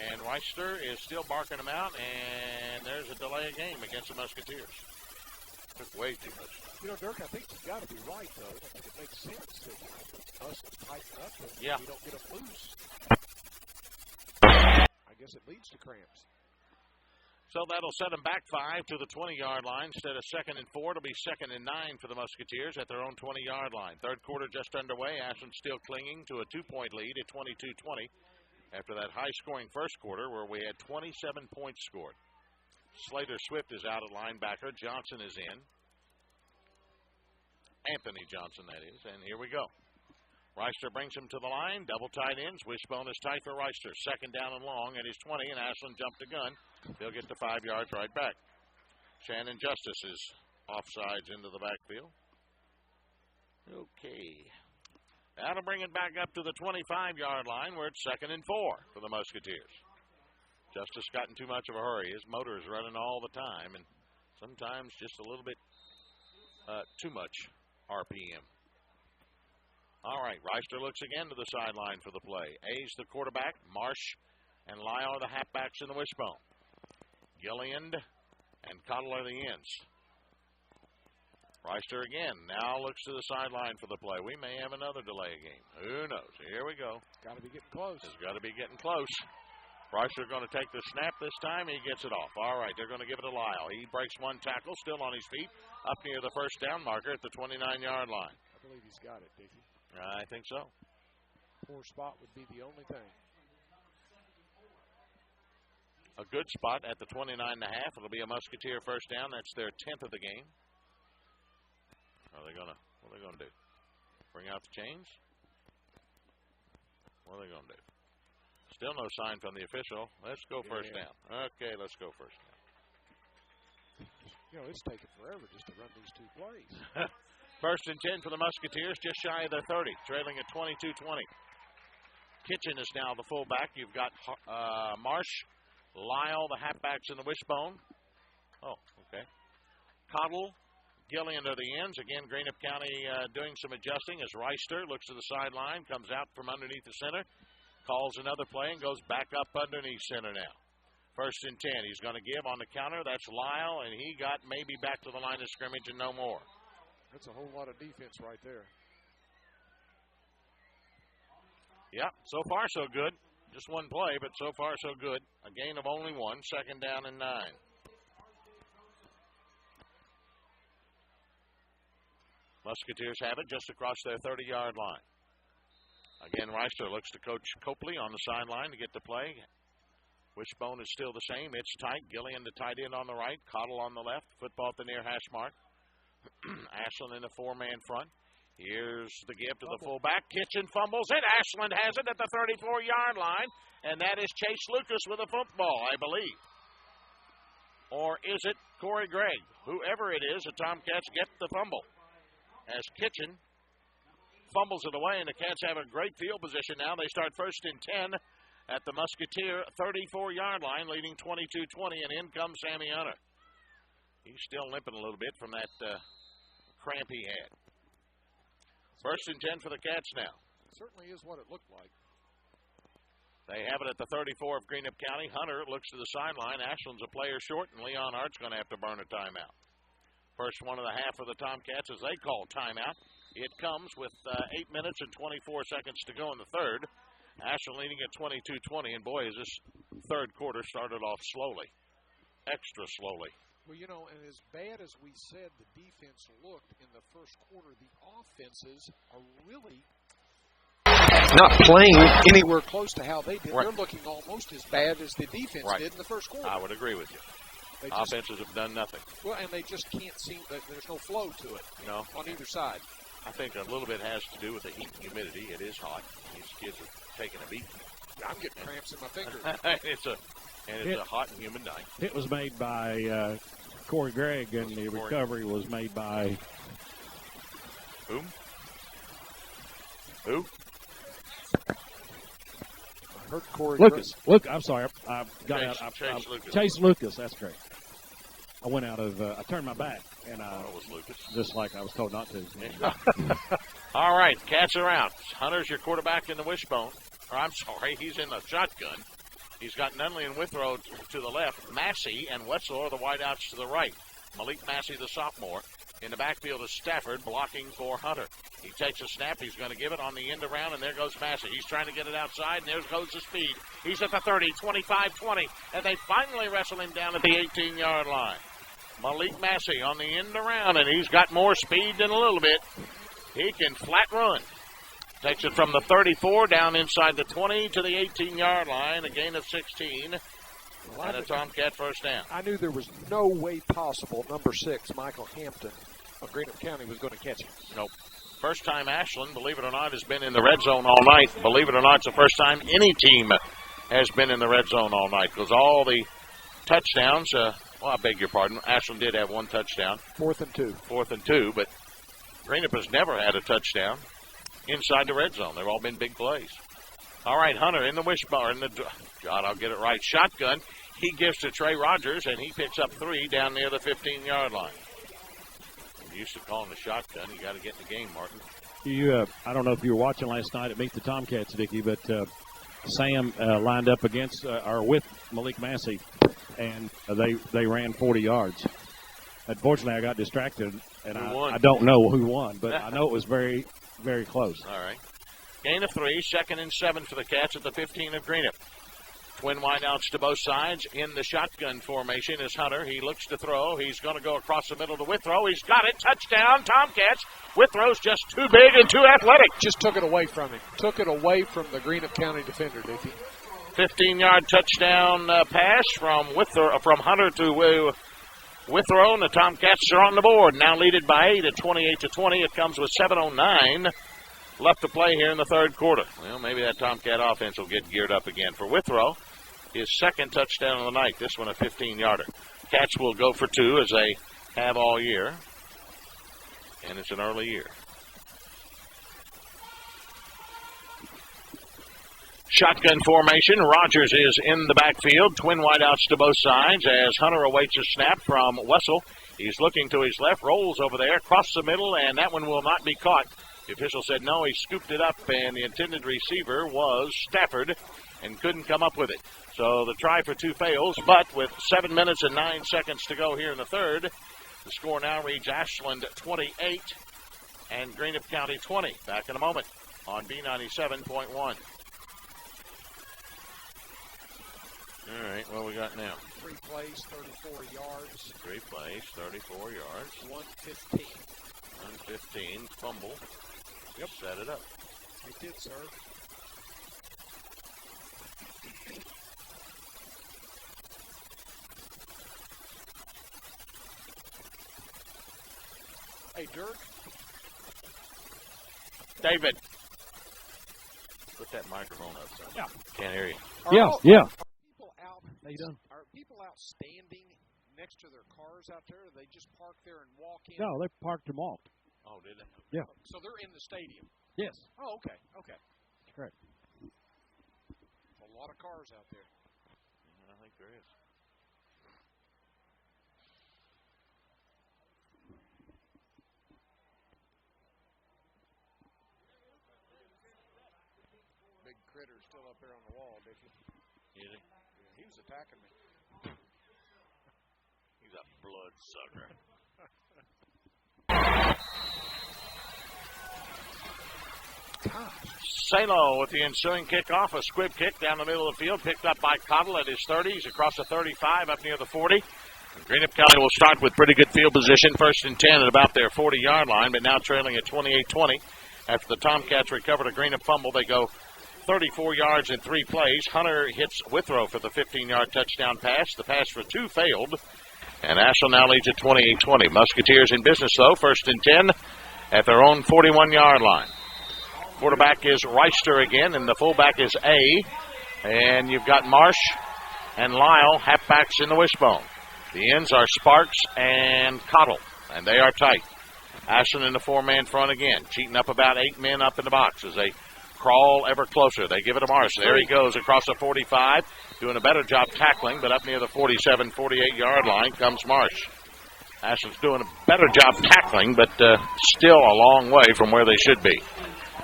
Speaker 1: And Reister is still barking them out. And there's a delay of game against the Musketeers. Took way too much.
Speaker 6: Dirk, I think you've got to be right, though. I think it makes sense that us tighten up and we don't get them loose. I guess it leads to cramps.
Speaker 1: So that'll set them back 5 to the 20-yard line. Instead of 2nd and 4, it'll be 2nd and 9 for the Musketeers at their own 20-yard line. Third quarter just underway. Ashland still clinging to a 2-point lead at 22-20 after that high-scoring first quarter where we had 27 points scored. Slater Swift is out at linebacker. Johnson is in. Anthony Johnson, that is. And here we go. Reister brings him to the line. Double tight ends. Wishbone is tight for Reister. 2nd down and long at his 20, and Ashland jumped the gun. They'll get to 5 yards right back. Shannon Justice is offsides into the backfield. Okay. That'll bring it back up to the 25-yard line where it's 2nd and 4 for the Musketeers. Justice got in too much of a hurry. His motor is running all the time, and sometimes just a little bit too much RPM. All right, Reister looks again to the sideline for the play. A's the quarterback. Marsh and Lyle are the halfbacks in the wishbone. Gilliand and Cottle are the ends. Reister again now looks to the sideline for the play. We may have another delay game. Who knows? Here we go.
Speaker 6: Got to be getting close.
Speaker 1: It's got to be getting close. Reister going to take the snap this time. He gets it off. All right, they're going to give it to Lyle. He breaks one tackle, still on his feet, up near the first down marker at the 29-yard line.
Speaker 6: I believe he's got it, Dickie.
Speaker 1: I think so.
Speaker 6: Poor spot would be the only thing.
Speaker 1: A good spot at the 29.5. It'll be a Musketeer first down. That's their 10th of the game. What are they gonna do? Bring out the chains? What are they gonna do? Still no sign from the official. Let's go first down. Okay, let's go first down.
Speaker 6: You know, it's taking forever just to run these two plays.
Speaker 1: First and 10 for the Musketeers, just shy of their 30, trailing at 22-20. Kitchen is now the fullback. You've got Marsh, Lyle, the halfbacks in the wishbone. Oh, okay. Cottle, Gillian are the ends. Again, Greenup County doing some adjusting as Reister looks to the sideline, comes out from underneath the center, calls another play, and goes back up underneath center now. First and 10. He's going to give on the counter. That's Lyle, and he got maybe back to the line of scrimmage and no more.
Speaker 6: That's a whole lot of defense right there.
Speaker 1: Yeah, so far so good. Just one play, but so far so good. A gain of only one. Second down and 9. Musketeers have it just across their 30-yard line. Again, Reister looks to Coach Copley on the sideline to get the play. Wishbone is still the same. It's tight. Gillian the tight end on the right. Cottle on the left. Football at the near hash mark. Ashland in a 4-man front. Here's the give to the fullback. Kitchen fumbles it. Ashland has it at the 34-yard line. And that is Chase Lucas with a football, I believe. Or is it Corey Gregg? Whoever it is, the Tomcats get the fumble. As Kitchen fumbles it away, and the Cats have a great field position now. They start first and 10 at the Musketeer 34-yard line, leading 22-20, and in comes Sammy Hunter. He's still limping a little bit from that cramp he had. First and 10 for the Cats now.
Speaker 6: Certainly is what it looked like.
Speaker 1: They have it at the 34 of Greenup County. Hunter looks to the sideline. Ashland's a player short, and Leon Hart's going to have to burn a timeout. First one of the half for the Tomcats as they call timeout. It comes with 8 minutes and 24 seconds to go in the third. Ashland leading at 22-20, and boy, is this third quarter started off slowly. Extra slowly.
Speaker 6: Well, you know, and as bad as we said the defense looked in the first quarter, the offenses are really not playing anywhere close to how they did. Right. They're looking almost as bad as the defense did in the first quarter.
Speaker 1: I would agree with you. Offenses have done nothing.
Speaker 6: Well, and they just can't seem that there's no flow to it.
Speaker 1: No.
Speaker 6: On either side.
Speaker 1: I think a little bit has to do with the heat and humidity. It is hot. These kids are taking a beat.
Speaker 6: I'm getting cramps in my fingers.
Speaker 1: It's a hot and humid night.
Speaker 3: It was made by Corey Gregg, and the recovery was made by
Speaker 1: whom? Who?
Speaker 6: I heard Corey
Speaker 3: Lucas. Look, I'm sorry. I got out.
Speaker 1: Chase Lucas.
Speaker 3: Chase Lucas. That's great. I went out of. I turned my back, and
Speaker 1: it was Lucas.
Speaker 3: Just like I was told not to.
Speaker 1: All right, Cats are out. Hunter's your quarterback in the wishbone. Or I'm sorry, he's in the shotgun. He's got Nunley and Withrow to the left. Massey and Wetzel are the wideouts to the right. Malik Massey, the sophomore. In the backfield is Stafford blocking for Hunter. He takes a snap. He's going to give it on the end around, and there goes Massey. He's trying to get it outside, and there goes the speed. He's at the 30, 25-20, and they finally wrestle him down at the 18-yard line. Malik Massey on the end around, and he's got more speed than a little bit. He can flat run. Takes it from the 34 down inside the 20 to the 18-yard line, a gain of 16, and a Tomcat first down.
Speaker 6: I knew there was no way possible number 6, Michael Hampton of Greenup County, was going to catch him.
Speaker 1: Nope. First time Ashland, believe it or not, has been in the red zone all night. Believe it or not, it's the first time any team has been in the red zone all night because all the touchdowns, I beg your pardon, Ashland did have one touchdown.
Speaker 6: 4th and 2,
Speaker 1: but Greenup has never had a touchdown inside the red zone. They've all been big plays. All right, Hunter in the wishbone, in the John, I'll get it right. Shotgun. He gives to Trey Rogers, and he picks up 3 down near the 15-yard line. I'm used to calling a shotgun. You got to get in the game, Martin.
Speaker 3: I don't know if you were watching last night at Meet the Tomcats, Dickie, but Sam lined up against or with Malik Massey, and they ran 40 yards. Unfortunately, I got distracted, and I don't know who won, but I know it was very, very close.
Speaker 1: All right. Gain of 3, 2nd and 7 for the Cats at the 15 of Greenup. Twin wideouts to both sides. In the shotgun formation is Hunter. He looks to throw. He's going to go across the middle to Withrow. He's got it. Touchdown, Tomcats. Withrow's just too big and too athletic.
Speaker 6: Just took it away from him. Took it away from the Greenup County defender, Dickie.
Speaker 1: 15-yard touchdown pass from Hunter to Withrow, and the Tomcats are on the board. Now leaded by 8 at 28-20. It comes with 7:09 left to play here in the third quarter. Well, maybe that Tomcat offense will get geared up again. For Withrow, his second touchdown of the night. This one a 15-yarder. Cats will go for 2 as they have all year, and it's an early year. Shotgun formation. Rogers is in the backfield. Twin wideouts to both sides as Hunter awaits a snap from Wessel. He's looking to his left, rolls over there, across the middle, and that one will not be caught. The official said no, he scooped it up, and the intended receiver was Stafford and couldn't come up with it. So the try for 2 fails, but with 7 minutes and 9 seconds to go here in the third, the score now reads Ashland 28 and Greenup County 20. Back in a moment on B97.1. All right, what we got now?
Speaker 6: 3 plays, 34 yards.
Speaker 1: 3 plays, 34 yards.
Speaker 6: 115.
Speaker 1: 115, fumble.
Speaker 6: Yep.
Speaker 1: Set it up.
Speaker 6: It did, sir. Hey, Dirk.
Speaker 1: David. Put that microphone up, son.
Speaker 3: Yeah.
Speaker 1: Can't hear you.
Speaker 3: Yeah.
Speaker 6: Are people out?
Speaker 3: How you doing?
Speaker 6: Are people out standing next to their cars out there? Or they just park there and walk in?
Speaker 3: No, they parked and walked.
Speaker 1: Oh, did they?
Speaker 3: Yeah.
Speaker 6: So they're in the stadium?
Speaker 3: Yes.
Speaker 6: Oh, okay. Okay.
Speaker 3: Correct.
Speaker 6: A lot of cars out there.
Speaker 1: Yeah, I think there is.
Speaker 6: Big critter still up there on the wall, Dickie.
Speaker 1: Is he?
Speaker 6: Yeah, he was attacking me.
Speaker 1: He's a bloodsucker. Salo with the ensuing kickoff, a squib kick down the middle of the field, picked up by Cottle at his 30s, across the 35, up near the 40. And Greenup County will start with pretty good field position, 1st and 10 at about their 40-yard line, but now trailing at 28-20. After the Tomcats recovered a Greenup fumble, they go 34 yards in 3 plays. Hunter hits Withrow for the 15-yard touchdown pass. The pass for 2 failed, and Ashland now leads at 28-20. Musketeers in business, though, 1st and 10 at their own 41-yard line. Quarterback is Reister again, and the fullback is A. And you've got Marsh and Lyle, halfbacks in the wishbone. The ends are Sparks and Cottle, and they are tight. Ashland in the 4-man front again, cheating up about 8 men up in the box as they crawl ever closer. They give it to Marsh. There he goes across the 45, doing a better job tackling, but up near the 47, 48-yard line comes Marsh. Ashland's doing a better job tackling, but still a long way from where they should be.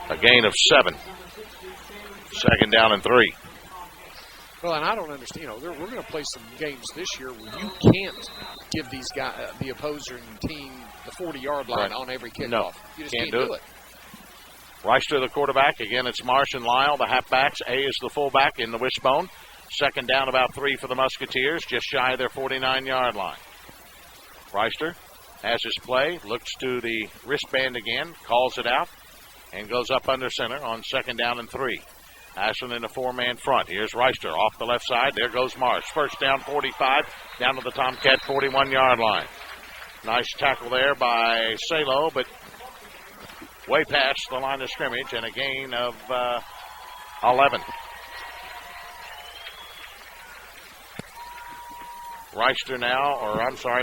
Speaker 1: A gain of 7. 2nd down and 3.
Speaker 6: Well, and I don't understand. We're going to play some games this year where you can't give these guys, the opposing team, the 40-yard line on every kickoff.
Speaker 1: No,
Speaker 6: you just can't do it.
Speaker 1: Reister, the quarterback. Again, it's Marsh and Lyle, the halfbacks. A is the fullback in the wishbone. 2nd down, about 3 for the Musketeers, just shy of their 49-yard line. Reister has his play, looks to the wristband again, calls it out, and goes up under center on 2nd down and 3. Ashland in a 4-man front. Here's Reister off the left side. There goes Marsh. 1st down, 45, down to the Tomcat 41-yard line. Nice tackle there by Salo, but way past the line of scrimmage, and a gain of 11. Reister now,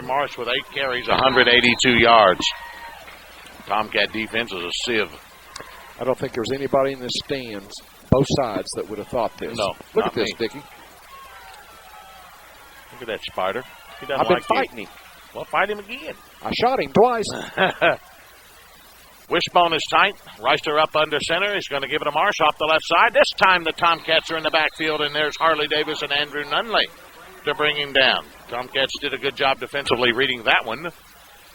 Speaker 1: Marsh with 8 carries, 182 yards. Tomcat defense is a sieve.
Speaker 6: I don't think there's anybody in the stands, both sides, that would have thought this.
Speaker 1: No,
Speaker 6: Look at this, Dickie.
Speaker 1: Look at that spider. He doesn't
Speaker 6: I've been
Speaker 1: like
Speaker 6: fighting him.
Speaker 1: Well, fight him again.
Speaker 6: I shot him twice.
Speaker 1: Wishbone is tight. Reister up under center. He's going to give it to Marsh off the left side. This time the Tomcats are in the backfield, and there's Harley Davis and Andrew Nunley to bring him down. Tomcats did a good job defensively reading that one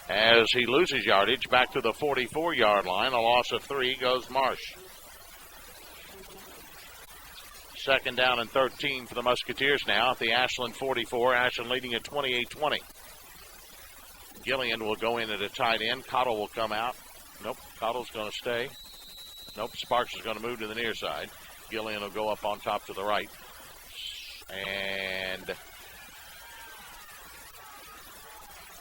Speaker 1: as he loses yardage back to the 44-yard line. A loss of 3 goes Marsh. 2nd down and 13 for the Musketeers now at the Ashland 44. Ashland leading at 28-20. Gillian will go in at a tight end. Cottle will come out. Nope, Cottle's going to stay. Nope, Sparks is going to move to the near side. Gillian will go up on top to the right. And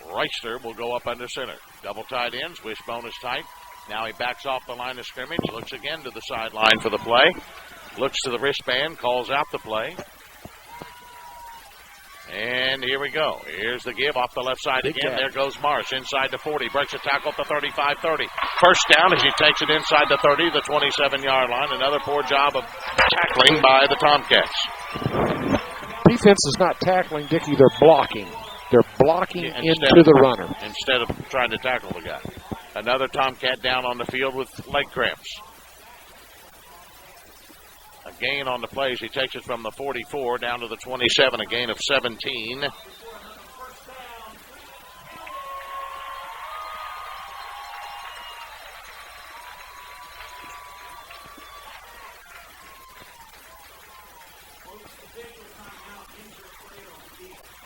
Speaker 1: Reister will go up under center. Double tight ends. Wishbone is tight. Now he backs off the line of scrimmage. Looks again to the sideline for the play. Looks to the wristband. Calls out the play. And here we go. Here's the give off the left side again. There goes Marsh inside the 40. Breaks a tackle at the 35-30. First down as he takes it inside the 30, the 27-yard line. Another poor job of tackling by the Tomcats.
Speaker 6: Defense is not tackling, Dickie. They're blocking. They're blocking into the runner.
Speaker 1: Instead of trying to tackle the guy. Another Tomcat down on the field with leg cramps. A gain on the plays. He takes it from the 44 down to the 27, a gain of 17.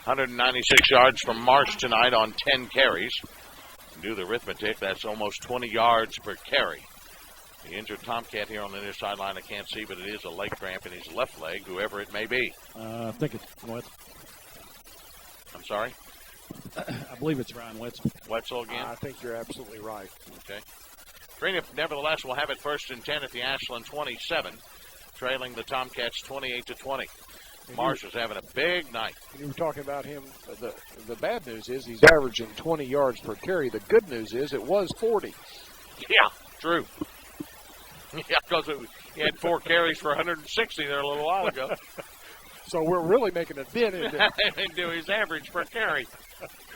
Speaker 1: .196 yards from Marsh tonight on 10 carries. Do the arithmetic, that's almost 20 yards per carry. The injured Tomcat here on the near sideline, I can't see, but it is a leg cramp in his left leg, whoever it may be.
Speaker 3: I think it's Wetzel.
Speaker 1: I'm sorry?
Speaker 3: I believe it's Ryan Wetzel.
Speaker 1: Wetzel again?
Speaker 6: I think you're absolutely right.
Speaker 1: Okay. Greenup, nevertheless, will have it 1st and 10 at the Ashland 27, trailing the Tomcats 28-20. Marsh is having a big night.
Speaker 6: You were talking about him. The bad news is he's averaging 20 yards per carry. The good news is it was 40.
Speaker 1: Yeah, true. Yeah, because he had 4 carries for 160 there a little while ago.
Speaker 6: So we're really making a dent
Speaker 1: into his average per carry.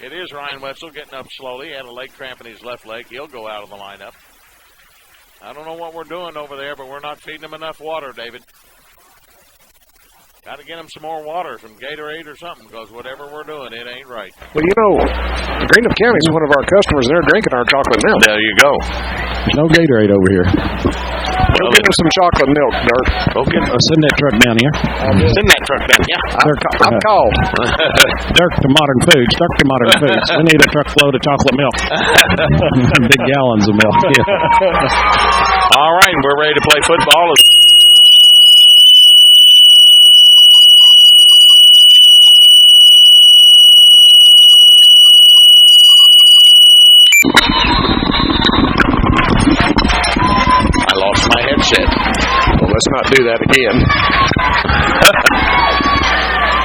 Speaker 1: It is Ryan Wetzel getting up slowly. He had a leg cramp in his left leg. He'll go out of the lineup. I don't know what we're doing over there, but we're not feeding him enough water, David. Got to get him some more water, some Gatorade or something, because whatever we're doing, it ain't right.
Speaker 6: Well, you know, Greenup County is one of our customers, and they're drinking our chocolate milk.
Speaker 1: There you go.
Speaker 3: There's no Gatorade over here.
Speaker 6: Go get us some chocolate milk, Dirk.
Speaker 3: Okay. Send that truck down here.
Speaker 1: Send that truck down, yeah.
Speaker 6: I'm called.
Speaker 3: Dirk to Modern Foods. Dirk to Modern Foods. We need a truckload of chocolate milk. Big gallons of milk. Yeah.
Speaker 1: All right, we're ready to play football. My headset.
Speaker 6: Well, let's not do that again.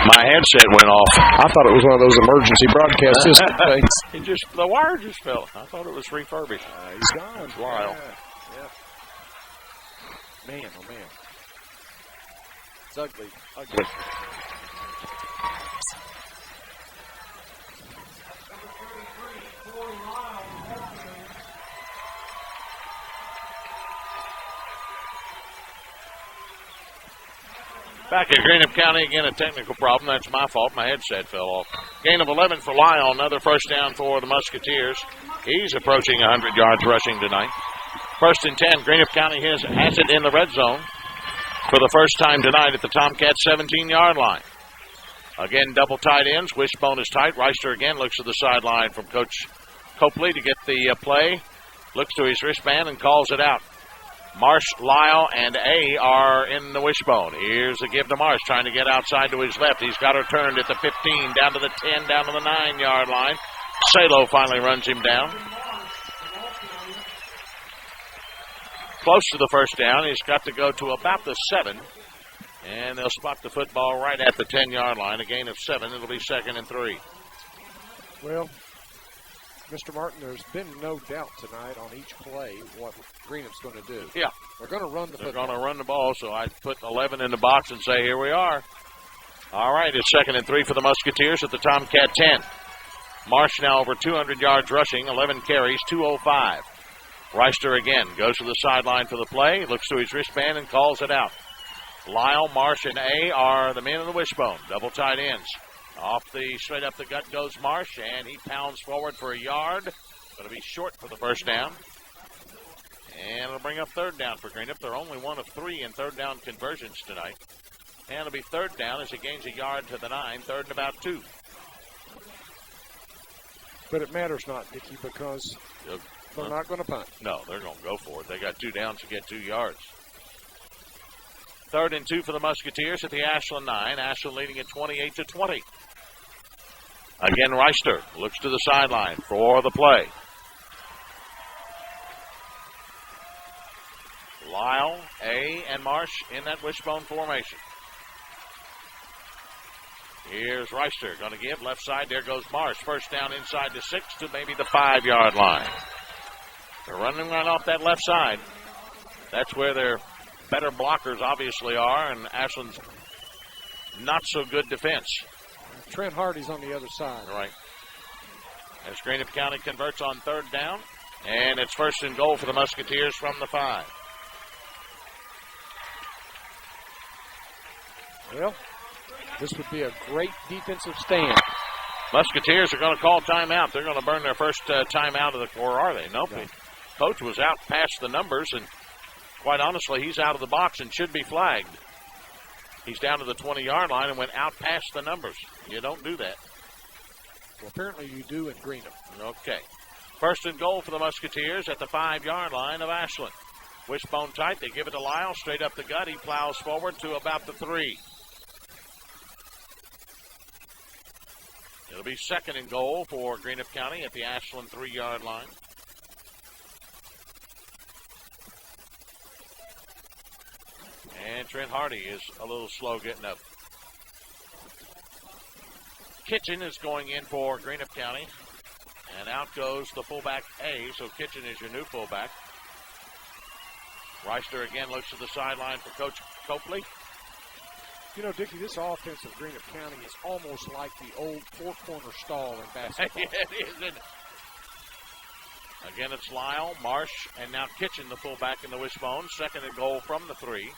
Speaker 1: My headset went off.
Speaker 6: I thought it was one of those emergency broadcast system things.
Speaker 1: The wire just fell. I thought it was refurbished.
Speaker 6: He's gone.
Speaker 1: Lyle.
Speaker 6: Yeah. Man, oh man. It's ugly. Ugly.
Speaker 1: Back at Greenup County, again, a technical problem. That's my fault. My headset fell off. Gain of 11 for Lyle. Another first down for the Musketeers. He's approaching 100 yards rushing tonight. 1st and 10. Greenup County has it in the red zone for the first time tonight at the Tomcats 17-yard line. Again, double tight ends. Wishbone is tight. Reister again looks to the sideline from Coach Copley to get the play. Looks to his wristband and calls it out. Marsh, Lyle, and A are in the wishbone. Here's a give to Marsh, trying to get outside to his left. He's got her turned at the 15, down to the 10, down to the 9-yard line. Salo finally runs him down. Close to the first down. He's got to go to about the 7. And they'll spot the football right at the 10-yard line. A gain of 7. It'll be 2nd and 3.
Speaker 6: Well, Mr. Martin, there's been no doubt tonight on each play what Greenup's going to do.
Speaker 1: Yeah.
Speaker 6: They're going to run the football.
Speaker 1: They're going to run the ball, so I put 11 in the box and say, here we are. All right, it's 2nd and 3 for the Musketeers at the Tomcat 10. Marsh now over 200 yards rushing, 11 carries, 205. Reister again goes to the sideline for the play, looks to his wristband and calls it out. Lyle, Marsh, and A are the men of the wishbone, double tight ends. Straight up the gut goes Marsh, and he pounds forward for a yard. Going to be short for the first down. And it'll bring up 3rd down for Greenup. They're only 1 of 3 in 3rd down conversions tonight. And it'll be 3rd down as he gains a yard to the 9, 3rd and about 2.
Speaker 6: But it matters not, Dickie, because they're not going to punt.
Speaker 1: No, they're going to go for it. They got 2 downs to get 2 yards. 3rd and 2 for the Musketeers at the Ashland 9. Ashland leading at 28-20. Again, Reister looks to the sideline for the play. Lyle, A, and Marsh in that wishbone formation. Here's Reister going to give left side. There goes Marsh. First down inside the 6 to maybe the 5-yard line. They're running right off that left side. That's where their better blockers obviously are, and Ashland's not so good defense.
Speaker 6: Trent Hardy's on the other side.
Speaker 1: Right. As Greenup County converts on 3rd down, and it's 1st and goal for the Musketeers from the 5.
Speaker 6: Well, this would be a great defensive stand.
Speaker 1: Musketeers are going to call timeout. They're going to burn their first timeout of the, or are they? Nope. No. Coach was out past the numbers, and quite honestly, he's out of the box and should be flagged. He's down to the 20-yard line and went out past the numbers. You don't do that.
Speaker 6: Well, apparently you do in Greenup.
Speaker 1: Okay. 1st and goal for the Musketeers at the 5-yard line of Ashland. Wishbone tight. They give it to Lyle. Straight up the gut. He plows forward to about the 3. It'll be 2nd and goal for Greenup County at the Ashland 3-yard line. And Trent Hardy is a little slow getting up. Kitchen is going in for Greenup County. And out goes the fullback A, so Kitchen is your new fullback. Reister again looks to the sideline for Coach Copley.
Speaker 6: You know, Dickie, this offense of Greenup County is almost like the old four-corner stall in basketball.
Speaker 1: Yeah, it is, isn't it? Again, it's Lyle, Marsh, and now Kitchen, the fullback in the wishbone. 2nd and goal from the 3.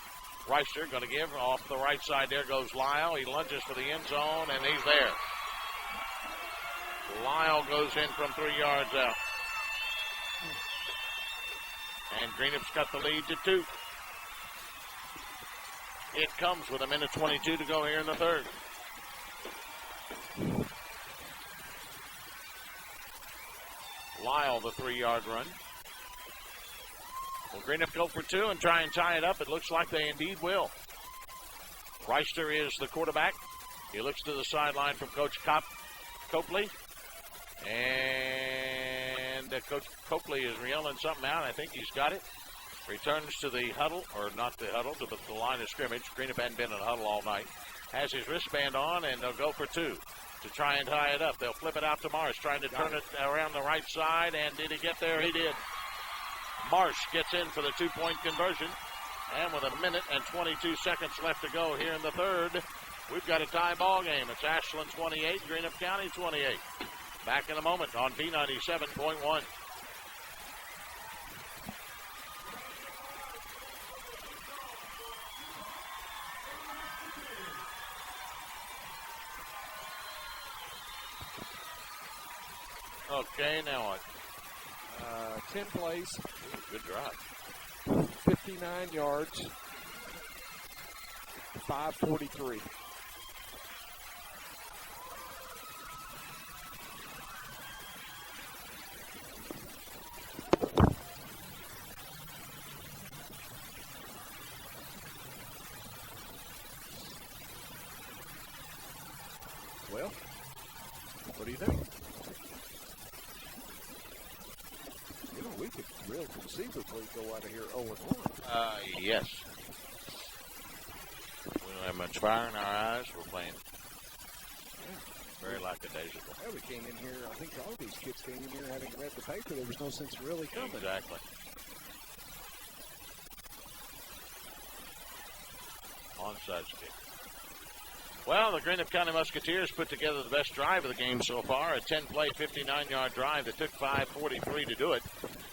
Speaker 1: Reister going to give off the right side. There goes Lyle. He lunges for the end zone, and he's there. Lyle goes in from 3 yards out. And Greenup's got the lead to 2. It comes with 1:22 to go here in the 3rd. Lyle, the 3-yard run. Will Greenup go for 2 and try and tie it up? It looks like they indeed will. Reister is the quarterback. He looks to the sideline from Coach Copley. And Coach Copley is yelling something out. I think he's got it. Returns to the huddle, or not the huddle, to the line of scrimmage. Greenup hadn't been in a huddle all night. Has his wristband on, and they'll go for 2 to try and tie it up. They'll flip it out to Marsh, trying to turn it around the right side. And did he get there? He did. Marsh gets in for the 2-point conversion. And with 1:22 left to go here in the 3rd, we've got a tie ball game. It's Ashland 28, Greenup County 28. Back in a moment on B97.1. Okay, now what?
Speaker 6: 10 plays.
Speaker 1: Good drive.
Speaker 6: 59 yards. 5:43. Well, what do you think? You know, we could real conceivably go out of here 0-1.
Speaker 1: Yes. We don't have much fire in our eyes. We're playing very lackadaisical.
Speaker 6: Yeah, we came in here, I think all these kids came in here having read the paper. There was no sense of really coming.
Speaker 1: Exactly. Onside kick. Well, the Greenup County Musketeers put together the best drive of the game so far, a 10-play, 59-yard drive that took 5:43 to do it,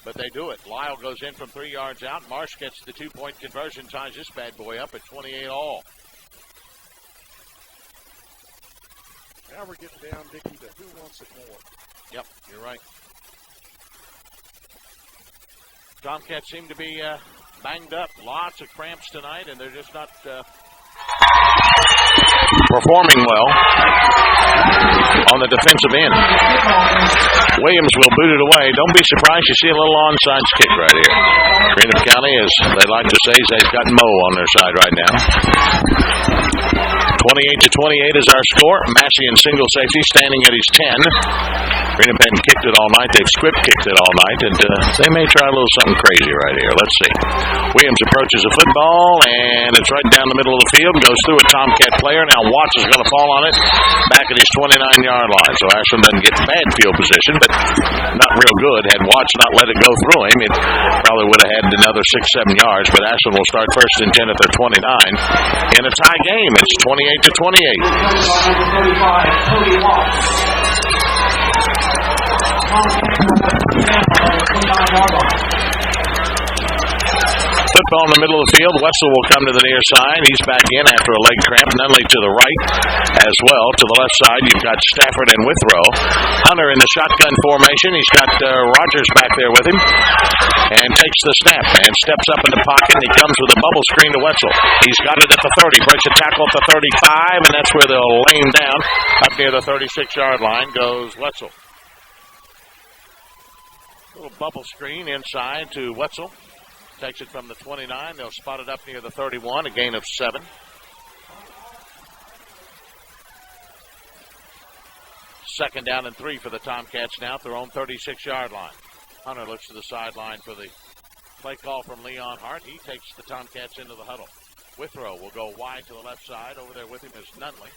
Speaker 1: but they do it. Lyle goes in from 3 yards out. Marsh gets the 2-point conversion, ties this bad boy up at 28 all.
Speaker 6: Now we're getting down, Dickie, to who wants it more.
Speaker 1: Yep, you're right. Tomcats seem to be banged up. Lots of cramps tonight, and they're just not
Speaker 7: performing well on the defensive end. Williams will boot it away. Don't be surprised you see a little onside kick right here. Greenup County, as they like to say, they've got Mo on their side right now. 28-28 is our score. Massey in single safety, standing at his 10. Greenup hadn't kicked it all night. They've script kicked it all night, and they may try a little something crazy right here. Let's see. Williams approaches the football, and it's right down the middle of the field. Goes through a Tomcat player. Now Watts is going to fall on it back at his 29-yard line. So Ashland doesn't get bad field position, but not real good. Had Watts not let it go through him, it probably would have had another 6-7 yards. But Ashland will start 1st and 10 at their 29 in a tie game. It's 28-28. Football in the middle of the field. Wetzel will come to the near side. He's back in after a leg cramp. Nunley to the right as well. To the left side, you've got Stafford and Withrow. Hunter in the shotgun formation. He's got Rogers back there with him. And takes the snap and steps up in the pocket. And he comes with a bubble screen to Wetzel. He's got it at the 30. Breaks a tackle at the 35. And that's where they'll lay him down. Up near the 36-yard line goes Wetzel. Little bubble screen inside to Wetzel. Takes it from the 29. They'll spot it up near the 31, a gain of 7. Second down and 3 for the Tomcats now at their own 36-yard line. Hunter looks to the sideline for the play call from Leon Hart. He takes the Tomcats into the huddle. Withrow will go wide to the left side. Over there with him is Nunley.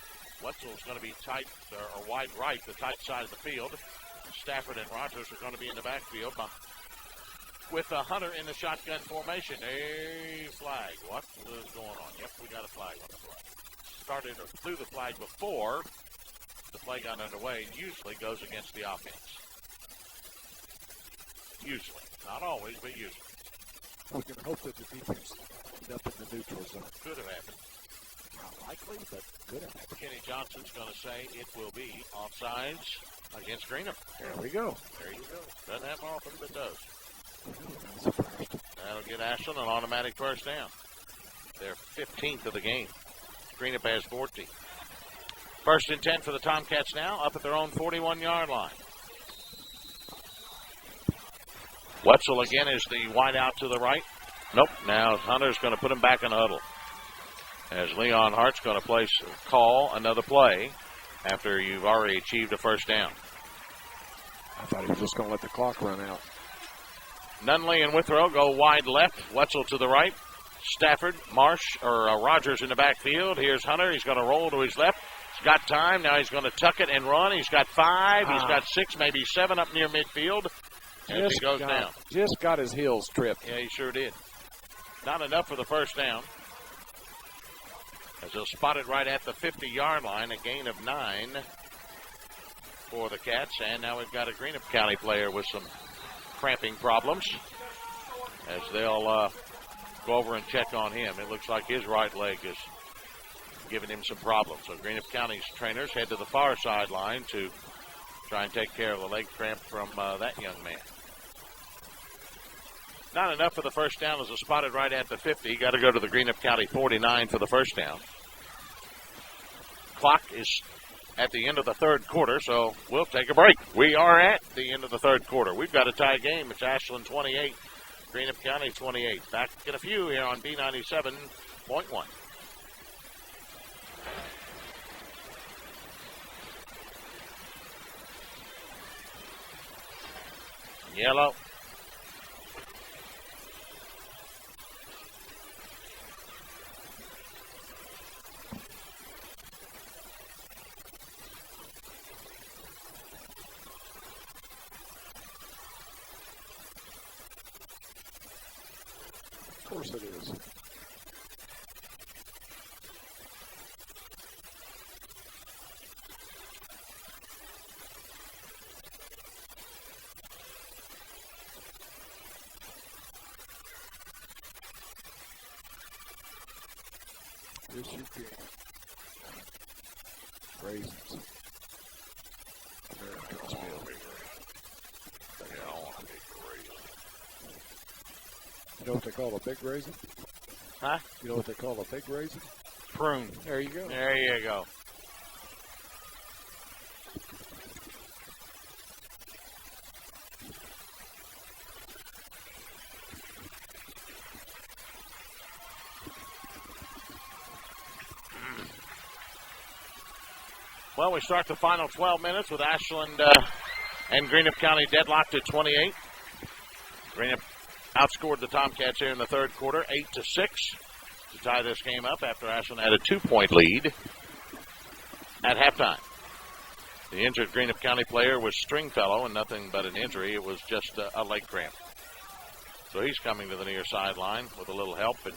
Speaker 7: Wetzel's going to be tight, or wide right, the tight side of the field. Stafford and Rogers are going to be in the backfield with Hunter in the shotgun formation. A flag. What is going on? Yep, we got a flag on the play. Started or threw the flag before the play got underway. Usually goes against the offense. Usually. Not always, but usually.
Speaker 6: We can hope that the defense ended up in the neutral zone.
Speaker 1: Could have happened.
Speaker 6: Not likely, but could have happened.
Speaker 1: Kenny Johnson's going to say it will be offsides against Greenup.
Speaker 6: There we go.
Speaker 1: There you go. Doesn't happen often, but does. That'll get Ashland an automatic first down. Their 15th of the game. Greenup has 14. 1st and 10 for the Tomcats now, up at their own 41-yard line. Wetzel again is the wide out to the right. Nope. Now Hunter's going to put him back in the huddle. As Leon Hart's going to call another play after you've already achieved a first down.
Speaker 6: I thought he was just going to let the clock run out.
Speaker 1: Nunley and Withrow go wide left. Wetzel to the right. Stafford, Rogers in the backfield. Here's Hunter. He's going to roll to his left. He's got time. Now he's going to tuck it and run. He's got 5. He's got 6, maybe 7 up near midfield. As he goes down.
Speaker 6: Just got his heels tripped.
Speaker 1: Yeah, he sure did. Not enough for the first down. As they'll spot it right at the 50-yard line, a gain of 9 for the Cats. And now we've got a Greenup County player with some cramping problems. As they'll go over and check on him. It looks like his right leg is giving him some problems. So Greenup County's trainers head to the far sideline to try and take care of the leg cramp from that young man. Not enough for the first down as it's spotted right at the 50. Got to go to the Greenup County 49 for the first down. Clock is at the end of the third quarter, so we'll take a break. We are at the end of the third quarter. We've got a tie game. It's Ashland 28, Greenup County 28. Back in a few here on B97.1. Yellow.
Speaker 6: Of course it is. Yes, you can. Raisins. American smell.
Speaker 1: Yeah, I want a big raisin.
Speaker 6: You know what they call a big raisin?
Speaker 1: Huh?
Speaker 6: You know what they call a big raisin?
Speaker 1: Prune.
Speaker 6: There you go.
Speaker 1: There you go. Well, we start the final 12 minutes with Ashland and Greenup County deadlocked at 28. Greenup outscored the Tomcats here in the third quarter, 8-6, to tie this game up after Ashland had a 2-point lead at halftime. The injured Greenup County player was Stringfellow, and nothing but an injury. It was just a leg cramp. So he's coming to the near sideline with a little help, and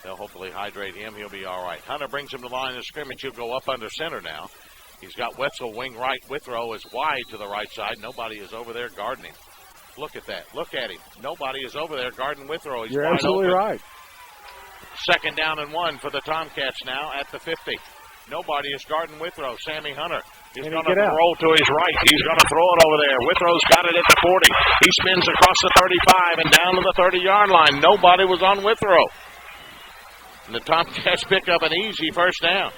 Speaker 1: they'll hopefully hydrate him. He'll be all right. Hunter brings him to the line of scrimmage. He'll go up under center now. He's got Wetzel wing right. Withrow is wide to the right side. Nobody is over there guarding him. Look at that. Look at him. Nobody is over there guarding Withrow. He's
Speaker 6: You're
Speaker 1: wide
Speaker 6: absolutely
Speaker 1: open.
Speaker 6: right.
Speaker 1: Second down and 1 for the Tomcats now at the 50. Nobody is guarding Withrow. Sammy Hunter is going to roll to his right. He's going to throw it over there. Withrow's got it at the 40. He spins across the 35 and down to the 30-yard line. Nobody was on Withrow. And the Tomcats pick up an easy first down.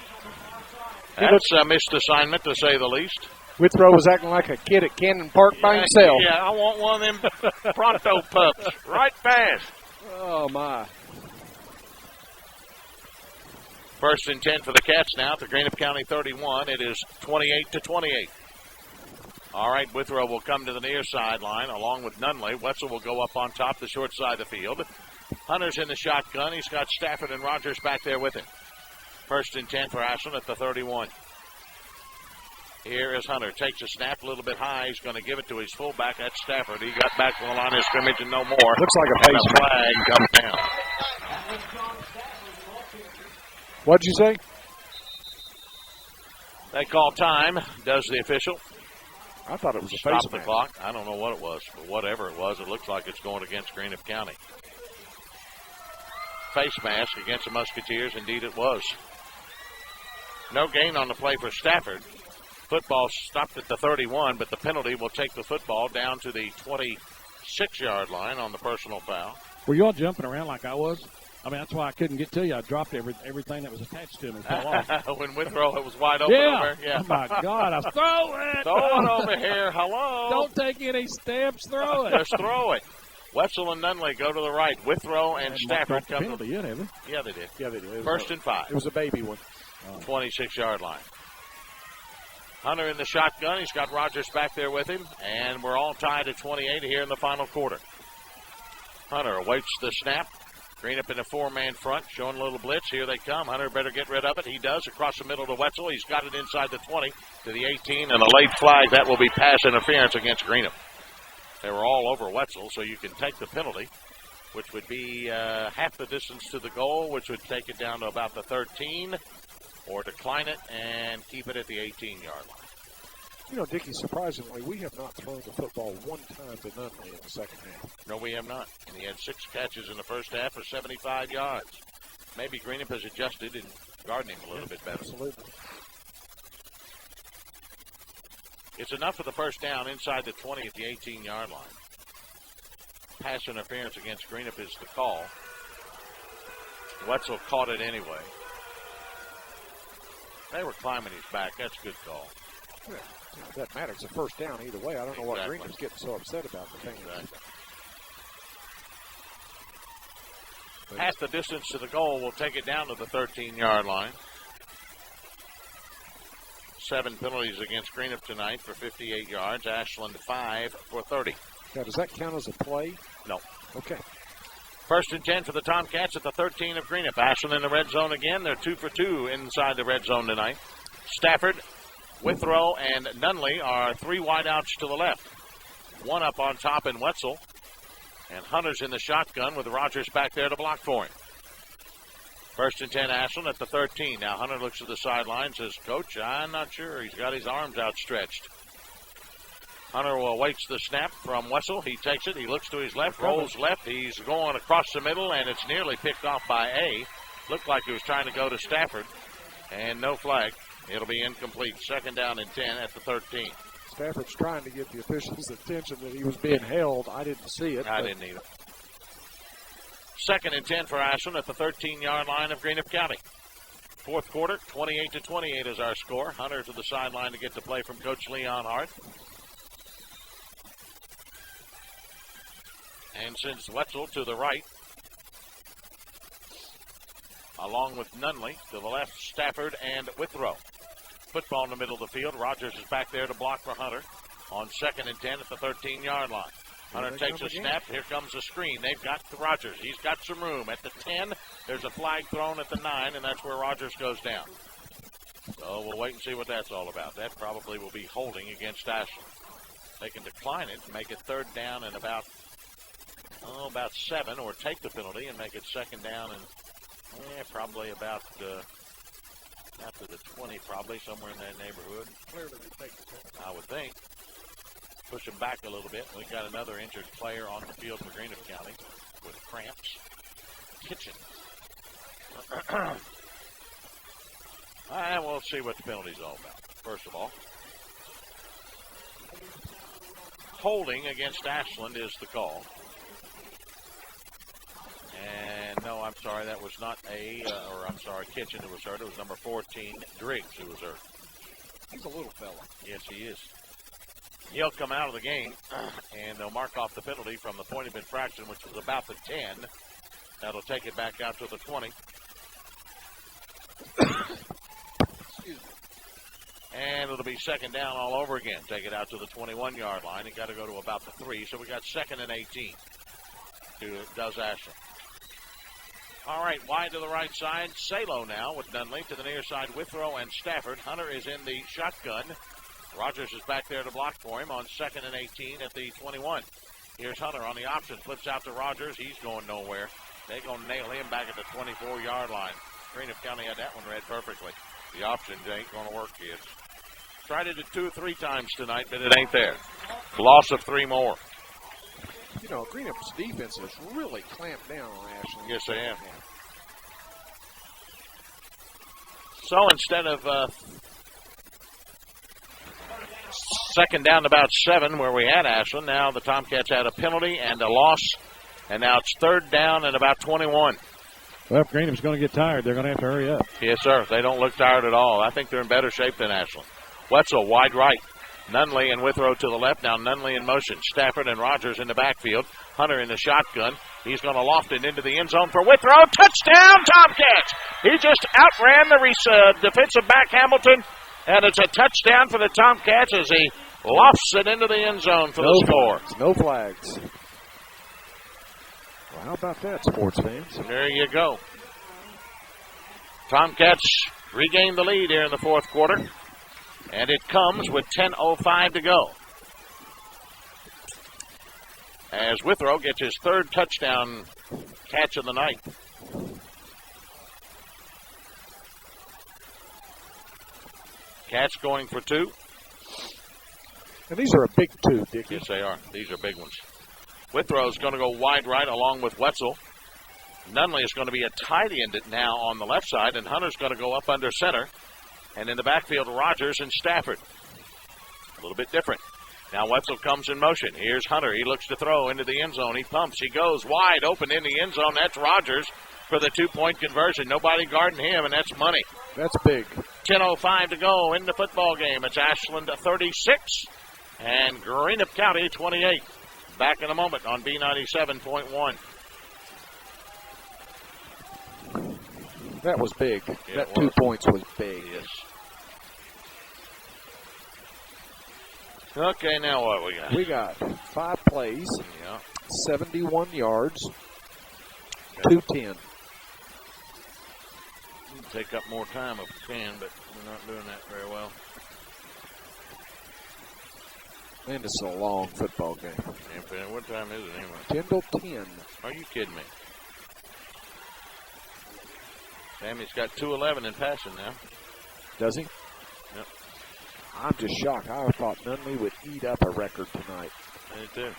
Speaker 1: That's a missed assignment, to say the least.
Speaker 6: Withrow was acting like a kid at Cannon Park by himself.
Speaker 1: Yeah, I want one of them pronto pups right fast.
Speaker 6: Oh, my.
Speaker 1: First and 10 for the Cats now at the Greenup County 31. It is 28-28. All right, Withrow will come to the near sideline along with Nunley. Wetzel will go up on top the short side of the field. Hunter's in the shotgun. He's got Stafford and Rogers back there with him. First and 10 for Ashland at the 31. Here is Hunter. Takes a snap a little bit high. He's going to give it to his fullback. That's Stafford. He got back to the line of scrimmage and no more.
Speaker 6: Looks like a face
Speaker 1: flag comes down.
Speaker 6: What'd you say?
Speaker 1: They call time, does the official.
Speaker 6: I thought it was a
Speaker 1: Stop
Speaker 6: face
Speaker 1: the clock. I don't know what it was, but whatever it was, it looks like it's going against Greenup County. Face mask against the Musketeers. Indeed it was. No gain on the play for Stafford. Football stopped at the 31, but the penalty will take the football down to the 26-yard line on the personal foul.
Speaker 3: Were you all jumping around like I was? I mean, that's why I couldn't get to you. I dropped everything that was attached to me. Fell off.
Speaker 1: When Withrow, it was wide open over.
Speaker 3: Yeah. Oh, my God. I throw it.
Speaker 1: Throw it over here. Hello.
Speaker 3: Don't take any steps. Throw it.
Speaker 1: Just throw it. Wetzel and Nunley go to the right. Withrow and Stafford come to the
Speaker 3: Yeah, they did.
Speaker 1: Yeah, they did. First and 5.
Speaker 6: It was a baby one.
Speaker 1: 26-yard line. Hunter in the shotgun. He's got Rogers back there with him. And we're all tied at 28 here in the final quarter. Hunter awaits the snap. Greenup in a 4-man front, showing a little blitz. Here they come. Hunter better get rid of it. He does. Across the middle to Wetzel. He's got it inside the 20 to the 18. And a late flag. That will be pass interference against Greenup. They were all over Wetzel, so you can take the penalty, which would be half the distance to the goal, which would take it down to about the 13, or decline it and keep it at the 18-yard line.
Speaker 6: You know, Dickie, surprisingly, we have not thrown the football one time to Nunley in the second half.
Speaker 1: No, we have not. And he had 6 catches in the first half for 75 yards. Maybe Greenup has adjusted and guarding him a little bit better.
Speaker 6: Absolutely.
Speaker 1: It's enough for the first down inside the 20 at the 18-yard line. Pass interference against Greenup is the call. Wetzel caught it anyway. They were climbing his back. That's a good call.
Speaker 6: Yeah, it doesn't matter. It's a first down either way. I don't know what Greenup's getting so upset about the thing.
Speaker 1: Exactly. Half the distance to the goal will take it down to the 13-yard line. 7 penalties against Greenup tonight for 58 yards. Ashland 5 for 30.
Speaker 6: Now, does that count as a play?
Speaker 1: No.
Speaker 6: Okay.
Speaker 1: First and 10 for the Tomcats at the 13 of Greenup. Ashland in the red zone again. They're 2 for 2 inside the red zone tonight. Stafford, Withrow, and Nunley are 3 wideouts to the left. 1 up on top in Wetzel. And Hunter's in the shotgun with Rogers back there to block for him. First and 10, Ashland at the 13. Now Hunter looks at the sideline, says, Coach, I'm not sure. He's got his arms outstretched. Hunter awaits the snap from Wetzel. He takes it. He looks to his left, rolls left. He's going across the middle, and it's nearly picked off by A. Looked like he was trying to go to Stafford, and no flag. It'll be incomplete. 2nd down and 10 at the 13.
Speaker 6: Stafford's trying to get the officials' attention that he was being held. I didn't see it.
Speaker 1: I didn't either. 2nd and 10 for Ashland at the 13-yard line of Greenup County. 4th quarter, 28-28 is our score. Hunter to the sideline to get to play from Coach Leon Hart. And sends Wetzel to the right, along with Nunley. To the left, Stafford and Withrow. Football in the middle of the field. Rogers is back there to block for Hunter on 2nd and 10 at the 13-yard line. Hunter takes a snap. Here comes a screen. They've got Rogers. He's got some room. At the 10, there's a flag thrown at the 9, and that's where Rogers goes down. So we'll wait and see what that's all about. That probably will be holding against Ashland. They can decline it, make it 3rd down and about 7, or take the penalty and make it 2nd down and probably about after the 20, probably somewhere in that neighborhood.
Speaker 6: Clearly, we take the penalty.
Speaker 1: I would think. Push him back a little bit. We've got another injured player on the field for Greenup County with cramps. Kitchen. We'll see what the penalty's all about. First of all, holding against Ashland is the call. And no, I'm sorry, that was not Kitchen who was hurt. It was number 14, Driggs, who was hurt.
Speaker 6: He's a little fella.
Speaker 1: Yes, he is. He'll come out of the game, and they'll mark off the penalty from the point of infraction, which was about the 10. That'll take it back out to the 20.
Speaker 6: Excuse me.
Speaker 1: And it'll be 2nd down all over again. Take it out to the 21-yard line. It got to go to about the 3, so we got 2nd and 18. Does Ashland. All right, wide to the right side. Salo now with Nunley to the near side. Withrow and Stafford. Hunter is in the shotgun. Rogers is back there to block for him on 2nd and 18 at the 21. Here's Hunter on the option. Flips out to Rogers. He's going nowhere. They're going to nail him back at the 24-yard line. Greenup County had that one read perfectly. The option ain't going to work, kids. Tried it 2 or 3 times tonight, but it ain't there. Loss of 3 more.
Speaker 6: You know, Greenup's defense has really clamped down on Ashland.
Speaker 1: Yes, they have. So instead of 2nd down to about 7 where we had Ashland, now the Tomcats had a penalty and a loss, and now it's 3rd down and about 21.
Speaker 3: Well, if Greenup's going to get tired, they're going to have to hurry up.
Speaker 1: Yes, sir. They don't look tired at all. I think they're in better shape than Ashland. Wetzel wide right. Nunley and Withrow to the left. Now Nunley in motion. Stafford and Rogers in the backfield. Hunter in the shotgun. He's going to loft it into the end zone for Withrow. Touchdown, Tomcats! He just outran the defensive back Hamilton, and it's a touchdown for the Tomcats as he lofts it into the end zone for the score.
Speaker 6: No flags. Well, how about that, sports fans?
Speaker 1: There you go. Tomcats regain the lead here in the 4th quarter. And it comes with 10:05 to go. As Withrow gets his 3rd touchdown catch of the night. Cats going for 2.
Speaker 6: And these are a big 2, Dickie.
Speaker 1: Yes, they are. These are big ones. Withrow's going to go wide right along with Wetzel. Nunley is going to be a tight end now on the left side, and Hunter's going to go up under center. And in the backfield, Rogers and Stafford. A little bit different. Now Wetzel comes in motion. Here's Hunter. He looks to throw into the end zone. He pumps. He goes wide open in the end zone. That's Rogers for the 2-point conversion. Nobody guarding him, and that's money.
Speaker 6: That's big.
Speaker 1: 10:05 to go in the football game. It's Ashland 36 and Greenup County 28. Back in a moment on B97.1.
Speaker 6: That was big.
Speaker 1: Yeah,
Speaker 6: that 2 points was big.
Speaker 1: Yes. Okay, now what we got?
Speaker 6: We got 5 plays, 71 yards, 210.
Speaker 1: Take up more time if we can, but we're not doing that very well.
Speaker 6: And it's a long football game.
Speaker 1: Yeah, what time is it anyway?
Speaker 6: 10 to 10.
Speaker 1: Are you kidding me? Sammy's got 211 in passing now.
Speaker 6: Does he?
Speaker 1: Yep.
Speaker 6: I'm just shocked. I thought Nunley would eat up a record tonight.
Speaker 1: I did too.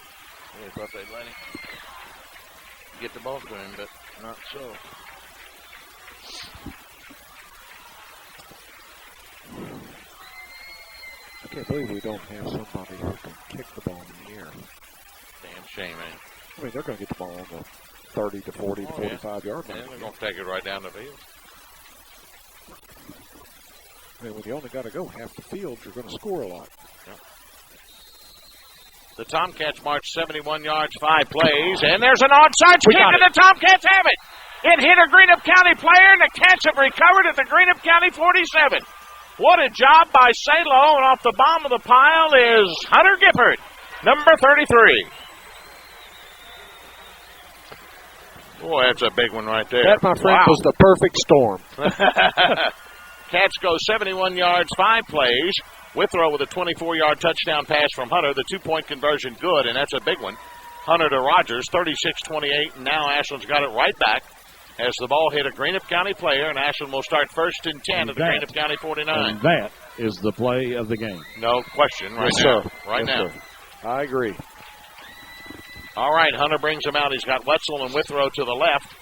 Speaker 1: I thought they'd let him get the ball to him, but not so.
Speaker 6: can't believe we don't have somebody who can kick the ball in the air.
Speaker 1: Damn shame, man.
Speaker 6: I mean, they're going to get the ball on the 30 to 40 to 45 yard line.
Speaker 1: Yeah, they're going to take it right down the field.
Speaker 6: I mean, when you only got to go half the field, you're going to score a lot.
Speaker 1: Yeah. The Tomcats march 71 yards, 5 plays, and there's an onside kick, and the Tomcats have it. It hit a Greenup County player, and the Cats have recovered at the Greenup County 47. What a job by Salo, and off the bottom of the pile is Hunter Gifford, number 33. Boy, that's a big one right there.
Speaker 6: That, my friend, was the perfect storm.
Speaker 1: Cats go 71 yards, 5 plays. Withrow with a 24-yard touchdown pass from Hunter. The 2-point conversion good, and that's a big one. Hunter to Rogers, 36-28, and now Ashland's got it right back as the ball hit a Greenup County player, and Ashland will start 1st and 10 at the Greenup County 49.
Speaker 3: And that is the play of the game.
Speaker 1: No question right
Speaker 6: yes,
Speaker 1: now.
Speaker 6: Sir.
Speaker 1: Right
Speaker 6: yes,
Speaker 1: now.
Speaker 6: Sir. I agree.
Speaker 1: All right, Hunter brings him out. He's got Wetzel and Withrow to the left.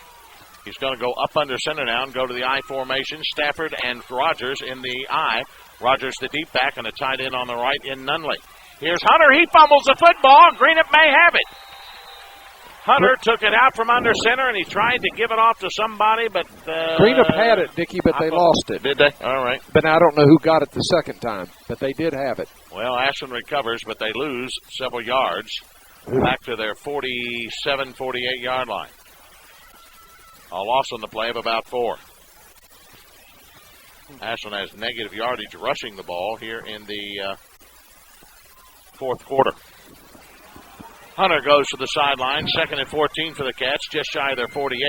Speaker 1: He's going to go up under center now and go to the I formation. Stafford and Rogers in the I. Rogers the deep back and a tight end on the right in Nunley. Here's Hunter. He fumbles the football. Greenup may have it. Hunter took it out from under center, and he tried to give it off to somebody, but...
Speaker 6: Greenup had it, Dickie, but they lost it.
Speaker 1: Did they? All right.
Speaker 6: But I don't know who got it the second time, but they did have it.
Speaker 1: Well, Ashland recovers, but they lose several yards back to their 47, 48-yard line. A loss on the play of about 4. Ashland has negative yardage rushing the ball here in the fourth quarter. Hunter goes to the sideline, 2nd and 14 for the Cats, just shy of their 48,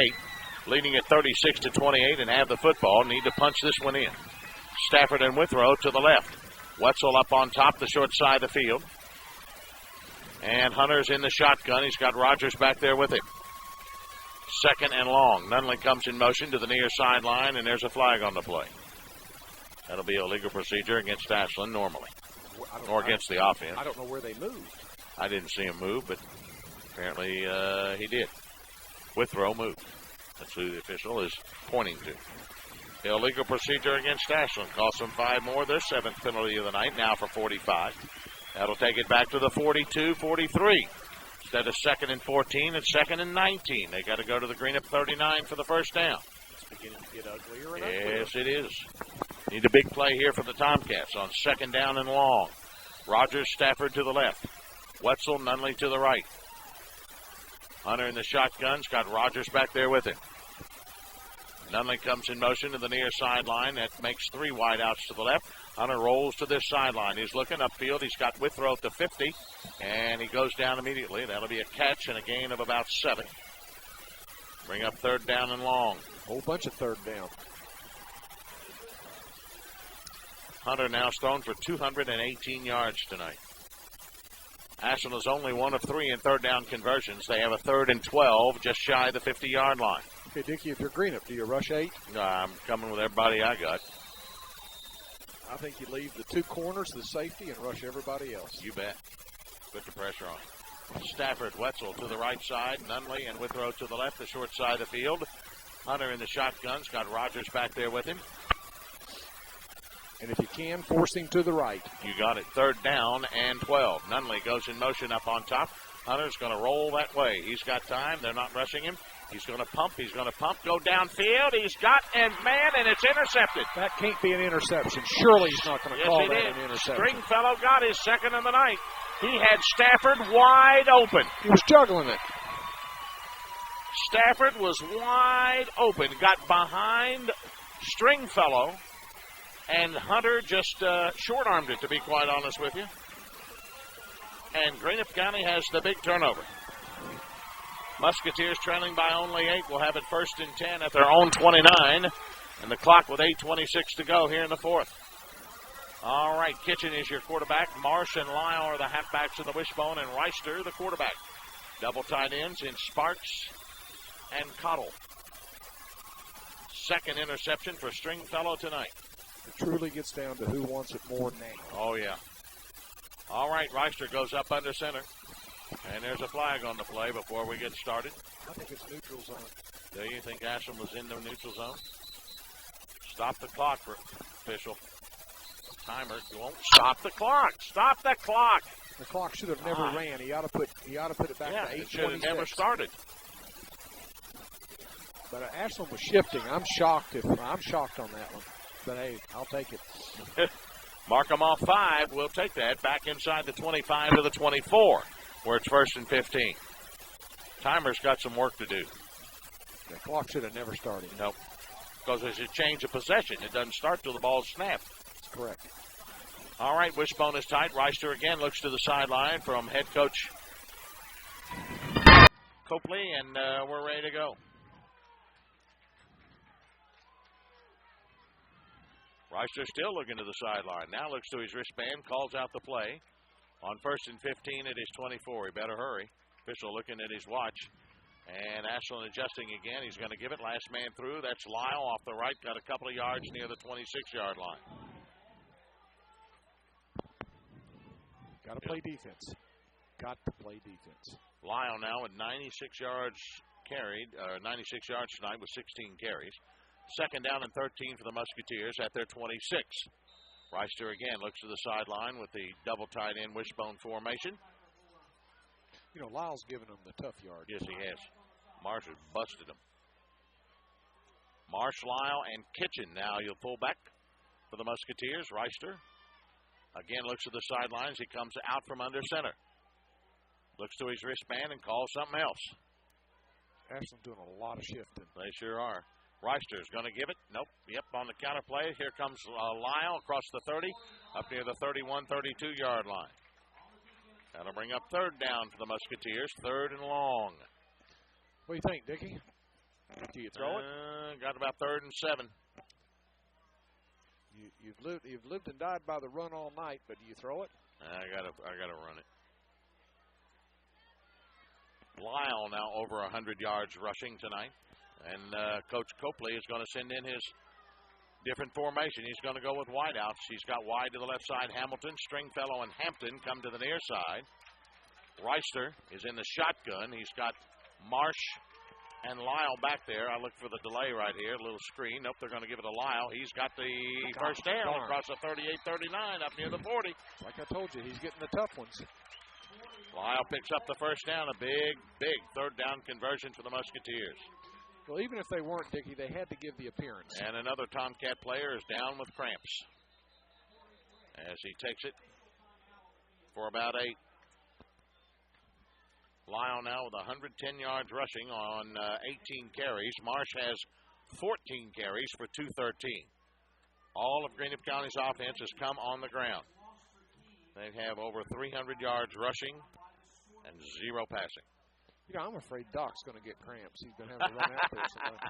Speaker 1: leading at 36-28 and have the football. Need to punch this one in. Stafford and Withrow to the left. Wetzel up on top, the short side of the field. And Hunter's in the shotgun. He's got Rogers back there with him. 2nd and long. Nunley comes in motion to the near sideline, and there's a flag on the play. That'll be a legal procedure against Ashland normally, or against the offense.
Speaker 6: I don't know where they moved.
Speaker 1: I didn't see him move, but apparently he did. Withrow moved. That's who the official is pointing to. Illegal procedure against Ashland. Cost them 5 more. Their 7th penalty of the night, now for 45. That'll take it back to the 42-43. Instead of 2nd and 14, it's 2nd and 19. They got to go to the Greenup 39 for the first down.
Speaker 6: It's beginning to get uglier and uglier.
Speaker 1: Yes, it is. Need a big play here for the Tomcats on 2nd down and long. Rogers, Stafford to the left. Wetzel, Nunley to the right. Hunter in the shotgun's got Rogers back there with him. Nunley comes in motion to the near sideline. That makes 3 wideouts to the left. Hunter rolls to this sideline. He's looking upfield. He's got Withrow at the 50, and he goes down immediately. That'll be a catch and a gain of about 7. Bring up 3rd down and long.
Speaker 6: Whole bunch of 3rd down.
Speaker 1: Hunter now thrown for 218 yards tonight. Ashland is only 1 of 3 in 3rd down conversions. They have a 3rd and 12 just shy of the 50-yard line.
Speaker 6: Okay, Dickie, if you're Greenup, do you rush 8?
Speaker 1: I'm coming with everybody I got.
Speaker 6: I think you leave the 2 corners, the safety, and rush everybody else.
Speaker 1: You bet. Put the pressure on. Stafford, Wetzel to the right side. Nunley and Withrow to the left, the short side of the field. Hunter in the shotgun's got Rogers back there with him.
Speaker 6: And if you can, force him to the right.
Speaker 1: You got it. 3rd down and 12. Nunley goes in motion up on top. Hunter's going to roll that way. He's got time. They're not rushing him. He's going to pump. He's going to pump. Go downfield. He's got, and it's intercepted.
Speaker 6: That can't be an interception. Surely he's not going to call that an interception.
Speaker 1: Stringfellow got his 2nd of the night. He had Stafford wide open.
Speaker 6: He was juggling it.
Speaker 1: Stafford was wide open. Got behind Stringfellow. And Hunter just short-armed it, to be quite honest with you. And Greenup County has the big turnover. Musketeers trailing by only 8 will have it 1st and 10 at their own 29. And the clock with 8:26 to go here in the 4th. All right, Kitchen is your quarterback. Marsh and Lyle are the halfbacks in the wishbone, and Reister the quarterback. Double tight ends in Sparks and Cottle. 2nd interception for Stringfellow tonight.
Speaker 6: It truly gets down to who wants it more now.
Speaker 1: Oh, yeah. All right, Reister goes up under center. And there's a flag on the play before we get started.
Speaker 6: I think it's neutral zone.
Speaker 1: Do you think Ashland was in the neutral zone? Stop the clock, official. Timer won't stop the clock. Stop the clock.
Speaker 6: The clock should have never ran. He ought to put it back to 8:26.
Speaker 1: It should have never started.
Speaker 6: But Ashland was shifting. I'm shocked on that one. But hey, I'll take it.
Speaker 1: Mark them off 5. We'll take that back inside the 25 to the 24, where it's 1st and 15. Timer's got some work to do.
Speaker 6: The clock should have never started.
Speaker 1: Nope. Because it's a change of possession. It doesn't start till the ball's snapped.
Speaker 6: That's correct.
Speaker 1: All right, wishbone is tight. Reister again looks to the sideline from head coach Copley, and we're ready to go. Reister still looking to the sideline. Now looks to his wristband, calls out the play. On 1st and 15 at his 24. He better hurry. Official looking at his watch. And Ashland adjusting again. He's going to give it. Last man through. That's Lyle off the right. Got a couple of yards near the 26-yard line.
Speaker 6: Got to play defense. Got to play defense.
Speaker 1: Lyle now with 96 yards carried. 96 yards tonight with 16 carries. 2nd down and 13 for the Musketeers at their 26. Reister again looks to the sideline with the double tight end wishbone formation.
Speaker 6: You know, Lyle's giving them the tough yard.
Speaker 1: Yes, he has. Marsh has busted him. Marsh, Lyle, and Kitchen now you'll pull back for the Musketeers. Reister again looks to the sidelines. He comes out from under center. Looks to his wristband and calls something else.
Speaker 6: Ashland's doing a lot of shifting.
Speaker 1: They sure are. Reister's going to give it. Nope. Yep, on the counter play. Here comes Lyle across the 30, up near the 31, 32-yard line. That'll bring up 3rd down for the Musketeers, 3rd and long.
Speaker 6: What do you think, Dickie? Do you throw it?
Speaker 1: Got about 3rd and 7.
Speaker 6: You've lived and died by the run all night, but do you throw it?
Speaker 1: I gotta run it. Lyle now over 100 yards rushing tonight. And Coach Copley is going to send in his different formation. He's going to go with wideouts. He's got wide to the left side. Hamilton, Stringfellow, and Hampton come to the near side. Reister is in the shotgun. He's got Marsh and Lyle back there. I look for the delay right here. A little screen. Nope, they're going to give it to Lyle. He's got the first down across the 38-39 up near the 40.
Speaker 6: Like I told you, he's getting the tough ones.
Speaker 1: Lyle picks up the first down. A big 3rd down conversion for the Musketeers.
Speaker 6: Well, even if they weren't, Dickie, they had to give the appearance.
Speaker 1: And another Tomcat player is down with cramps as he takes it for about 8. Lyle now with 110 yards rushing on 18 carries. Marsh has 14 carries for 213. All of Greenup County's offense has come on the ground. They have over 300 yards rushing and 0 passing.
Speaker 6: You know, I'm afraid Doc's going to get cramps. He's been having to run out there so much.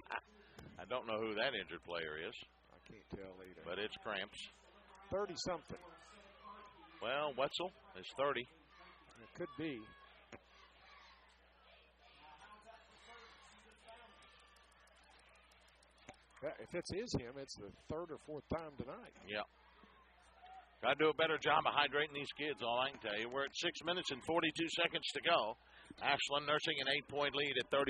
Speaker 1: I don't know who that injured player is.
Speaker 6: I can't tell either.
Speaker 1: But it's cramps.
Speaker 6: 30-something.
Speaker 1: Well, Wetzel is 30.
Speaker 6: It could be. If it's him, it's the 3rd or 4th time tonight.
Speaker 1: Yeah. Got to do a better job of hydrating these kids, all I can tell you. We're at 6 minutes and 42 seconds to go. Ashland nursing an 8-point lead at 36-28.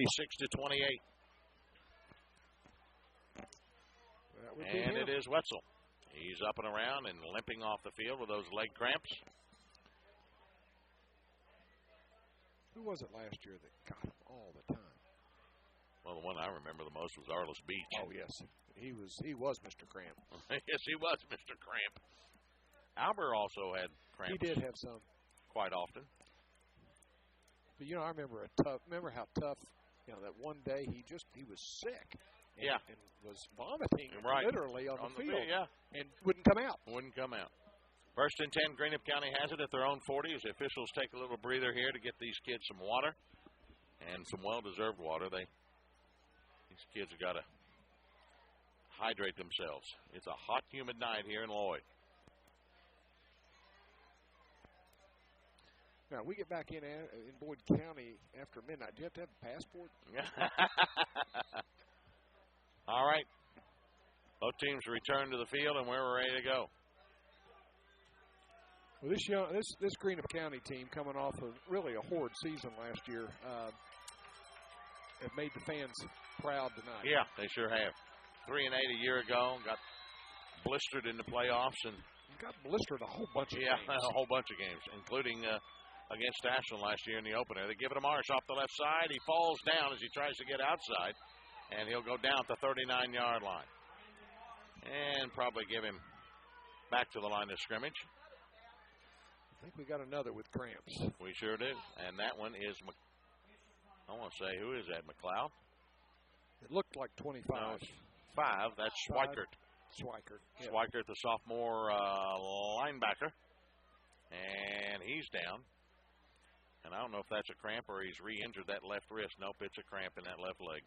Speaker 1: And it is Wetzel. He's up and around and limping off the field with those leg cramps.
Speaker 6: Who was it last year that got him all the time?
Speaker 1: Well, the one I remember the most was Arliss Beach.
Speaker 6: Oh, yes. He was Mr. Cramp.
Speaker 1: Yes, he was Mr. Cramp. Albert also had cramps.
Speaker 6: He did have some.
Speaker 1: Quite often.
Speaker 6: But, you know, I remember how tough, you know, that one day he was sick. And, and was vomiting literally on the field. And wouldn't come out.
Speaker 1: Wouldn't come out. 1st and 10, Greenup County has it at their own 40 as the officials take a little breather here to get these kids some water. And some well-deserved water. These kids have got to hydrate themselves. It's a hot, humid night here in Lloyd.
Speaker 6: Now, we get back in Boyd County after midnight. Do you have to have a passport?
Speaker 1: All right. Both teams return to the field, and we're ready to go.
Speaker 6: Well, this Greenup County team, coming off of really a horrid season last year, have made the fans proud tonight.
Speaker 1: Yeah, they sure have. 3-8 a year ago, got blistered in the playoffs, and
Speaker 6: got blistered a whole bunch of games.
Speaker 1: Yeah, a whole bunch of games, including against Ashland last year in the opener. They give it to Marsh off the left side. He falls down as he tries to get outside, and he'll go down at the 39-yard line. And probably give him back to the line of scrimmage.
Speaker 6: I think we got another with cramps.
Speaker 1: We sure do. And that one is, I want to say, who is that, McLeod?
Speaker 6: It looked like 25.
Speaker 1: No, it's 5. That's Schweikert.
Speaker 6: Yeah.
Speaker 1: Schweikert, the sophomore linebacker. And he's down. And I don't know if that's a cramp or he's re-injured that left wrist. Nope, it's a cramp in that left leg.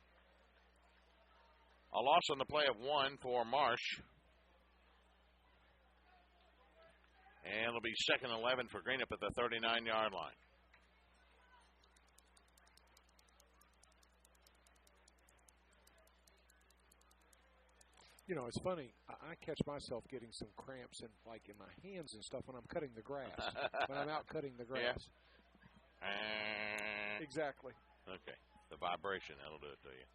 Speaker 1: A loss on the play of 1 for Marsh. And it'll be 2nd and 11 for Greenup at the 39-yard line.
Speaker 6: You know, it's funny. I catch myself getting some cramps in my hands and stuff when I'm cutting the grass. When I'm out cutting the grass.
Speaker 1: Yeah.
Speaker 6: Exactly.
Speaker 1: Okay. The vibration, that'll do it to you.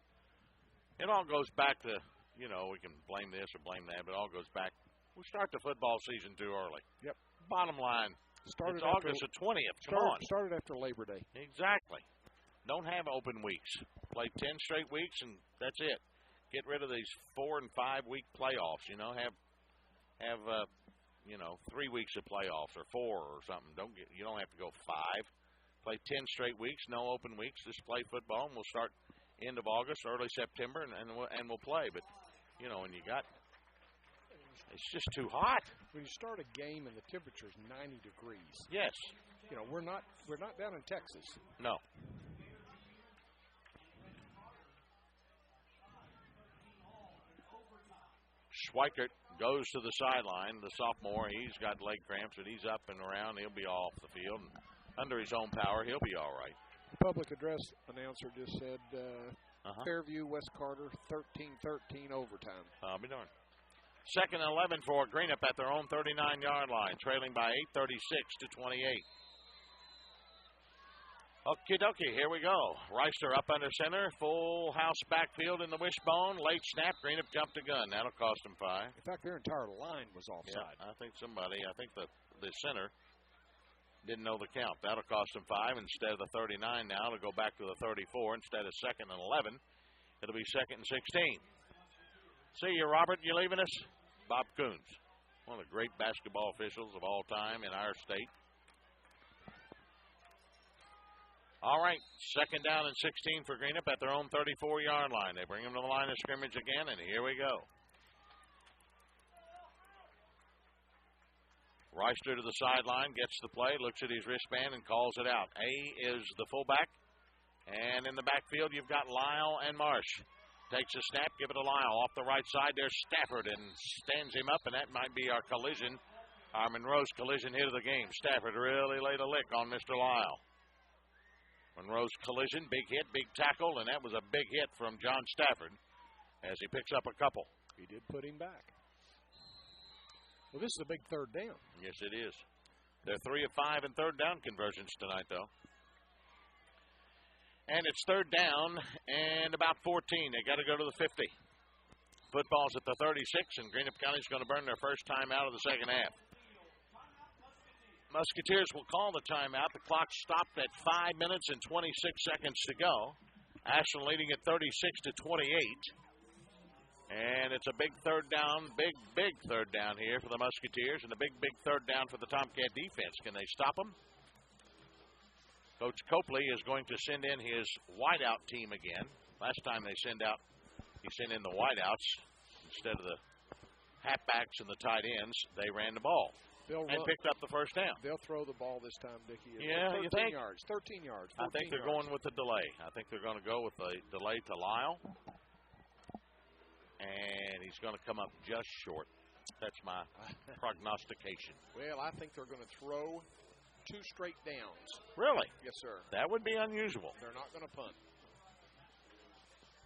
Speaker 1: It all goes back to, we can blame this or blame that, but it all goes back. We start the football season too early.
Speaker 6: Yep.
Speaker 1: Bottom line, it's August the 20th. Come on.
Speaker 6: Started after Labor Day.
Speaker 1: Exactly. Don't have open weeks. Play 10 straight weeks, and that's it. Get rid of these 4 and 5 week playoffs. Have 3 weeks of playoffs or 4 or something. You don't have to go 5. Play 10 straight weeks, no open weeks. Just play football, and we'll start end of August, early September, and we'll play. But when you got, it's just too hot.
Speaker 6: When you start a game and the temperature's 90 degrees.
Speaker 1: Yes.
Speaker 6: We're not down in Texas.
Speaker 1: No. Schweikert goes to the sideline. The sophomore, he's got leg cramps, and he's up and around. He'll be off the field. And under his own power, he'll be all right.
Speaker 6: The public address announcer just said Fairview, West Carter, 13-13 overtime.
Speaker 1: I'll be darned. 2nd and 11 for Greenup at their own 39-yard line, trailing by 8, 36-28. Okie dokie, here we go. Reister up under center, full house backfield in the wishbone, late snap. Greenup jumped the gun. That'll cost him 5.
Speaker 6: In fact, their entire line was offside.
Speaker 1: Yeah, I think the center didn't know the count. That'll cost him 5 instead of the 39 now. It'll go back to the 34 instead of 2nd and 11. It'll be 2nd and 16. See you, Robert. You leaving us? Bob Coons, one of the great basketball officials of all time in our state. All right, 2nd down and 16 for Greenup at their own 34-yard line. They bring him to the line of scrimmage again, and here we go. Reister to the sideline, gets the play, looks at his wristband, and calls it out. A is the fullback, and in the backfield you've got Lyle and Marsh. Takes a snap, give it to Lyle. Off the right side, there's Stafford, and stands him up, and that might be our Monroe's collision hit of the game. Stafford really laid a lick on Mr. Lyle. Monroe's collision, big hit, big tackle, and that was a big hit from John Stafford as he picks up a couple.
Speaker 6: He did put him back. Well, this is a big 3rd down.
Speaker 1: Yes, it is. They're 3 of 5 in 3rd down conversions tonight, though. And it's 3rd down and about 14. They got to go to the 50. Football's at the 36, and Greenup County's going to burn their first time out of the second half. Musketeers will call the timeout. The clock stopped at 5 minutes and 26 seconds to go. Ashland leading at 36-28. And it's a big 3rd down, big 3rd down here for the Musketeers, and a big 3rd down for the Tomcat defense. Can they stop them? Coach Copley is going to send in his wideout team again. Last time he sent in the wideouts instead of the halfbacks and the tight ends. They ran the ball. And picked up the first down.
Speaker 6: They'll throw the ball this time, Dickie.
Speaker 1: Yeah, you think?
Speaker 6: 13 yards.
Speaker 1: I think they're going with the delay. I think they're going to go with the delay to Lyle. And he's going to come up just short. That's my prognostication.
Speaker 6: Well, I think they're going to throw 2 straight downs.
Speaker 1: Really?
Speaker 6: Yes, sir.
Speaker 1: That would be unusual.
Speaker 6: They're not going to punt.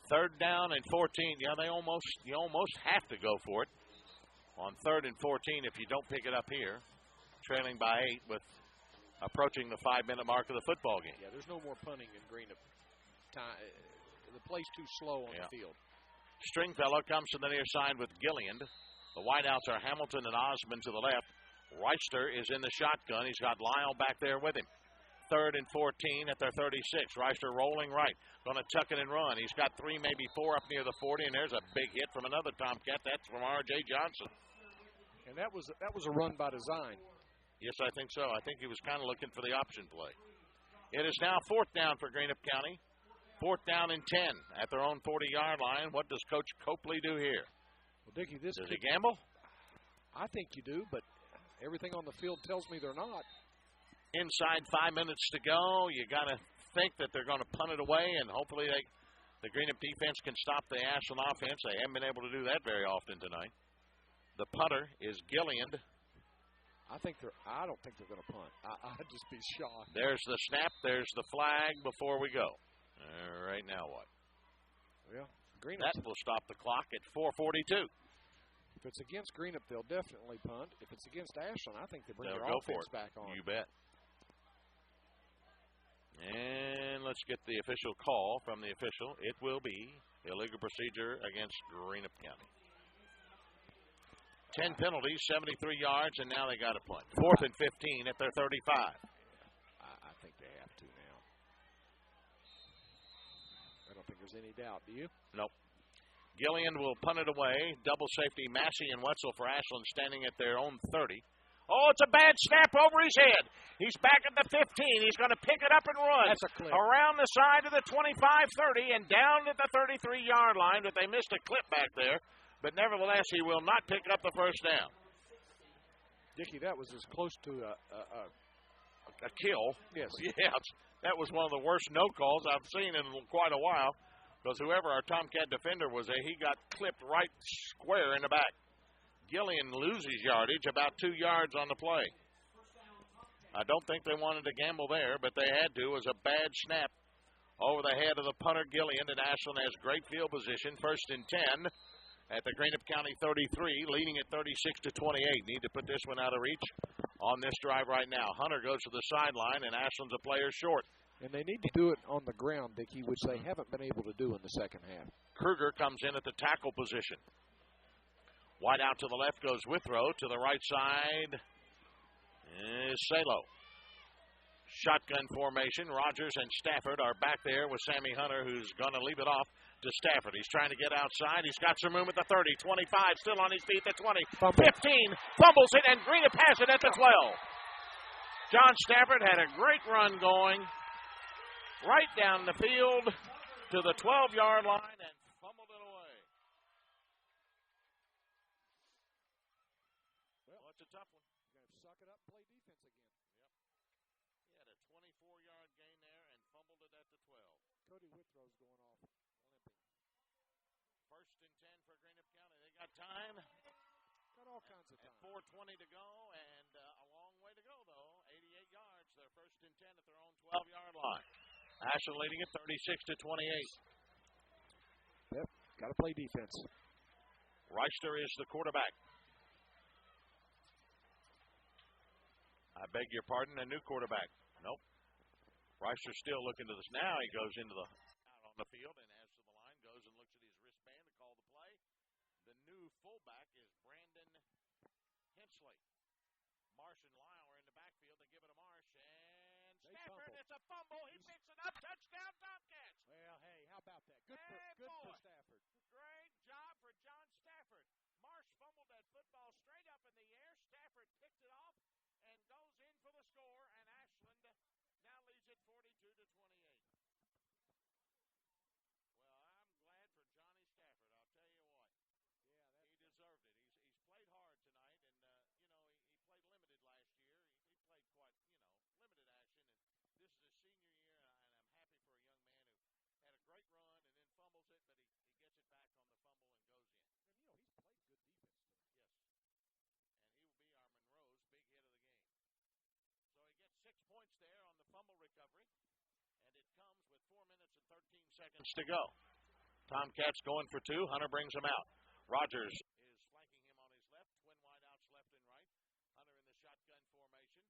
Speaker 1: 3rd down and 14. Yeah, you almost have to go for it. On 3rd and 14, if you don't pick it up here, trailing by 8 with approaching the 5-minute mark of the football game.
Speaker 6: Yeah, there's no more punting in Greenup. The play's too slow on the field.
Speaker 1: Stringfellow comes to the near side with Gilliand. The wideouts are Hamilton and Osmond to the left. Reister is in the shotgun. He's got Lyle back there with him. 3rd and 14 at their 36. Reister rolling right. Going to tuck it and run. He's got 3, maybe 4 up near the 40, and there's a big hit from another Tomcat. That's from R.J. Johnson.
Speaker 6: And that was a run by design.
Speaker 1: Yes, I think so. I think he was kind of looking for the option play. It is now 4th down for Greenup County. 4th down and 10 at their own 40-yard line. What does Coach Copley do here?
Speaker 6: Well, Dickie, does
Speaker 1: he gamble?
Speaker 6: I think you do, but everything on the field tells me they're not.
Speaker 1: Inside 5 minutes to go. You got to think that they're going to punt it away, and hopefully the Greenup defense can stop the Ashland offense. They haven't been able to do that very often tonight. The punter is Gilliand.
Speaker 6: I don't think they're going to punt. I'd just be shocked.
Speaker 1: There's the snap. There's the flag before we go. All right, now what?
Speaker 6: Well,
Speaker 1: that will stop the clock at 4:42.
Speaker 6: If it's against Greenup, they'll definitely punt. If it's against Ashland, I think they bring their
Speaker 1: go
Speaker 6: offense
Speaker 1: for it.
Speaker 6: back on.
Speaker 1: You bet. And let's get the official call from the official. It will be illegal procedure against Greenup County. 10 penalties, 73 yards, and now they got a punt. 4th and 15 at their 35.
Speaker 6: I think they have to now. I don't think there's any doubt. Do you?
Speaker 1: Nope. Gilliand will punt it away. Double safety, Massey and Wetzel for Ashland standing at their own 30. Oh, it's a bad snap over his head. He's back at the 15. He's going to pick it up and run.
Speaker 6: That's a clip.
Speaker 1: Around the side of the 25-30 and down at the 33-yard line, but they missed a clip back there. But nevertheless, he will not pick up the first down.
Speaker 6: Dickie, that was as close to
Speaker 1: a kill.
Speaker 6: Yes.
Speaker 1: Yeah, that was one of the worst no calls I've seen in quite a while. Because whoever our Tomcat defender was, he got clipped right square in the back. Gillian loses yardage, about 2 yards on the play. I don't think they wanted to gamble there, but they had to. It was a bad snap over the head of the punter, Gillian, and Ashland has great field position. 1st and 10 at the Greenup County 33, leading at 36-28. Need to put this one out of reach on this drive right now. Hunter goes to the sideline, and Ashland's a player short.
Speaker 6: And they need to do it on the ground, Dickie, which they haven't been able to do in the second half.
Speaker 1: Kruger comes in at the tackle position. Wide out to the left goes Withrow. To the right side is Salo. Shotgun formation. Rogers and Stafford are back there with Sammy Hunter, who's going to leave it off to Stafford. He's trying to get outside. He's got some room at the 30, 25, still on his feet at 20, 15, fumbles it, and Greenup has it at the 12. John Stafford had a great run going right down the field to the 12-yard line and fumbled it away. Well, it's a tough one.
Speaker 6: You're going to suck it up, play defense again.
Speaker 1: Yep. He had a 24-yard gain there and fumbled it at the 12.
Speaker 6: Cody Withrow's going off limping.
Speaker 1: 1st and 10 for Greenup County. They got time.
Speaker 6: Got all kinds of time.
Speaker 1: 4:20 to go and a long way to go, though. 88 yards. Their 1st and 10 at their own 12-yard line. Ashland leading it 36-28.
Speaker 6: Yep, got to play defense.
Speaker 1: Reister is the quarterback. I beg your pardon, a new quarterback. Nope. Reister still looking to this. Now he goes into the out on the field and as to the line, goes and looks at his wristband to call the play. The new fullback is Brandon Hensley. Marsh and Lyle are in the backfield. They give it to Marsh and Stafford. It's a fumble. He picks it up. Touchdown, Tomcats.
Speaker 6: Well, hey, how about that? Good for Stafford.
Speaker 1: Great job for John Stafford. Marsh fumbled that football straight up in the air. Stafford picked it off and goes in for the score. And Ashland now leads it 42-28. Well, I'm glad for Johnny Stafford. I'll tell you what. Yeah, he deserved it. He's played hard tonight, and he played limited last year. He played quite limited action, and this is his senior year, and I'm happy for a young man who had a great run and then fumbles it, but he gets it back on the fumble and goes in.
Speaker 6: And he's played good defense tonight.
Speaker 1: Yes, and he will be our Monroe's big hit of the game. So he gets 6 points there on the fumble recovery, and it comes with 4 minutes and 13 seconds to go. Tomcats going for 2. Hunter brings him out. Rogers is flanking him on his left. Twin wideouts left and right. Hunter in the shotgun formation.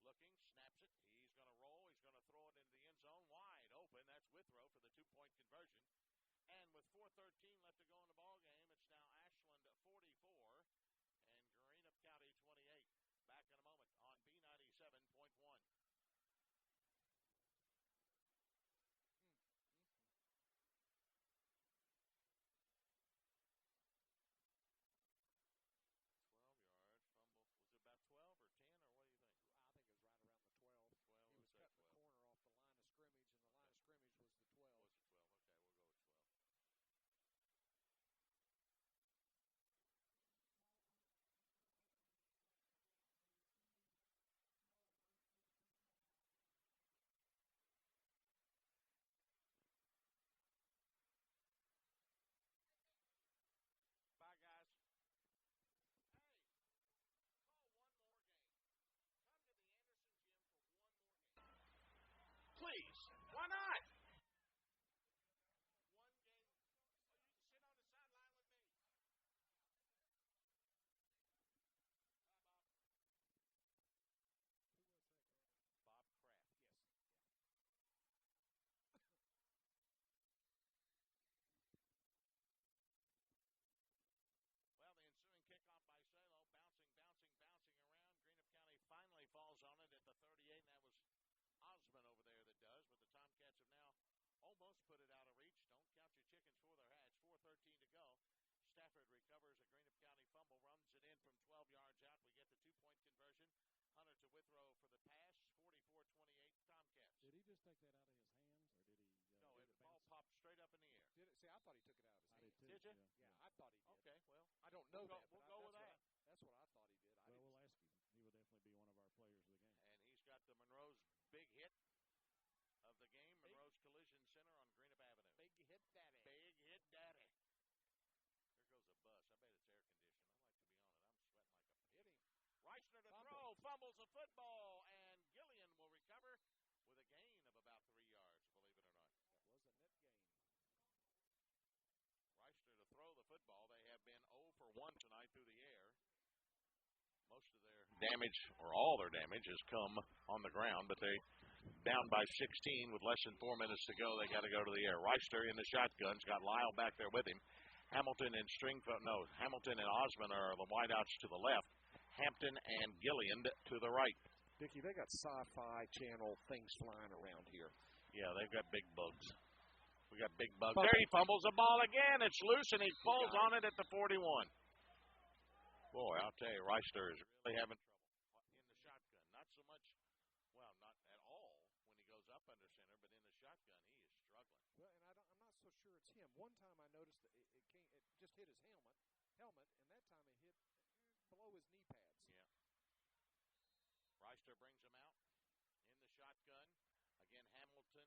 Speaker 1: Looking, snaps it. He's going to roll. He's going to throw it into the end zone. Wide open. That's Withrow for the 2-point conversion. And with 4:13 left to go in the ballgame, it's now Ashland 44 and Greenup County 28. Back in put it out of reach. Don't count your chickens before they're hatched. 4:13 to go. Stafford recovers a Greenup County fumble, runs it in from 12 yards out. We get the 2-point conversion. Hunter to Withrow for the pass. 44-28 Tomcats.
Speaker 3: Did he just take that out of his hands, or did he?
Speaker 1: No, the ball popped straight up in the air.
Speaker 6: Did it? See, I thought he took it out of his hands.
Speaker 1: Did you?
Speaker 6: Yeah, I thought he did.
Speaker 1: Okay, well,
Speaker 6: I don't know that.
Speaker 1: We'll go with that.
Speaker 6: That's what I thought he did.
Speaker 3: We'll ask him. He will definitely be one of our players of the game.
Speaker 1: And he's got the Monroe's big hit of the game. Monroe's Collision Center on Greenup Avenue.
Speaker 6: Big hit daddy.
Speaker 1: Big hit daddy. Here goes a bus. I bet it's air conditioned. I like to be on it. I'm sweating like a pig.
Speaker 6: Hit him.
Speaker 1: Reichner to throw. Fumbles the football. And Gillian will recover with a gain of about 3 yards, believe it or not.
Speaker 6: That was a net gain.
Speaker 1: Reichner to throw the football. They have been 0 for 1 tonight through the air. Most of their damage, or all their damage, has come on the ground, but they down by 16 with less than 4 minutes to go. They got to go to the air. Reichner in the shotguns, got Lyle back there with him. Hamilton and Hamilton and Osmond are the wideouts to the left. Hampton and Gillian to the right.
Speaker 6: Dickie, they got sci-fi channel things flying around here.
Speaker 1: Yeah, they've got big bugs. We got big bugs. There he fumbles the ball again. It's loose, and he falls on it at the 41. Boy, I'll tell you, Reichner is really having trouble in the shotgun. Not so much, well, not at all when he goes up under center, but in the shotgun, he is struggling.
Speaker 6: Well, and I'm not so sure it's him. One time I noticed that it just hit his helmet, and that time it hit below his knee pads.
Speaker 1: Yeah. Reichner brings him out in the shotgun. Again, Hampton and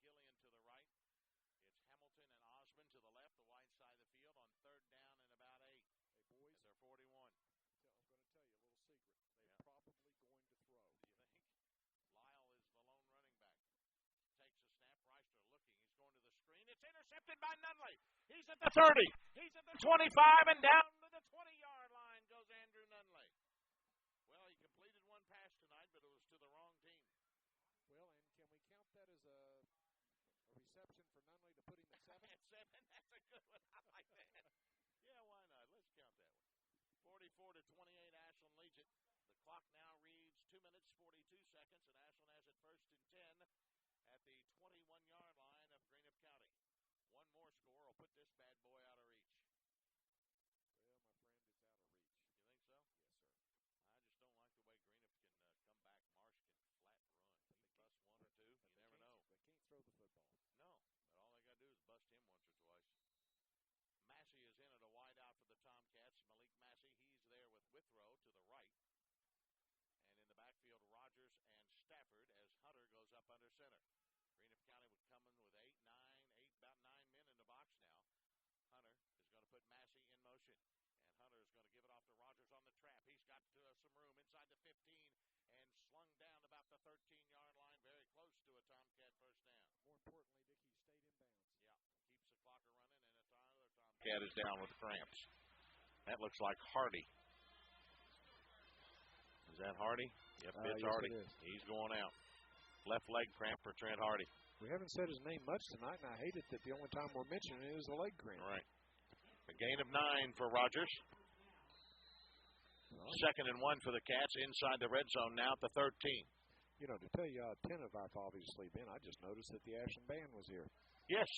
Speaker 1: Gillian to the right. It's Hamilton and Osmond to the left, the wide side of the field on 3rd down and about 8.
Speaker 6: Hey, boys.
Speaker 1: They're 41.
Speaker 6: I'm going to tell you a little secret. They're probably going to throw.
Speaker 1: Do you think? Lyle is the lone running back. Takes a snap. Reichner looking. He's going to the screen. It's intercepted by Nunley. He's at the 30. He's at the 25, and down to the 20-yard line goes Andrew Nunley. Well, he completed one pass tonight, but it was to the wrong team.
Speaker 6: Well, and can we count that as a reception for Nunley to put him at 7?
Speaker 1: At 7? That's a good one. I like that. Yeah, why not? Let's count that one. 44-28, Ashland leads it. The clock now reads 2 minutes, 42 seconds, and Ashland has it 1st and 10 at the 21-yard line of Greenup County. One more score will put this bad boy out of reach.
Speaker 6: Well, my friend, it's out of reach.
Speaker 1: You think so?
Speaker 6: Yes, sir.
Speaker 1: I just don't like the way Greenup can come back. Marsh can flat run. He busts one or two. You never know.
Speaker 6: They can't throw the football.
Speaker 1: No, but all they got to do is bust him once or twice. Massey is in at a wideout for the Tomcats. Malik Massey, he's there with Withrow to the right. And in the backfield, Rogers and Stafford as Hunter goes up under center. Greenup County would come in with about 9 men in the box now. Hunter is going to put Massey in motion. And Hunter is going to give it off to Rogers on the trap. He's got some room inside the 15 and slung down about the 13-yard line, very close to a Tomcat 1st down.
Speaker 6: More importantly, Dickie stayed in bounds.
Speaker 1: Yeah, keeps the clock running, and another Tomcat is down with cramps. That looks like Hardy. Is that Hardy? Yep, it's
Speaker 6: yes,
Speaker 1: Hardy.
Speaker 6: It is.
Speaker 1: He's going out. Left leg cramp for Trent Hardy.
Speaker 6: We haven't said his name much tonight, and I hate it that the only time we're mentioning it is the leg cramp.
Speaker 1: Right. A gain of 9 for Rogers. 2nd and 1 for the Cats inside the red zone now at the 13.
Speaker 6: You know, to tell you how attentive I've obviously been, I just noticed that the Ashland band was here.
Speaker 1: Yes.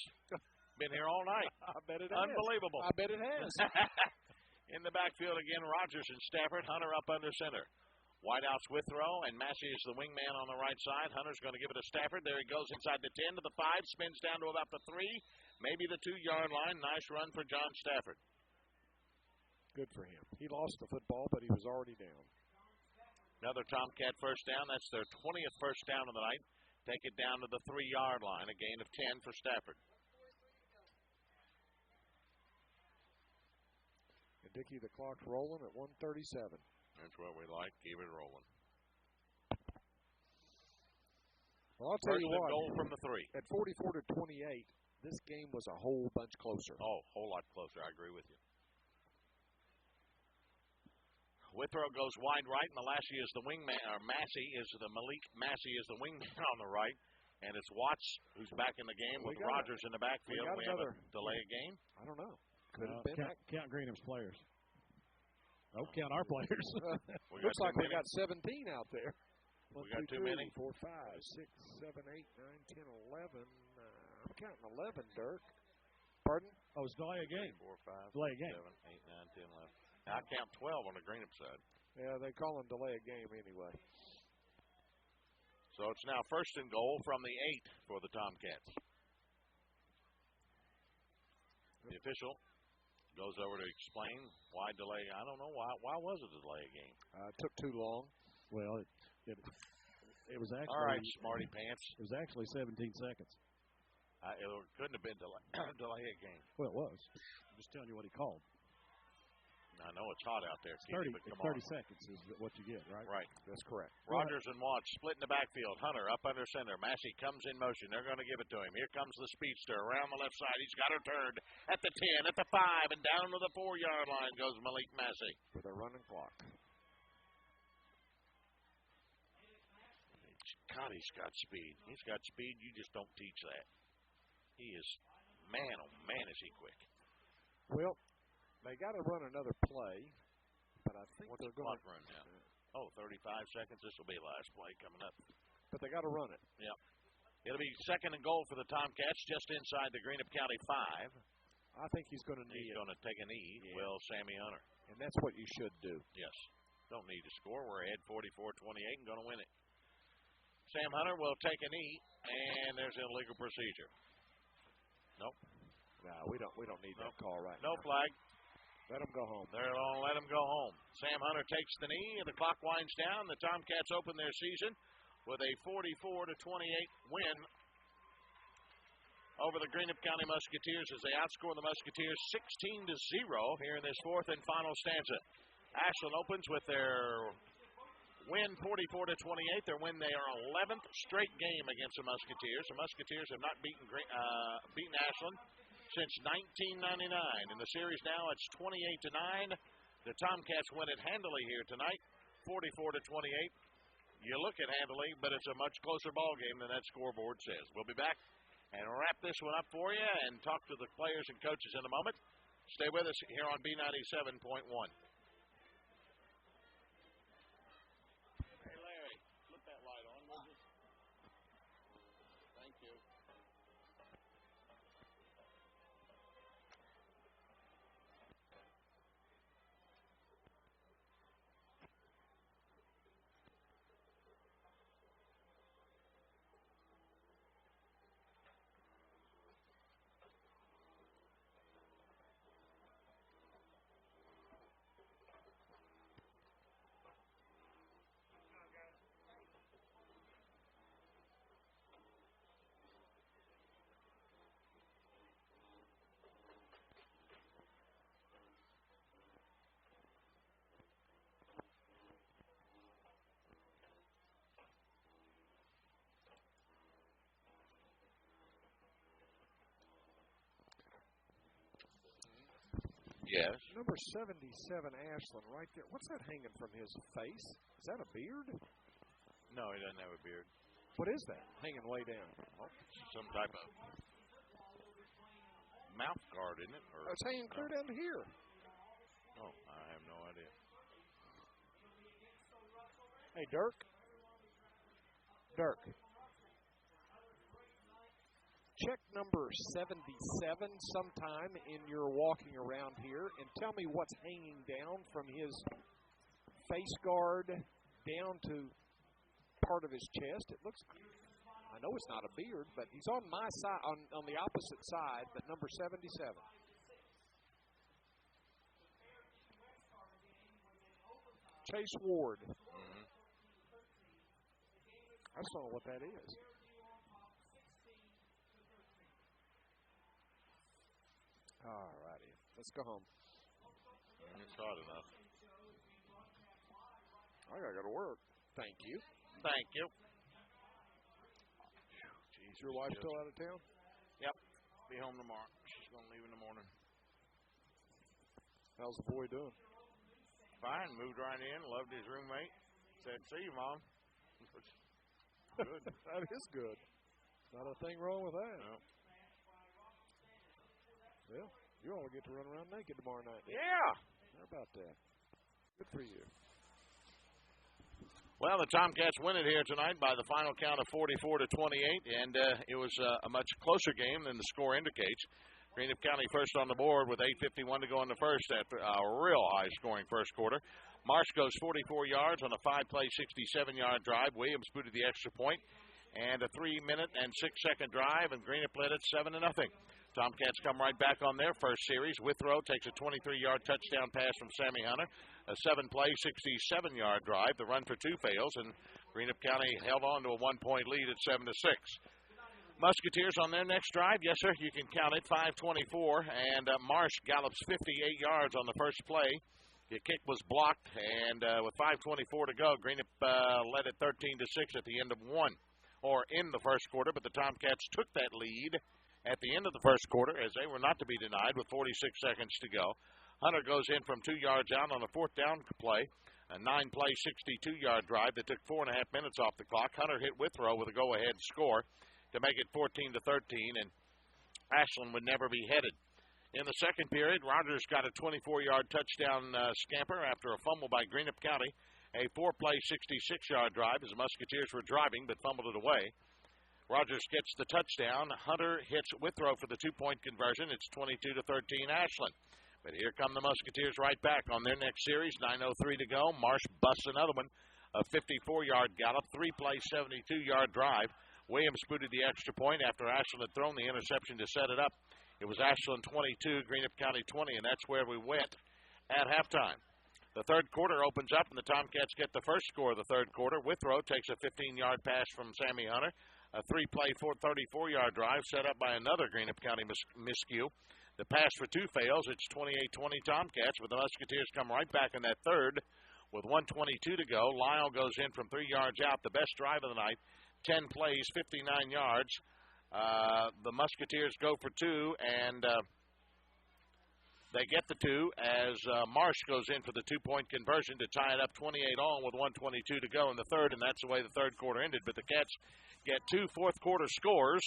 Speaker 1: Been here all night.
Speaker 6: I bet it
Speaker 1: Unbelievable.
Speaker 6: has. I bet it has.
Speaker 1: In the backfield again, Rogers and Stafford. Hunter up under center. Wideouts Withrow, and Massey is the wingman on the right side. Hunter's going to give it to Stafford. There he goes inside the 10 to the 5, spins down to about the 3, maybe the 2-yard line. Nice run for John Stafford.
Speaker 6: Good for him. He lost the football, but he was already down.
Speaker 1: Another Tomcat 1st down. That's their 20th 1st down of the night. Take it down to the 3-yard line. A gain of 10 for Stafford.
Speaker 6: And Dickie, the clock's rolling at 1:37.
Speaker 1: That's what we like. Keep it rolling.
Speaker 6: Well, I'll tell you what.
Speaker 1: Goal from the 3.
Speaker 6: At 44-28, this game was a whole bunch closer.
Speaker 1: Oh, a whole lot closer. I agree with you. Withrow goes wide right. Massey is the wingman. Malik Massey is the wingman on the right. And it's Watts who's back in the game with Rogers in the backfield. We have a delay of game.
Speaker 6: I don't know. Could have been.
Speaker 3: Count Greenup's players. Oh, count our players.
Speaker 6: Looks like we got 17 out there.
Speaker 1: We got too many.
Speaker 6: 4, 5, 6, 7, 8, 9, 10, 11. I'm counting 11, Dirk. Pardon?
Speaker 3: Oh, it's delay a game.
Speaker 1: 4, 5,
Speaker 3: delay a game.
Speaker 1: 7, 8, 9, 10, 11. I count 12 on the Greenup side.
Speaker 6: Yeah, they call them delay a game anyway.
Speaker 1: So it's now 1st and goal from the 8 for the Tomcats. The official goes over to explain why delay. I don't know why was it a delay a game?
Speaker 6: It took too long.
Speaker 3: Well, it was actually.
Speaker 1: All right, smarty pants.
Speaker 3: It was actually 17 seconds.
Speaker 1: It couldn't have been delay a game.
Speaker 3: Well, it was. I'm just telling you what he called.
Speaker 1: I know it's hot out there,
Speaker 3: Kenny,
Speaker 1: 30
Speaker 3: seconds is what you get, right?
Speaker 1: Right.
Speaker 6: That's correct.
Speaker 1: Rogers and Watts split in the backfield. Hunter up under center. Massey comes in motion. They're going to give it to him. Here comes the speedster around the left side. He's got her turned at the 10, at the 5, and down to the 4-yard line goes Malik Massey.
Speaker 6: With a running clock.
Speaker 1: God, he's got speed. He's got speed. You just don't teach that. He is, man, oh man, is he quick.
Speaker 6: Well, they got to run another play, but I think
Speaker 1: they're going to run now. 35 seconds. This will be the last play coming up.
Speaker 6: But they got to run it.
Speaker 1: Yep. It'll be 2nd and goal for the Tomcats just inside the Greenup County 5.
Speaker 6: I think he's going to need.
Speaker 1: He's going to take a knee. Yeah. Will Sammy Hunter.
Speaker 6: And that's what you should do.
Speaker 1: Yes. Don't need to score. We're ahead 44-28 and going to win it. Sam Hunter will take a knee, and there's an illegal procedure. Nope.
Speaker 6: No, we don't need that call right
Speaker 1: now. No flag.
Speaker 6: Let him go home.
Speaker 1: They're going to let him go home. Sam Hunter takes the knee, and the clock winds down. The Tomcats open their season with a 44-28 win over the Greenup County Musketeers as they outscore the Musketeers 16-0 here in this 4th and final stanza. Ashland opens with their win 44-28. Their win their 11th straight game against the Musketeers. The Musketeers have not beaten Ashland since 1999. In the series now, it's 28-9. The Tomcats win it handily here tonight, 44-28. You look at handily, but it's a much closer ball game than that scoreboard says. We'll be back and wrap this one up for you and talk to the players and coaches in a moment. Stay with us here on B97.1. Hey, Larry, flip that light on, will you? Thank you. Yes.
Speaker 6: Number 77, Ashland, right there. What's that hanging from his face? Is that a beard?
Speaker 1: No, he doesn't have a beard.
Speaker 6: What is that hanging way down?
Speaker 1: Oh, some type of mouth guard, isn't it? Or,
Speaker 6: it's hanging clear down here.
Speaker 1: Oh, I have no idea.
Speaker 6: Hey, Dirk. Dirk. Check number 77 sometime in your walking around here and tell me what's hanging down from his face guard down to part of his chest. It looks, I know it's not a beard, but he's on my side, on the opposite side, but number 77. Chase Ward.
Speaker 1: Mm-hmm.
Speaker 6: I just don't know what that is. All righty. Let's go home.
Speaker 1: It's hot enough.
Speaker 6: I got to go to work. Thank you.
Speaker 1: Thank you.
Speaker 6: Is your wife still out of town?
Speaker 1: Yep. Be home tomorrow. She's going to leave in the morning.
Speaker 6: How's the boy doing?
Speaker 1: Fine. Moved right in. Loved his roommate. Said, see you, Mom. Good.
Speaker 6: That is good. Not a thing wrong with that.
Speaker 1: No.
Speaker 6: Well, you all get to run around naked tomorrow night.
Speaker 1: Yeah.
Speaker 6: How about that? Good for you.
Speaker 1: Well, the Tomcats win it here tonight by the final count of 44-28, and it was a much closer game than the score indicates. Greenup County first on the board with 8:51 to go in the first after a real high-scoring first quarter. Marsh goes 44 yards on a 5-play, 67-yard drive. Williams booted the extra point, and a 3-minute and 6-second drive, and Greenup led it 7-0. Tomcats come right back on their first series. Withrow takes a 23-yard touchdown pass from Sammy Hunter. A 7-play, 67-yard drive. The run for two fails, and Greenup County held on to a 1-point lead at 7-6. Musketeers on their next drive, yes, sir, you can count it, 5:24, and Marsh gallops 58 yards on the first play. The kick was blocked, and with 5:24 to go, Greenup led it 13-6 at the end of in the first quarter, but the Tomcats took that lead at the end of the first quarter, as they were not to be denied with 46 seconds to go. Hunter goes in from 2 yards out on a fourth down play, a 9-play, 62-yard drive that took 4.5 minutes off the clock. Hunter hit Withrow with a go-ahead score to make it 14-13, and Ashland would never be headed. In the second period, Rogers got a 24-yard touchdown scamper after a fumble by Greenup County, a 4-play, 66-yard drive as the Musketeers were driving but fumbled it away. Rogers gets the touchdown. Hunter hits Withrow for the 2-point conversion. It's 22-13 Ashland. But here come the Musketeers right back on their next series. 9:03 to go. Marsh busts another one. A 54-yard gallop, 3-play, 72-yard drive. Williams booted the extra point after Ashland had thrown the interception to set it up. It was Ashland 22, Greenup County 20, and that's where we went at halftime. The third quarter opens up, and the Tomcats get the first score of the third quarter. Withrow takes a 15-yard pass from Sammy Hunter. A 3-play, 34-yard drive set up by another Greenup County miscue. The pass for two fails. It's 28-20 Tomcats, but the Musketeers come right back in that third with 1:22 to go. Lyle goes in from 3 yards out, the best drive of the night. 10 plays, 59 yards. The Musketeers go for two, and they get the two as Marsh goes in for the 2-point conversion to tie it up 28-all with 1:22 to go in the third, and that's the way the third quarter ended. But the Cats get two fourth-quarter scores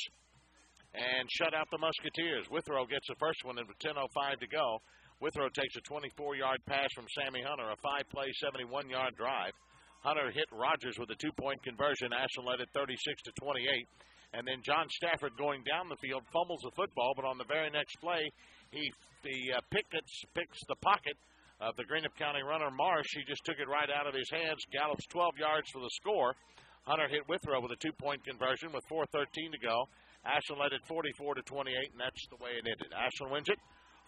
Speaker 1: and shut out the Musketeers. Withrow gets the first one with 10:05 to go. Withrow takes a 24-yard pass from Sammy Hunter, a 5-play, 71-yard drive. Hunter hit Rogers with a 2-point conversion. Ashland led it 36-28. And then John Stafford going down the field fumbles the football, but on the very next play, he picks the pocket of the Greenup County runner Marsh. He just took it right out of his hands, gallops 12 yards for the score. Hunter hit Withrow with a 2-point conversion with 4:13 to go. Ashland led it 44-28, and that's the way it ended. Ashland wins it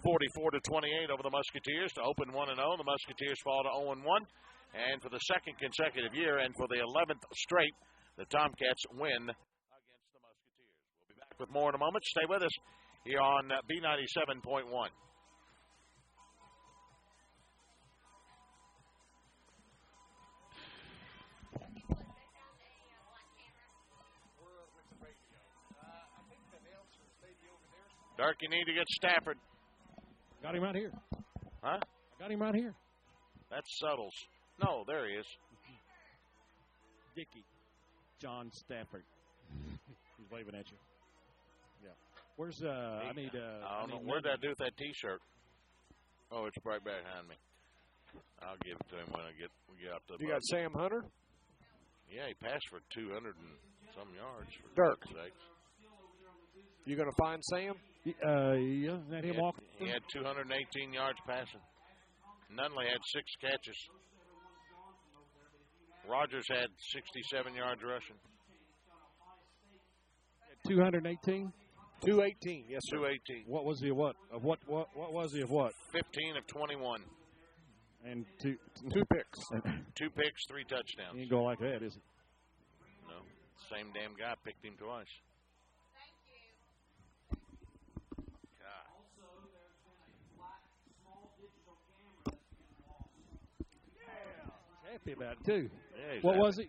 Speaker 1: 44-28 over the Musketeers to open 1-0. The Musketeers fall to 0-1, and for the second consecutive year and for the 11th straight, the Tomcats win against the Musketeers. We'll be back with more in a moment. Stay with us here on B97.1. Dirk, you need to get Stafford.
Speaker 3: Got him right here.
Speaker 1: Huh?
Speaker 3: I got him right here.
Speaker 1: That's Suttles. No, there he is.
Speaker 3: Dickey. John Stafford. He's waving at you. Yeah. Where's, I need,
Speaker 1: I don't know. Where'd that do with that T-shirt? Oh, it's right behind me. I'll give it to him when we get up to the
Speaker 6: You got Sam Hunter?
Speaker 1: Yeah, he passed for 200 and some yards. For
Speaker 6: Dirk.
Speaker 1: Sakes.
Speaker 6: You going to find Sam?
Speaker 3: Yeah, let him walk.
Speaker 1: He had 218 yards passing. Nunley had 6 catches. Rogers had 67 yards rushing.
Speaker 3: 218?
Speaker 6: 218, yes, sir.
Speaker 1: 218.
Speaker 3: What was he of what? Of what was he of what?
Speaker 1: 15 of 21.
Speaker 3: And two
Speaker 6: picks.
Speaker 1: 2 picks, 3 touchdowns.
Speaker 3: He ain't going like that, is he?
Speaker 1: No. Same damn guy picked him twice.
Speaker 3: Happy about it, too.
Speaker 1: Yeah,
Speaker 3: what was he?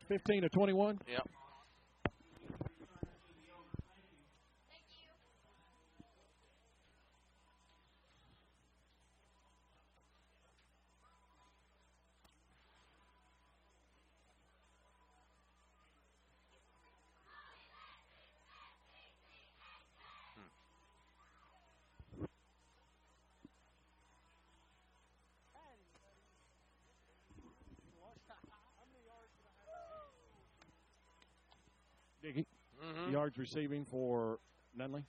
Speaker 3: 15 or 21?
Speaker 1: Yep.
Speaker 3: yards receiving for Nunley?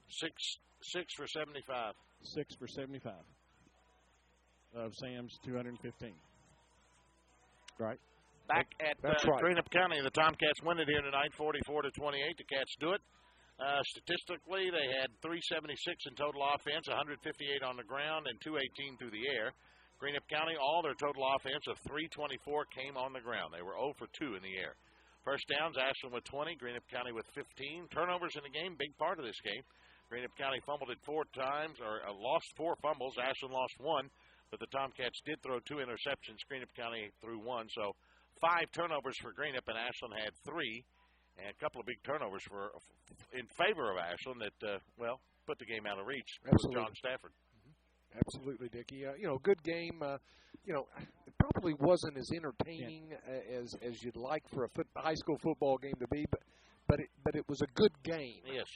Speaker 1: 6 for 75.
Speaker 3: 6 for 75. Of Sam's 215. Right.
Speaker 1: Back at Greenup County, the Tomcats win it here tonight, 44-28. The Cats do it. Statistically, they had 376 in total offense, 158 on the ground, and 218 through the air. Greenup County, all their total offense of 324 came on the ground. They were 0 for 2 in the air. First downs, Ashland with 20, Greenup County with 15. Turnovers in the game, big part of this game. Greenup County fumbled it 4 times, or lost 4 fumbles. Ashland lost 1, but the Tomcats did throw 2 interceptions. Greenup County threw 1, so 5 turnovers for Greenup, and Ashland had 3. And a couple of big turnovers in favor of Ashland that, put the game out of reach for John Stafford.
Speaker 6: Absolutely, Dickie. Good game. It probably wasn't as entertaining as you'd like for a high school football game to be, but it was a good game.
Speaker 1: Yes.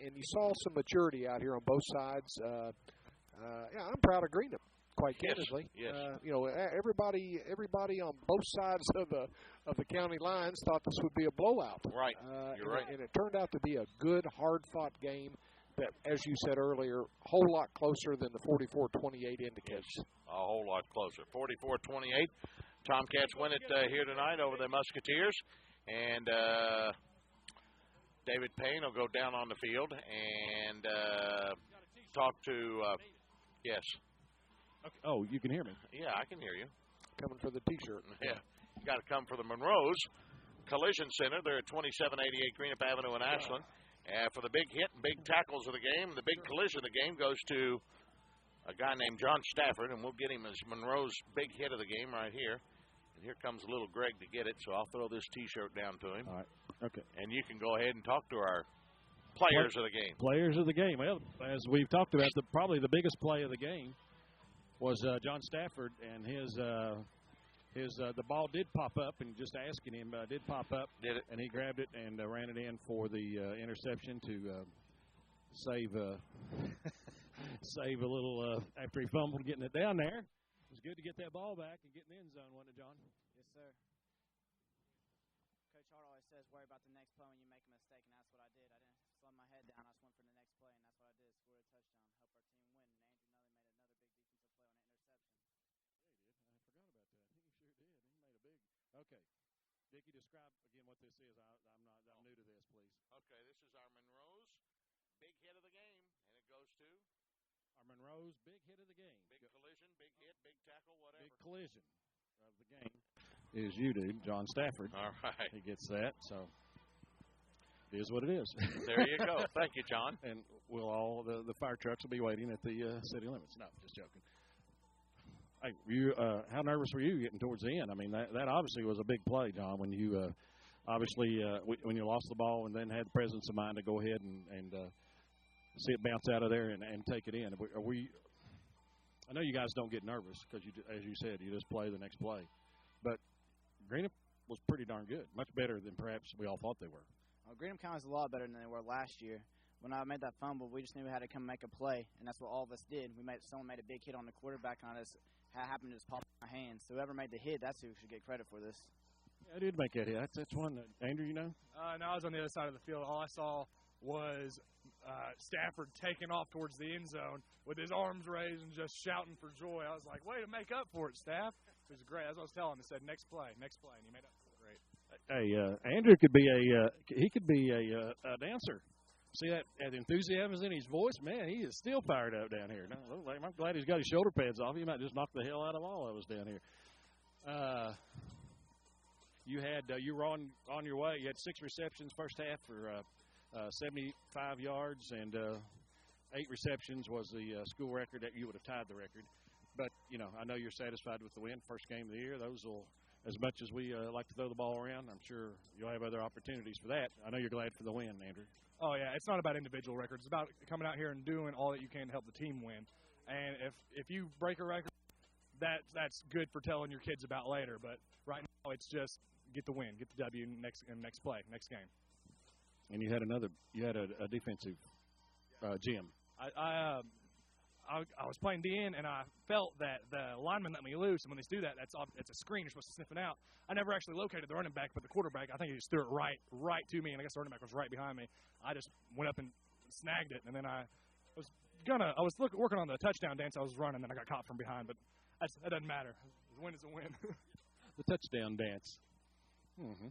Speaker 6: And you saw some maturity out here on both sides. I'm proud of Greenup. Quite candidly,
Speaker 1: yes.
Speaker 6: Everybody on both sides of the county lines thought this would be a blowout.
Speaker 1: Right, you're right.
Speaker 6: And it turned out to be a good, hard-fought game that, as you said earlier, a whole lot closer than the 44-28 indicates.
Speaker 1: Yes, a whole lot closer. 44-28. Tomcats win it here tonight over the Musketeers, and David Payne will go down on the field and talk to. Yes.
Speaker 3: Okay. Oh, you can hear me.
Speaker 1: Yeah, I can hear you.
Speaker 6: Coming for the T-shirt.
Speaker 1: Yeah, you got to come for the Monroe's Collision Center. They're at 2788 Greenup Avenue in Ashland. For the big hit and big tackles of the game, the big collision of the game goes to a guy named John Stafford, and we'll get him as Monroe's big hit of the game right here. And here comes little Greg to get it, so I'll throw this T-shirt down to him.
Speaker 3: All right. Okay.
Speaker 1: And you can go ahead and talk to our players of the game.
Speaker 3: Players of the game. Well, as we've talked about, probably the biggest play of the game was John Stafford, and the ball did pop up, and just asking him, did pop up.
Speaker 1: Did it?
Speaker 3: And he grabbed it and ran it in for the interception to save a little after he fumbled getting it down there. It was good to get that ball back and get in the end zone, wasn't it, John?
Speaker 8: Yes, sir. Coach Hart always says, worry about the next play when you make a mistake, and that's what I did. I didn't slow my head down. I just went for the next play, and that's what I did. Scored a touchdown, help our team win. And Andrew Nunley made another big defensive play on an interception.
Speaker 3: Yeah, he did. I forgot about that. He sure did. He made a big. Okay, Dickie, describe again what this is. I'm new to this, please.
Speaker 1: Okay, this is our Monroe's big hit of the game, and it goes to
Speaker 3: our Monroe's big hit of the game.
Speaker 1: Big collision, big hit, big tackle, whatever.
Speaker 3: Big collision of the game is you, dude, John Stafford.
Speaker 1: All right,
Speaker 3: he gets that. So it is what it is.
Speaker 1: There you go. Thank you, John.
Speaker 3: And we'll all the fire trucks will be waiting at the city limits. No, just joking. Hey, how nervous were you getting towards the end? I mean, that obviously was a big play, John. When you when you lost the ball and then had the presence of mind to go ahead and see it bounce out of there and take it in. I know you guys don't get nervous because as you said, you just play the next play. But Greenup was pretty darn good, much better than perhaps we all thought they were.
Speaker 8: Well, Greenup County was a lot better than they were last year. When I made that fumble, we just knew we had to come make a play, and that's what all of us did. Someone made a big hit on the quarterback on us. It happened to just pop in my hands. So whoever made the hit, that's who should get credit for this.
Speaker 3: Yeah, I did make that hit. That's one that, Andrew, you know?
Speaker 10: No, I was on the other side of the field. All I saw was Stafford taking off towards the end zone with his arms raised and just shouting for joy. I was like, way to make up for it, Staff. It was great. As I was telling him, I said, next play, and he made up for it. Great.
Speaker 3: Hey, Andrew could be a dancer. See that enthusiasm in his voice? Man, he is still fired up down here. No, I'm glad he's got his shoulder pads off. He might just knock the hell out of all of us down here. You were on your way. You had 6 receptions first half for 75 yards, and 8 receptions was the school record that you would have tied the record. But, I know you're satisfied with the win, first game of the year. Those will, as much as we like to throw the ball around, I'm sure you'll have other opportunities for that. I know you're glad for the win, Andrew.
Speaker 10: Oh, yeah, it's not about individual records. It's about coming out here and doing all that you can to help the team win. And if you break a record, that's good for telling your kids about later. But right now it's just get the win, get the W next play, next game.
Speaker 3: And you had a defensive gem.
Speaker 10: I I was playing DN, and I felt that the lineman let me loose, and when they do that, it's a screen. You're supposed to sniff it out. I never actually located the running back, but the quarterback, I think he just threw it right to me, and I guess the running back was right behind me. I just went up and snagged it, and then I was working on the touchdown dance. I was running, and I got caught from behind, but that doesn't matter. The win is a win.
Speaker 3: The touchdown dance. Mm-hmm.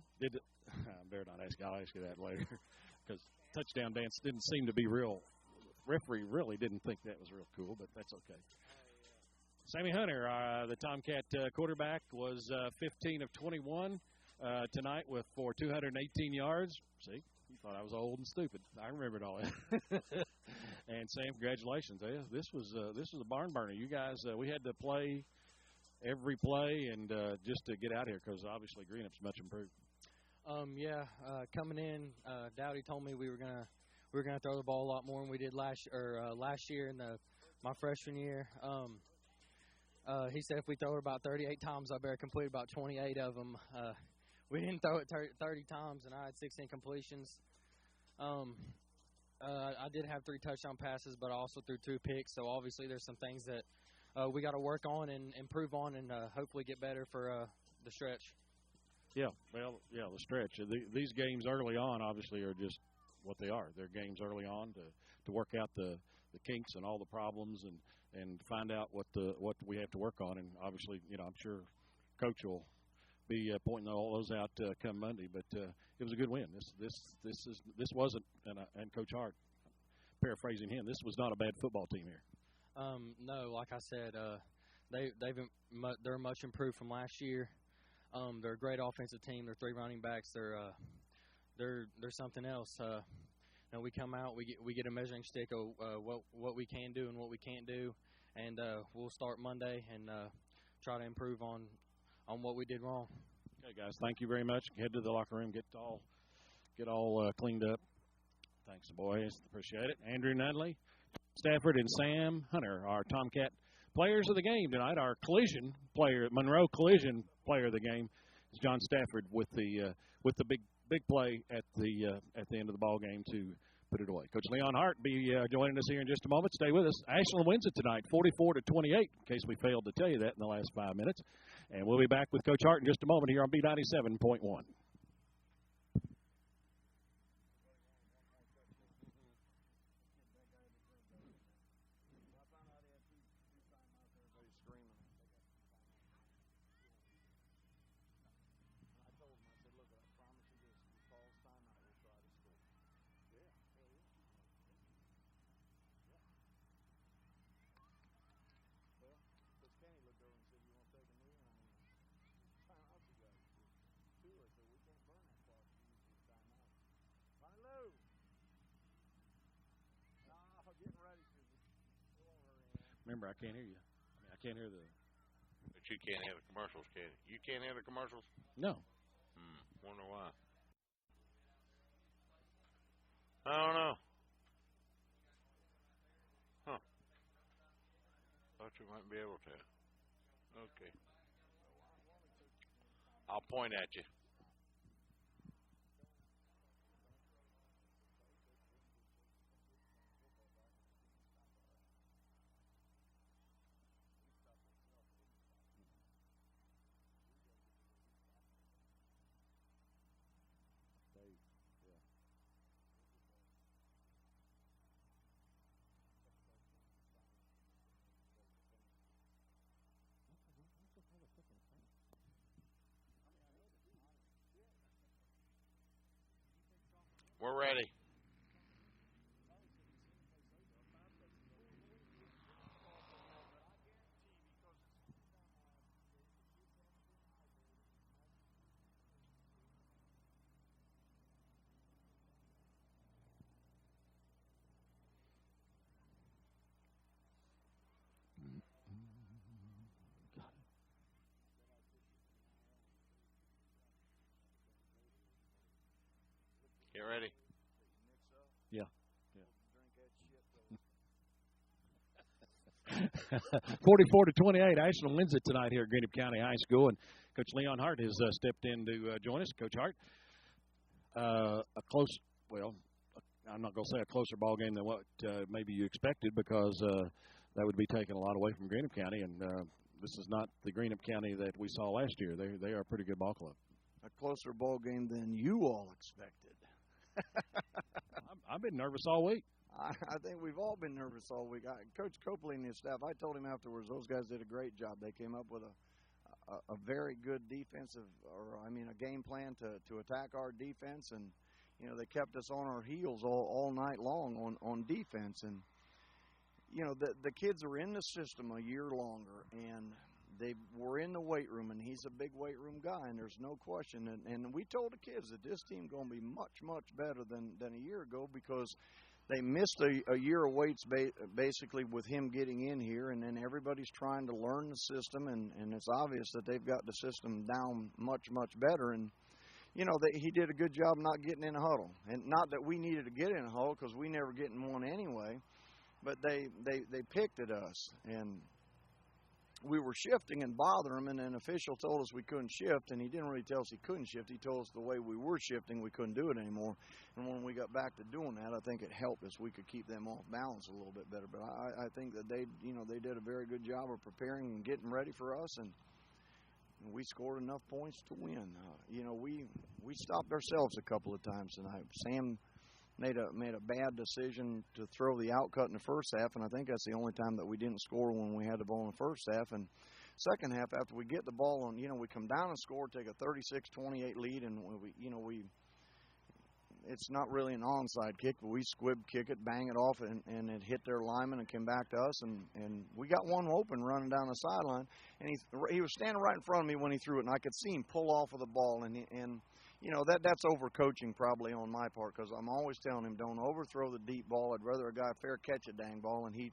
Speaker 3: I better not ask you. I'll ask you that later, because touchdown dance didn't seem to be real. Referee really didn't think that was real cool, but that's okay. Sammy Hunter, the Tomcat quarterback, was 15 of 21 tonight for 218 yards. See, you thought I was old and stupid. I remembered all that. And Sam, congratulations. This was a barn burner. You guys, we had to play every play and just to get out here because obviously Greenup's much improved.
Speaker 11: Coming in, Dowdy told me we were gonna throw the ball a lot more than we did last year in my freshman year. He said if we throw it about 38 times, I better complete about 28 of them. We didn't throw it 30 times, and I had 16 completions. I did have 3 touchdown passes, but I also threw 2 picks. So obviously there's some things that we got to work on and improve on, and hopefully get better for the stretch.
Speaker 3: Yeah, well, the stretch. These games early on obviously are just what they are. They're games early on to work out the kinks and all the problems and find out what we have to work on. And obviously, I'm sure Coach will be pointing all those out come Monday. But it was a good win. This wasn't, and Coach Hart, paraphrasing him, this was not a bad football team here.
Speaker 11: No, like I said, they're much improved from last year. They're a great offensive team. They're 3 running backs. They're something else. We come out, we get a measuring stick of what we can do and what we can't do, and we'll start Monday and try to improve on what we did wrong.
Speaker 3: Okay, guys, thank you very much. Head to the locker room, get all cleaned up. Thanks, boys. Appreciate it. Andrew Nunley, Stafford, and Sam Hunter, our Tomcat players of the game tonight. Our Monroe Collision player of the game is John Stafford with the big play at the end of the ball game to put it away. Coach Leon Hart be joining us here in just a moment. Stay with us. Ashland wins it tonight, 44-28. In case we failed to tell you that in the last 5 minutes, and we'll be back with Coach Hart in just a moment here on B97.1. Remember, I can't hear you. I can't hear the...
Speaker 1: But you can't hear the commercials, can you? You can't hear the commercials?
Speaker 3: No.
Speaker 1: Wonder why. I don't know. Huh. Thought you might be able to. Okay. I'll point at you. We're ready. Get ready.
Speaker 3: Yeah. 44-28. Ashland wins it tonight here at Greenup County High School, and Coach Leon Hart has stepped in to join us. Coach Hart, I'm not going to say a closer ball game than what maybe you expected, because that would be taking a lot away from Greenup County, and this is not the Greenup County that we saw last year. They are a pretty good ball club.
Speaker 12: A closer ball game than you all expected.
Speaker 3: I've been nervous all week.
Speaker 12: I think we've all been nervous all week. Coach Copley and his staff, I told him afterwards, those guys did a great job. They came up with a very good defensive, a game plan to attack our defense, and they kept us on our heels all night long on defense. And the kids are in the system a year longer, and they were in the weight room, and he's a big weight room guy, and there's no question. And we told the kids that this team going to be much, much better than a year ago, because they missed a year of weights basically with him getting in here, and then everybody's trying to learn the system, and it's obvious that they've got the system down much, much better. And, he did a good job not getting in a huddle. And not that we needed to get in a huddle, because we never get in one anyway, but they picked at us. And we were shifting and bothering him, and an official told us we couldn't shift, and he didn't really tell us he couldn't shift. He told us the way we were shifting, we couldn't do it anymore. And when we got back to doing that, I think it helped us. We could keep them off balance a little bit better. But I think that they did a very good job of preparing and getting ready for us, and we scored enough points to win. We stopped ourselves a couple of times tonight. Sam made a bad decision to throw the outcut in the first half, and I think that's the only time that we didn't score when we had the ball in the first half. And second half, after we get the ball on, we come down and score, take a 36-28 lead, and it's not really an onside kick, but we squib kick it, bang it off, and it hit their lineman and came back to us, and we got one open running down the sideline, and he was standing right in front of me when he threw it, and I could see him pull off of the ball, and that's overcoaching probably on my part, because I'm always telling him, don't overthrow the deep ball. I'd rather a guy fair catch a dang ball, and he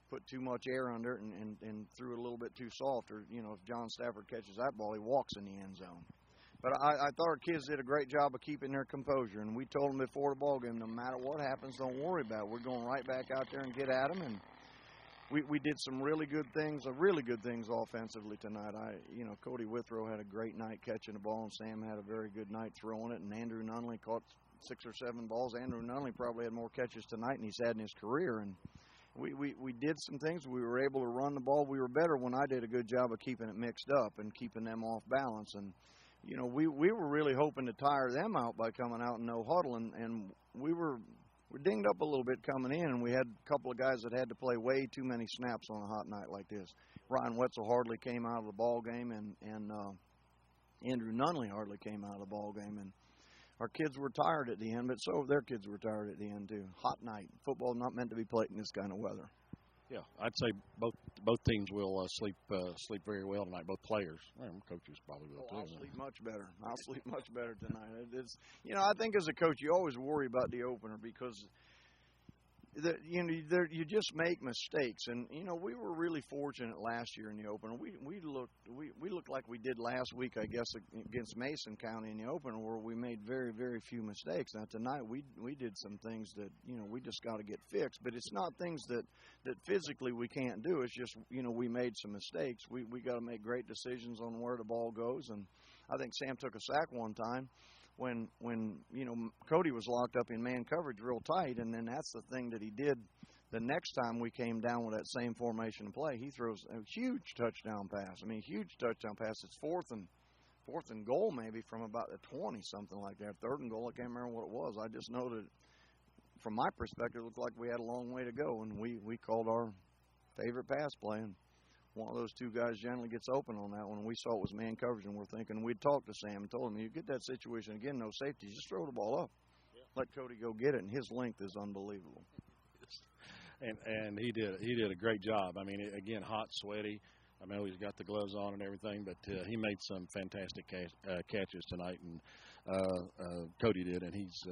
Speaker 12: put too much air under it and threw it a little bit too soft. Or, if John Stafford catches that ball, he walks in the end zone. But I thought our kids did a great job of keeping their composure, and we told them before the ball game, no matter what happens, don't worry about it. We're going right back out there and get at them, and we did some really good things offensively tonight. Cody Withrow had a great night catching the ball, and Sam had a very good night throwing it, and Andrew Nunley caught 6 or 7 balls. Andrew Nunley probably had more catches tonight than he's had in his career, and we did some things. We were able to run the ball. We were better when I did a good job of keeping it mixed up and keeping them off balance, and we were really hoping to tire them out by coming out in no huddle, and we're dinged up a little bit coming in, and we had a couple of guys that had to play way too many snaps on a hot night like this. Ryan Wetzel hardly came out of the ball game, and Andrew Nunley hardly came out of the ball game, and our kids were tired at the end, but so their kids were tired at the end too. Hot night. Football not meant to be played in this kind of weather.
Speaker 3: Yeah, I'd say both teams will sleep very well tonight. Both players, coaches probably will too.
Speaker 12: I'll sleep much better. I'll sleep much better tonight. It's I think as a coach, you always worry about the opener because you just make mistakes, and we were really fortunate last year in the opener. We looked like we did last week, I guess, against Mason County in the opener, where we made very, very few mistakes. Now tonight we did some things that we just got to get fixed, but it's not things that physically we can't do. It's just we made some mistakes. We got to make great decisions on where the ball goes, and I think Sam took a sack one time when Cody was locked up in man coverage real tight, and then that's the thing that he did the next time we came down with that same formation of play. He throws a huge touchdown pass. Huge touchdown pass. It's fourth and goal maybe from about the 20, something like that. Third and goal, I can't remember what it was. I just know that from my perspective, it looked like we had a long way to go, and we called our favorite pass play, and one of those two guys generally gets open on that one. We saw it was man coverage, and we're thinking, we'd talked to Sam and told him, you get that situation again, no safety, just throw the ball up. Yeah. Let Cody go get it, and his length is unbelievable.
Speaker 3: And he did a great job. Again, hot, sweaty. I know he's got the gloves on and everything, but he made some fantastic catches tonight, and Cody did, and he's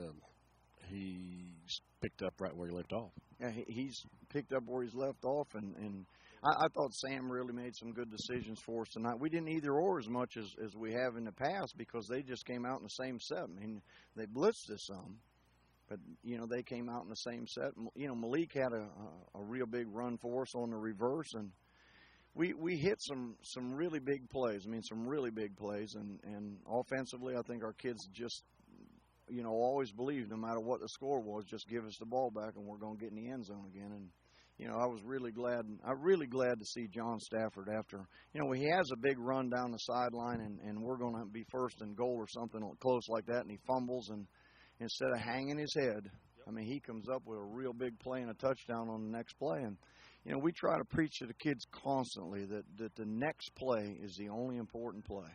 Speaker 3: picked up right where he left off.
Speaker 12: Yeah, he's picked up where he's left off, and I thought Sam really made some good decisions for us tonight. We didn't either or as much as we have in the past because they just came out in the same set. They blitzed us some, but, they came out in the same set. Malik had a real big run for us on the reverse, and we hit some really big plays. Some really big plays, and offensively, I think our kids just, always believed no matter what the score was, just give us the ball back and we're going to get in the end zone again. And, I was really glad. I'm really glad to see John Stafford after, he has a big run down the sideline, and we're going to be first and goal or something close like that, and he fumbles, and instead of hanging his head, he comes up with a real big play and a touchdown on the next play. And, we try to preach to the kids constantly that the next play is the only important play.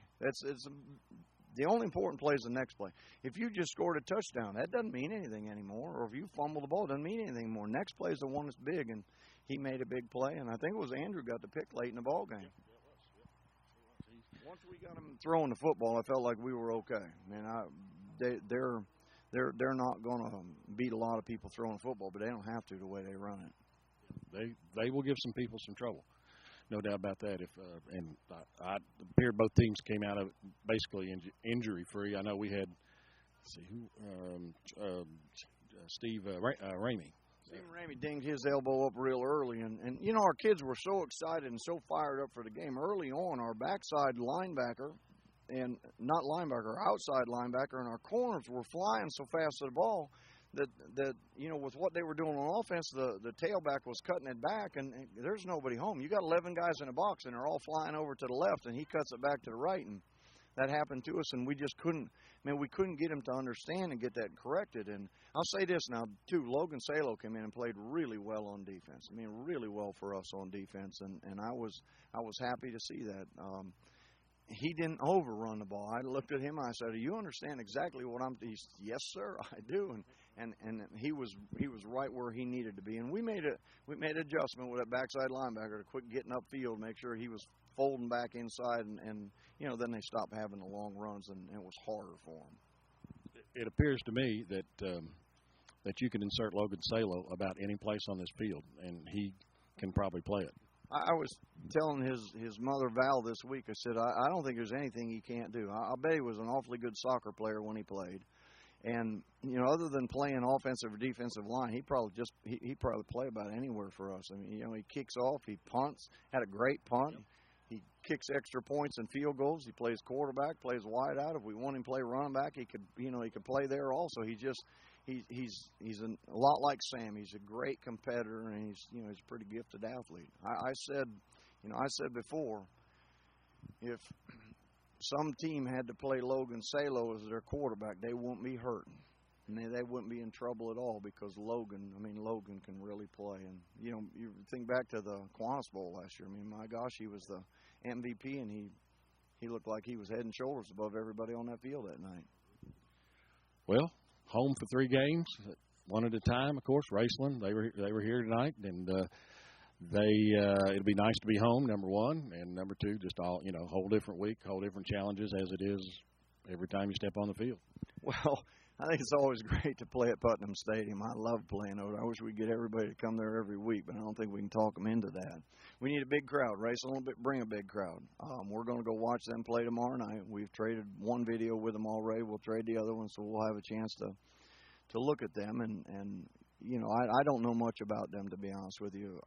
Speaker 12: The only important play is the next play. If you just scored a touchdown, that doesn't mean anything anymore. Or if you fumble the ball, it doesn't mean anything anymore. Next play is the one that's big, and he made a big play. And I think it was Andrew got the pick late in the ball game. Once we got him throwing the football, I felt like we were okay. They're not going to beat a lot of people throwing football, but they don't have to the way they run it.
Speaker 3: They will give some people some trouble. No doubt about that. I appeared both teams came out of it basically injury free. I know we had, Steve Ramey.
Speaker 12: Steve Ramey dinged his elbow up real early, and our kids were so excited and so fired up for the game. Early on, our backside linebacker, and not linebacker, outside linebacker, and our corners were flying so fast to the ball that with what they were doing on offense, the tailback was cutting it back, and there's nobody home. You got 11 guys in a box, and they're all flying over to the left, and he cuts it back to the right, and that happened to us, and we just couldn't. We couldn't get him to understand and get that corrected. And I'll say this now too: Logan Salo came in and played really well on defense. Really well for us on defense, and I was happy to see that. He didn't overrun the ball. I looked at him and I said, "Do you understand exactly what I'm?" He said, "Yes, sir, I do." And he was right where he needed to be. And we made an adjustment with that backside linebacker to quit getting upfield, make sure he was folding back inside, and then they stopped having the long runs, and it was harder for them.
Speaker 3: It appears to me that you can insert Logan Salo about any place on this field, and he can probably play it.
Speaker 12: I was telling his mother, Val, this week, I said, I don't think there's anything he can't do. I bet he was an awfully good soccer player when he played. And, other than playing offensive or defensive line, he probably play about anywhere for us. He kicks off, he punts, had a great punt. Yep. He kicks extra points and field goals. He plays quarterback, plays wide out. If we want him to play running back, he could play there also. He's a lot like Sam. He's a great competitor, and he's a pretty gifted athlete. I said before, if some team had to play Logan Salo as their quarterback, they wouldn't be hurting. They wouldn't be in trouble at all because Logan can really play. And, you think back to the Kiwanis Bowl last year. My gosh, he was the MVP, and he looked like he was head and shoulders above everybody on that field that night.
Speaker 3: Well, home for 3 games, one at a time, of course. Raceland, they were here tonight, and it'll be nice to be home, number one, and number two, just all whole different week, whole different challenges as it is every time you step on the field.
Speaker 12: Well, I think it's always great to play at Putnam Stadium. I love playing over. I wish we'd get everybody to come there every week, but I don't think we can talk them into that. We need a big crowd. Raceland will bring a big crowd. We're going to go watch them play tomorrow night. We've traded one video with them already. We'll trade the other one, so we'll have a chance to look at them. And I don't know much about them, to be honest with you.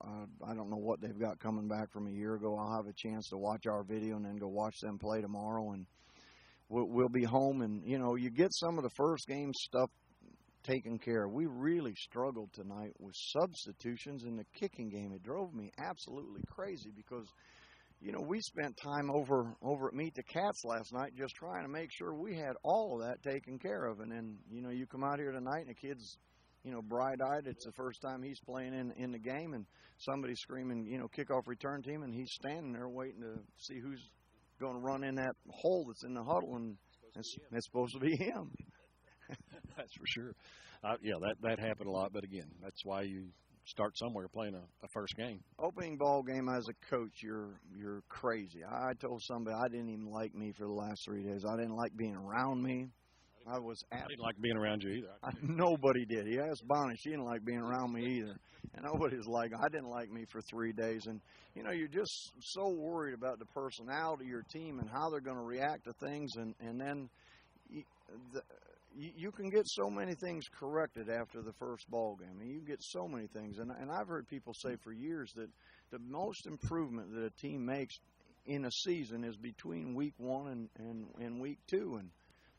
Speaker 12: I don't know what they've got coming back from a year ago. I'll have a chance to watch our video and then go watch them play tomorrow, and we'll be home. And, you get some of the first game stuff taken care of. We really struggled tonight with substitutions in the kicking game. It drove me absolutely crazy because, we spent time over at Meet the Cats last night just trying to make sure we had all of that taken care of. And then, you come out here tonight and the kid's, bright-eyed. It's the first time he's playing in the game, and somebody's screaming, kickoff return team, and he's standing there waiting to see who's going to run in that hole that's in the huddle, and it's supposed to be him.
Speaker 3: That's for sure. That happened a lot, but again, that's why you start somewhere playing a first game.
Speaker 12: Opening ball game as a coach, you're crazy. I told somebody I didn't even like me for the last 3 days. I didn't like being around me. I
Speaker 3: didn't like being around you either.
Speaker 12: Nobody did. He asked Bonnie. She didn't like being around me either. And nobody's like, I didn't like me for 3 days. And, you're just so worried about the personality of your team and how they're going to react to things. And then you can get so many things corrected after the first ball game. I mean, you get so many things. And I've heard people say for years that the most improvement that a team makes in a season is between week 1 and week 2. And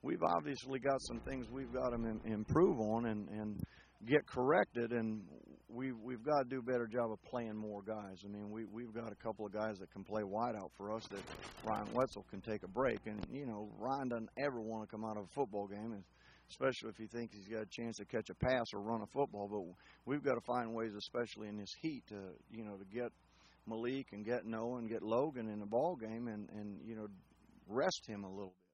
Speaker 12: we've obviously got some things we've got to improve on and get corrected, and we've got to do a better job of playing more guys. I mean, we've got a couple of guys that can play wide out for us that Ryan Wetzel can take a break. And, you know, Ryan doesn't ever want to come out of a football game, especially if he thinks he's got a chance to catch a pass or run a football. But we've got to find ways, especially in this heat, to get Malik and get Noah and get Logan in the ball game and rest him a little bit.